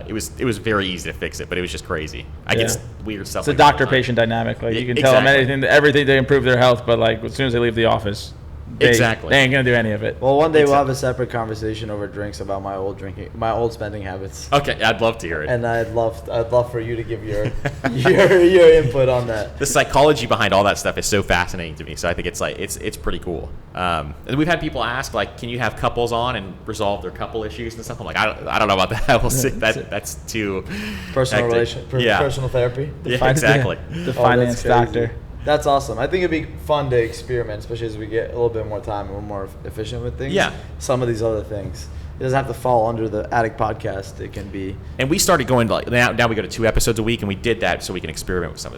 it was very easy to fix it, but it was just crazy. I get weird stuff. It's a like that all the time. doctor-patient dynamic. Like you can Yeah, tell them exactly. everything to improve their health, but like as soon as they leave the office, they ain't gonna do any of it. Well, one day we'll have a separate conversation over drinks about my old spending habits. Okay, I'd love to hear it. And I'd love for you to give your your input on that. The psychology behind all that stuff is so fascinating to me. So I think it's pretty cool. And we've had people ask like, can you have couples on and resolve their couple issues and stuff? I'm like, I don't know about that. We'll see. That's too Personal hectic. personal therapy. Yeah, exactly. The Oh, finance that's crazy. doctor. That's awesome. I think it'd be fun to experiment, especially as we get a little bit more time and we're more efficient with things. Yeah. Some of these other things. It doesn't have to fall under the Addict Podcast. It can be. And we started going to like now we go to 2 episodes a week, and we did that so we can experiment with some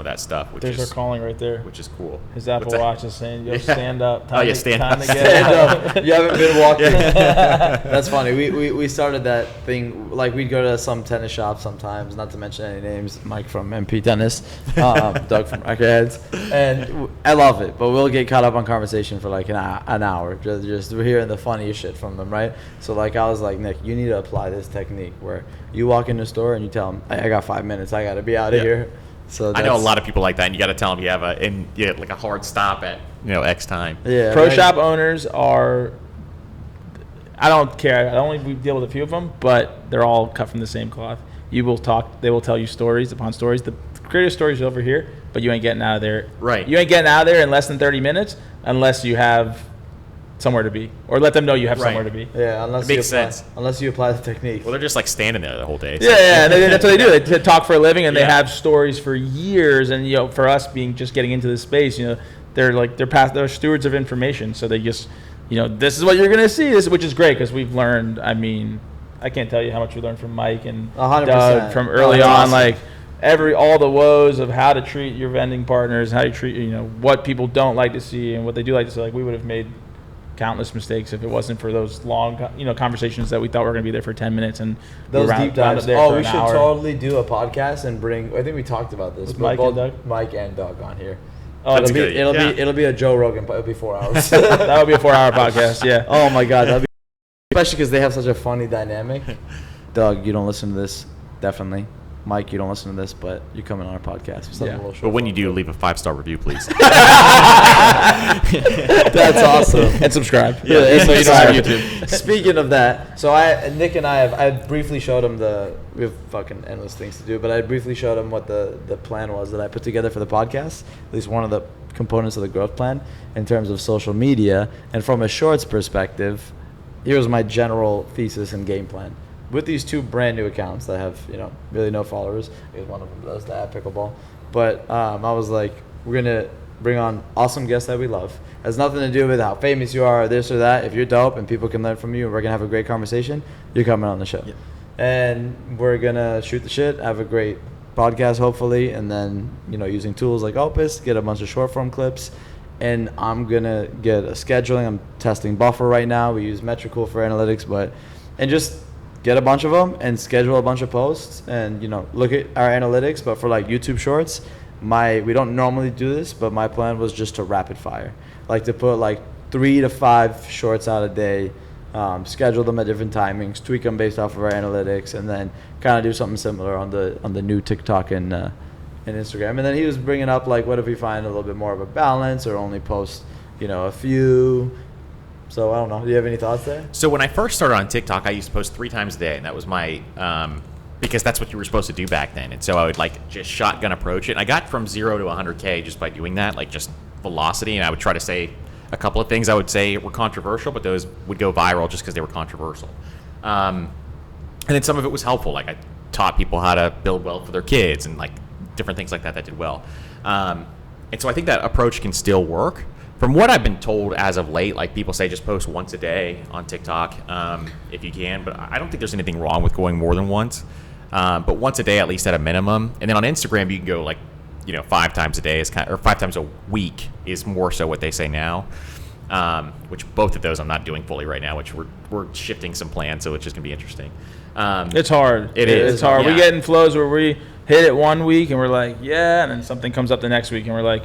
of that stuff, which There's our is calling right there. which is cool. His Apple What's that? Watch is saying, "Yo, Yeah. stand up." Oh, yeah, stand time up. to get Stand out." up. You haven't been walking. That's funny. We started that thing, like we'd go to some tennis shop sometimes, not to mention any names, Mike from MP Tennis, Doug from Rackheads, and I love it, but we'll get caught up on conversation for like an hour. Just we're hearing the funniest shit from them, right? So like I was like, Nick, you need to apply this technique where you walk in the store and you tell them, I got 5 minutes, I got to be out of Yeah. here. So I know a lot of people like that, and you got to tell them you have like a hard stop at X time. Yeah, Pro right? shop owners are. I don't care. I only deal with a few of them, but they're all cut from the same cloth. You will talk. They will tell you stories upon stories. The greatest stories are over here, but you ain't getting out of there. Right. You ain't getting out of there in less than 30 minutes unless you have somewhere to be, or let them know you have Right. somewhere to be. Yeah, It makes sense. Unless you apply the technique. Well, they're just like standing there the whole day. so- Yeah, that's what they do. They talk for a living, and they Yeah. have stories for years. And for us being just getting into this space, they're stewards of information. So they just, this is what you're gonna see, which is great because we've learned. I mean, I can't tell you how much we learned from Mike and 100%. Doug from early that's on, awesome. like all the woes of how to treat your vending partners, how you treat, what people don't like to see and what they do like to see. Like we would have made countless mistakes if it wasn't for those long, conversations that we thought were going to be there for 10 minutes and Those we deep wound up dives. there Oh, for we an should hour. totally do a podcast and bring. I think we talked about this. With but Mike both and Doug? Mike and Doug on here. Oh, That's it'll good. be it'll Yeah. be it'll be a Joe Rogan, but it'll be 4 hours. that would be a 4-hour podcast. Yeah. Oh my god, that'd be especially because they have such a funny dynamic. Doug, you don't listen to this, definitely. Mike, you don't listen to this, but you're coming on our podcast. Something Yeah. a little short But when you form. do, leave a 5-star review, please. That's awesome. And subscribe. Yeah, so you don't have YouTube. Speaking of that, so Nick and I briefly showed him we have fucking endless things to do, but I briefly showed him what the plan was that I put together for the podcast, at least one of the components of the growth plan in terms of social media. And from a shorts perspective, here's my general thesis and game plan. With these 2 brand new accounts that have, really no followers, because one of them does that, Pickleball. But I was like, we're going to bring on awesome guests that we love. Has nothing to do with how famous you are or this or that. If you're dope and people can learn from you and we're going to have a great conversation, you're coming on the show. Yep. And we're going to shoot the shit, have a great podcast, hopefully, and then, using tools like Opus, get a bunch of short form clips. And I'm going to get a scheduling. I'm testing Buffer right now. We use Metricool for analytics, and just get a bunch of them and schedule a bunch of posts and, look at our analytics. But for like YouTube shorts, we don't normally do this, but my plan was just to rapid fire, like to put like 3 to 5 shorts out a day, schedule them at different timings, tweak them based off of our analytics, and then kind of do something similar on the new TikTok and Instagram. And then he was bringing up like, what if we find a little bit more of a balance or only post, a few. So I don't know. Do you have any thoughts there? So when I first started on TikTok, I used to post 3 times a day, and that was my because that's what you were supposed to do back then. And so I would like just shotgun approach it. And I got from 0 to 100K just by doing that, like just velocity. And I would try to say a couple of things I would say were controversial, but those would go viral just because they were controversial. And then some of it was helpful. Like I taught people how to build wealth for their kids and like different things like that did well. And so I think that approach can still work. From what I've been told as of late, like people say just post once a day on TikTok if you can, but I don't think there's anything wrong with going more than once. But once a day at least at a minimum. And then on Instagram you can go like 5 times a day or 5 times a week is more so what they say now. Which both of those I'm not doing fully right now, which we're shifting some plans, so it's just gonna be interesting. It's hard. It is. It's hard. Yeah. We get in flows where we hit it one week and we're like, yeah, and then something comes up the next week and we're like,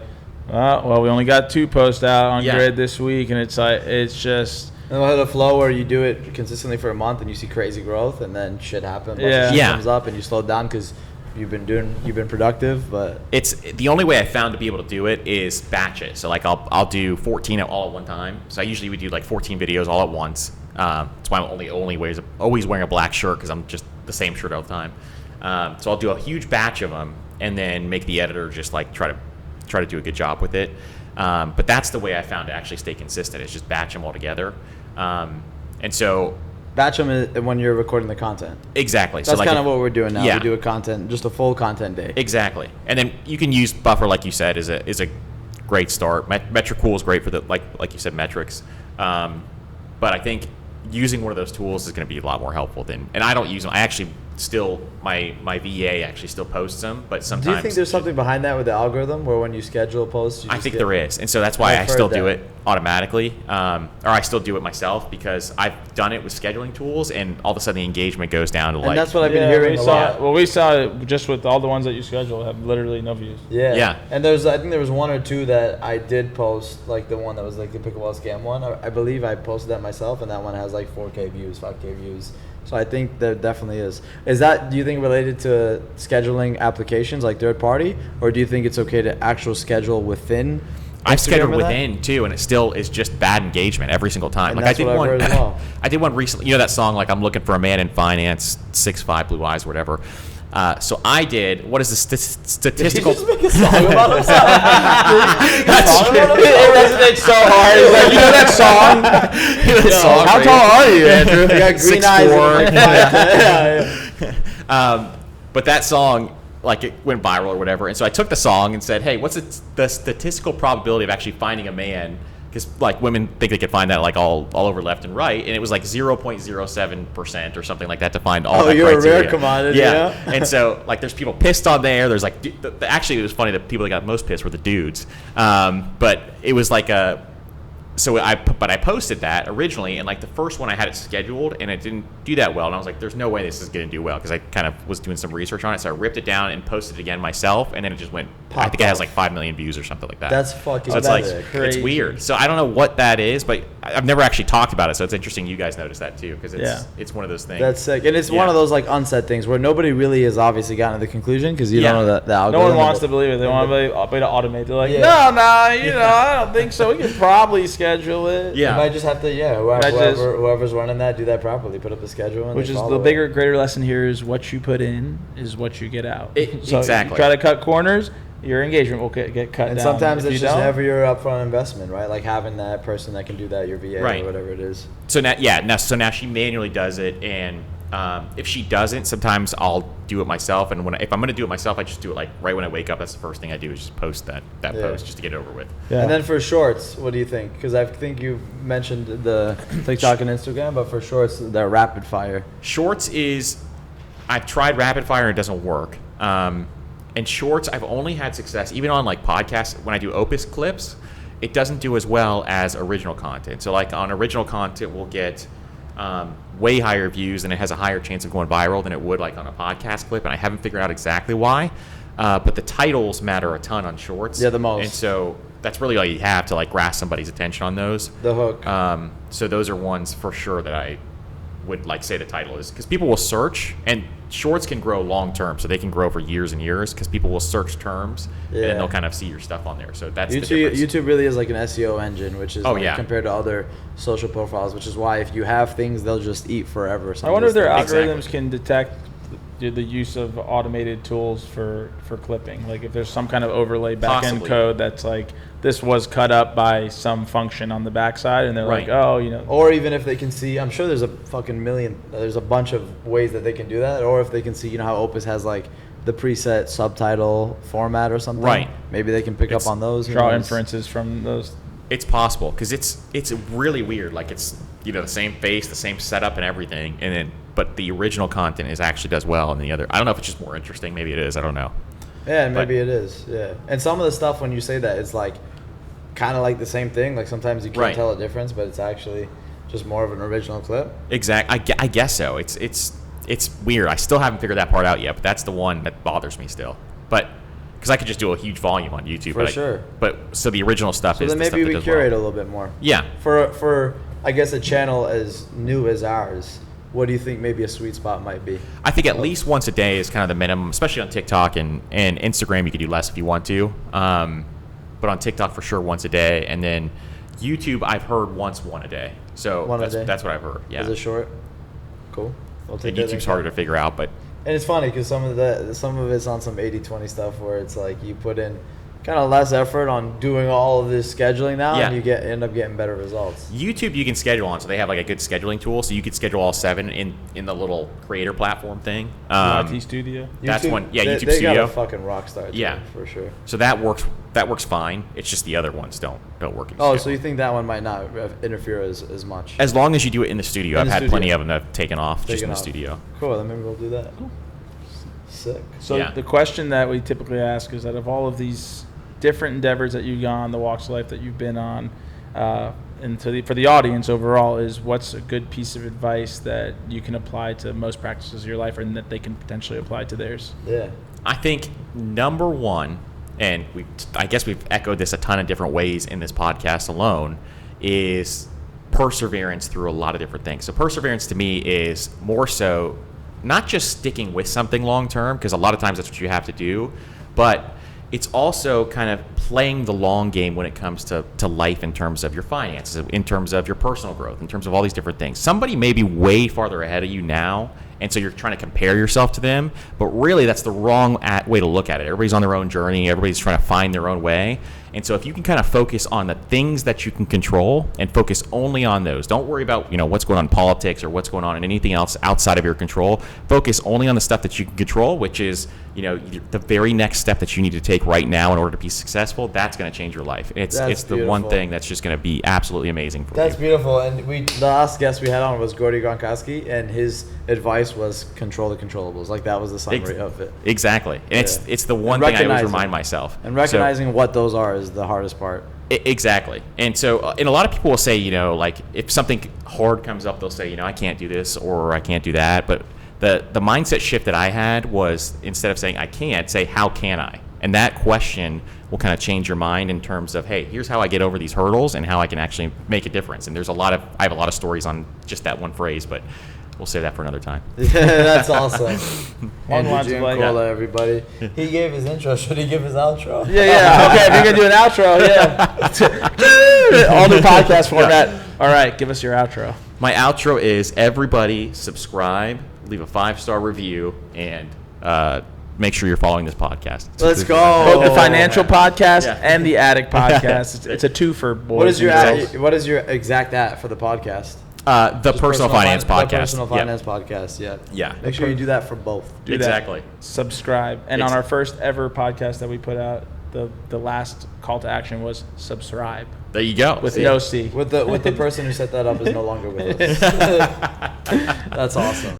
well, we only got 2 posts out on Yeah. grid this week, and it's like just. And we'll hit a flow where you do it consistently for a month and you see crazy growth, and then shit happens. Yeah. Yeah. Comes up and you slow down because you've been productive, but It's the only way I found to be able to do it is batch it. So like I'll do 14 all at one time. So I usually would do like 14 videos all at once. That's why I'm always wearing a black shirt because I'm just the same shirt all the time. So I'll do a huge batch of them and then make the editor just like try to do a good job with it. But that's the way I found to actually stay consistent. Is just batch them all together. And so batch them when you're recording the content. exactly. That's so like kind of what we're doing now. Yeah. We do just a full content day. Exactly, and then you can use Buffer, like you said, is a great start. Metricool is great for the like you said metrics, but I think using one of those tools is going to be a lot more helpful than. And I don't use them. I actually still my VA actually still posts them, but sometimes. Do you think there's something behind that with the algorithm, where when you schedule posts, I think there is, and so that's why I've I still heard do that. it automatically, or I still do it myself because I've done it with scheduling tools, and all of a sudden the engagement goes down to And like. that's what I've been Yeah, hearing we a saw lot. it. Well, we saw it just with all the ones that you schedule have literally no views. Yeah. Yeah. And I think there was 1 or 2 that I did post, like the one that was like the Pickleball scam one. I believe I posted that myself, and that one has like 4K views, 5K views. So I think there definitely is. Is that, do you think, related to scheduling applications like third party, or do you think it's okay to actual schedule within? I've Instagram scheduled or that? within too, and it still is just bad engagement every single time. And Like that's I did what I've one, heard as well. I did one recently. You know that song, like I'm looking for a man in finance, 6'5", blue eyes, whatever. So I did, what is the statistical... Did he just make a song about himself? It resonates so hard. He's like, you know that song? How tall are you, Andrew? You got green 6'4". But that song, like, it went viral or whatever. And so I took the song and said, hey, what's the statistical probability of actually finding a man? Because, like, women think they could find that, like, all over left and right. And it was like 0.07% or something like that to find all that criteria. Oh, you're a rare commodity. Yeah. And so, like, there's people pissed on there. There's, like, actually, it was funny. The people that got most pissed were the dudes. But it was like a... So I posted that originally, and like the first one I had it scheduled, and it didn't do that well. And I was like, "There's no way this is going to do well," because I kind of was doing some research on it. So I ripped it down and posted it again myself, and then it just went. I think it has like 5 million views or something like that. That's fucking. So it's like it's weird. So I don't know what that is, but I've never actually talked about it. So it's interesting you guys noticed that too, because it's one of those things. That's sick, and it's one of those like unsaid things where nobody really has obviously gotten to the conclusion because you don't know the algorithm. No one wants to believe it. They want to automate. They're like, no, I don't think so. We could probably schedule it. You might just have to, whoever's running that, do that properly. Put up the schedule. And which is the bigger, greater lesson here is what you put in is what you get out. So exactly. You try to cut corners, your engagement will get cut down. And sometimes it's just never your upfront investment, right? Like having that person that can do that, your VA or whatever it is. So now she manually does it, and if she doesn't, sometimes I'll do it myself. And if I'm going to do it myself, I just do it like right when I wake up. That's the first thing I do is just post that post just to get it over with. Yeah. And then for shorts, what do you think? Because I think you mentioned the TikTok and Instagram, but for shorts, they're rapid fire. Shorts is, I've tried rapid fire and it doesn't work. And shorts, I've only had success, even on like podcasts, when I do Opus clips, it doesn't do as well as original content. So like on original content, we'll get way higher views, and it has a higher chance of going viral than it would like on a podcast clip. And I haven't figured out exactly why, but the titles matter a ton on shorts. Yeah, the most. And so that's really all you have to like grasp somebody's attention on those. The hook. So those are ones for sure that I would like say the title is, because people will search, and shorts can grow long term, so they can grow for years and years because people will search terms and then they'll kind of see your stuff on there. So that's the difference. YouTube really is like an SEO engine, which is compared to other social profiles, which is why if you have things, they'll just eat forever. I wonder if their algorithms can detect the use of automated tools for clipping. Like if there's some kind of overlay backend code that's like, this was cut up by some function on the backside, and they're like, oh, Or even if they can see, I'm sure there's a bunch of ways that they can do that. Or if they can see, how Opus has like the preset subtitle format or something. Right. Maybe they can pick up on those. Draw inferences from those. It's possible, because it's really weird. Like it's, the same face, the same setup and everything, but the original content actually does well, and the other, I don't know if it's just more interesting. Maybe it is. I don't know. Yeah, maybe it is. Yeah. And some of the stuff when you say that, it's like kind of like the same thing. Like sometimes you can't tell a difference, but it's actually just more of an original clip. Exactly. I guess so. It's weird. I still haven't figured that part out yet, but that's the one that bothers me still. But because I could just do a huge volume on YouTube. For sure. So the original stuff is. So then maybe we curate a little bit more. Yeah. For I guess a channel as new as ours, what do you think maybe a sweet spot might be? I think at least once a day is kind of the minimum, especially on TikTok and Instagram. You could do less if you want to, but on TikTok for sure once a day, and then YouTube I've heard one a day. So that's what I've heard. Yeah. Is it short? Cool. And YouTube's harder to figure out, but. And it's funny because some of it's on some 80-20 stuff where it's like you put in kind of less effort on doing all of this scheduling now, and you end up getting better results. YouTube you can schedule on, so they have like a good scheduling tool, so you could schedule all 7 in the little creator platform thing. IT Studio. That's YouTube, one. Yeah, YouTube they Studio. Got a fucking rock star. Too, for sure. So that works fine. It's just the other ones don't work. So you think that one might not interfere as much? As long as you do it in the studio. I've had plenty of them that have taken off just in the studio. Cool. Then maybe we'll do that. Sick. So the question that we typically ask is that of all of these different endeavors that you've gone, the walks of life that you've been on, and for the audience overall, is what's a good piece of advice that you can apply to most practices of your life, and that they can potentially apply to theirs? Yeah. I think number one, and I guess we've echoed this a ton of different ways in this podcast alone, is perseverance through a lot of different things. So perseverance to me is more so not just sticking with something long term, because a lot of times that's what you have to do, but it's also kind of playing the long game when it comes to life in terms of your finances, in terms of your personal growth, in terms of all these different things. Somebody may be way farther ahead of you now, and so you're trying to compare yourself to them, but really that's the wrong way to look at it. Everybody's on their own journey. Everybody's trying to find their own way. And so if you can kind of focus on the things that you can control and focus only on those, don't worry about, what's going on in politics or what's going on in anything else outside of your control. Focus only on the stuff that you can control, which is, the very next step that you need to take right now in order to be successful. That's going to change your life. It's the one thing that's just going to be absolutely amazing for you. That's beautiful. And the last guest we had on was Gordy Gronkowski, and his advice was control the controllables. Like, that was the summary of it. Exactly. And it's the one thing I always remind myself. And recognizing what those are is the hardest part. Exactly. And so, and a lot of people will say, like, if something hard comes up, they'll say, I can't do this or I can't do that. But the mindset shift that I had was, instead of saying I can't, say how can I? And that question will kind of change your mind in terms of, hey, here's how I get over these hurdles and how I can actually make a difference. And I have a lot of stories on just that one phrase, but we'll save that for another time. Yeah, that's awesome. Andrew lines of like- Giancola, everybody. He gave his intro. Should he give his outro? Yeah. Okay, if you're going to do an outro, yeah. All new podcast format. All right, give us your outro. My outro is, everybody subscribe, leave a 5-star review, and make sure you're following this podcast. Let's go. Both the financial podcast Yeah. and the Addict podcast. It's a two for boys. What is your exact for the podcast? The Personal Finance Podcast. The Personal Finance Podcast, yeah. Yeah. Make sure you do that for both. Do that. Exactly. Subscribe. And on our first ever podcast that we put out, the last call to action was subscribe. There you go. With no C. With the person who set that up is no longer with us. That's awesome.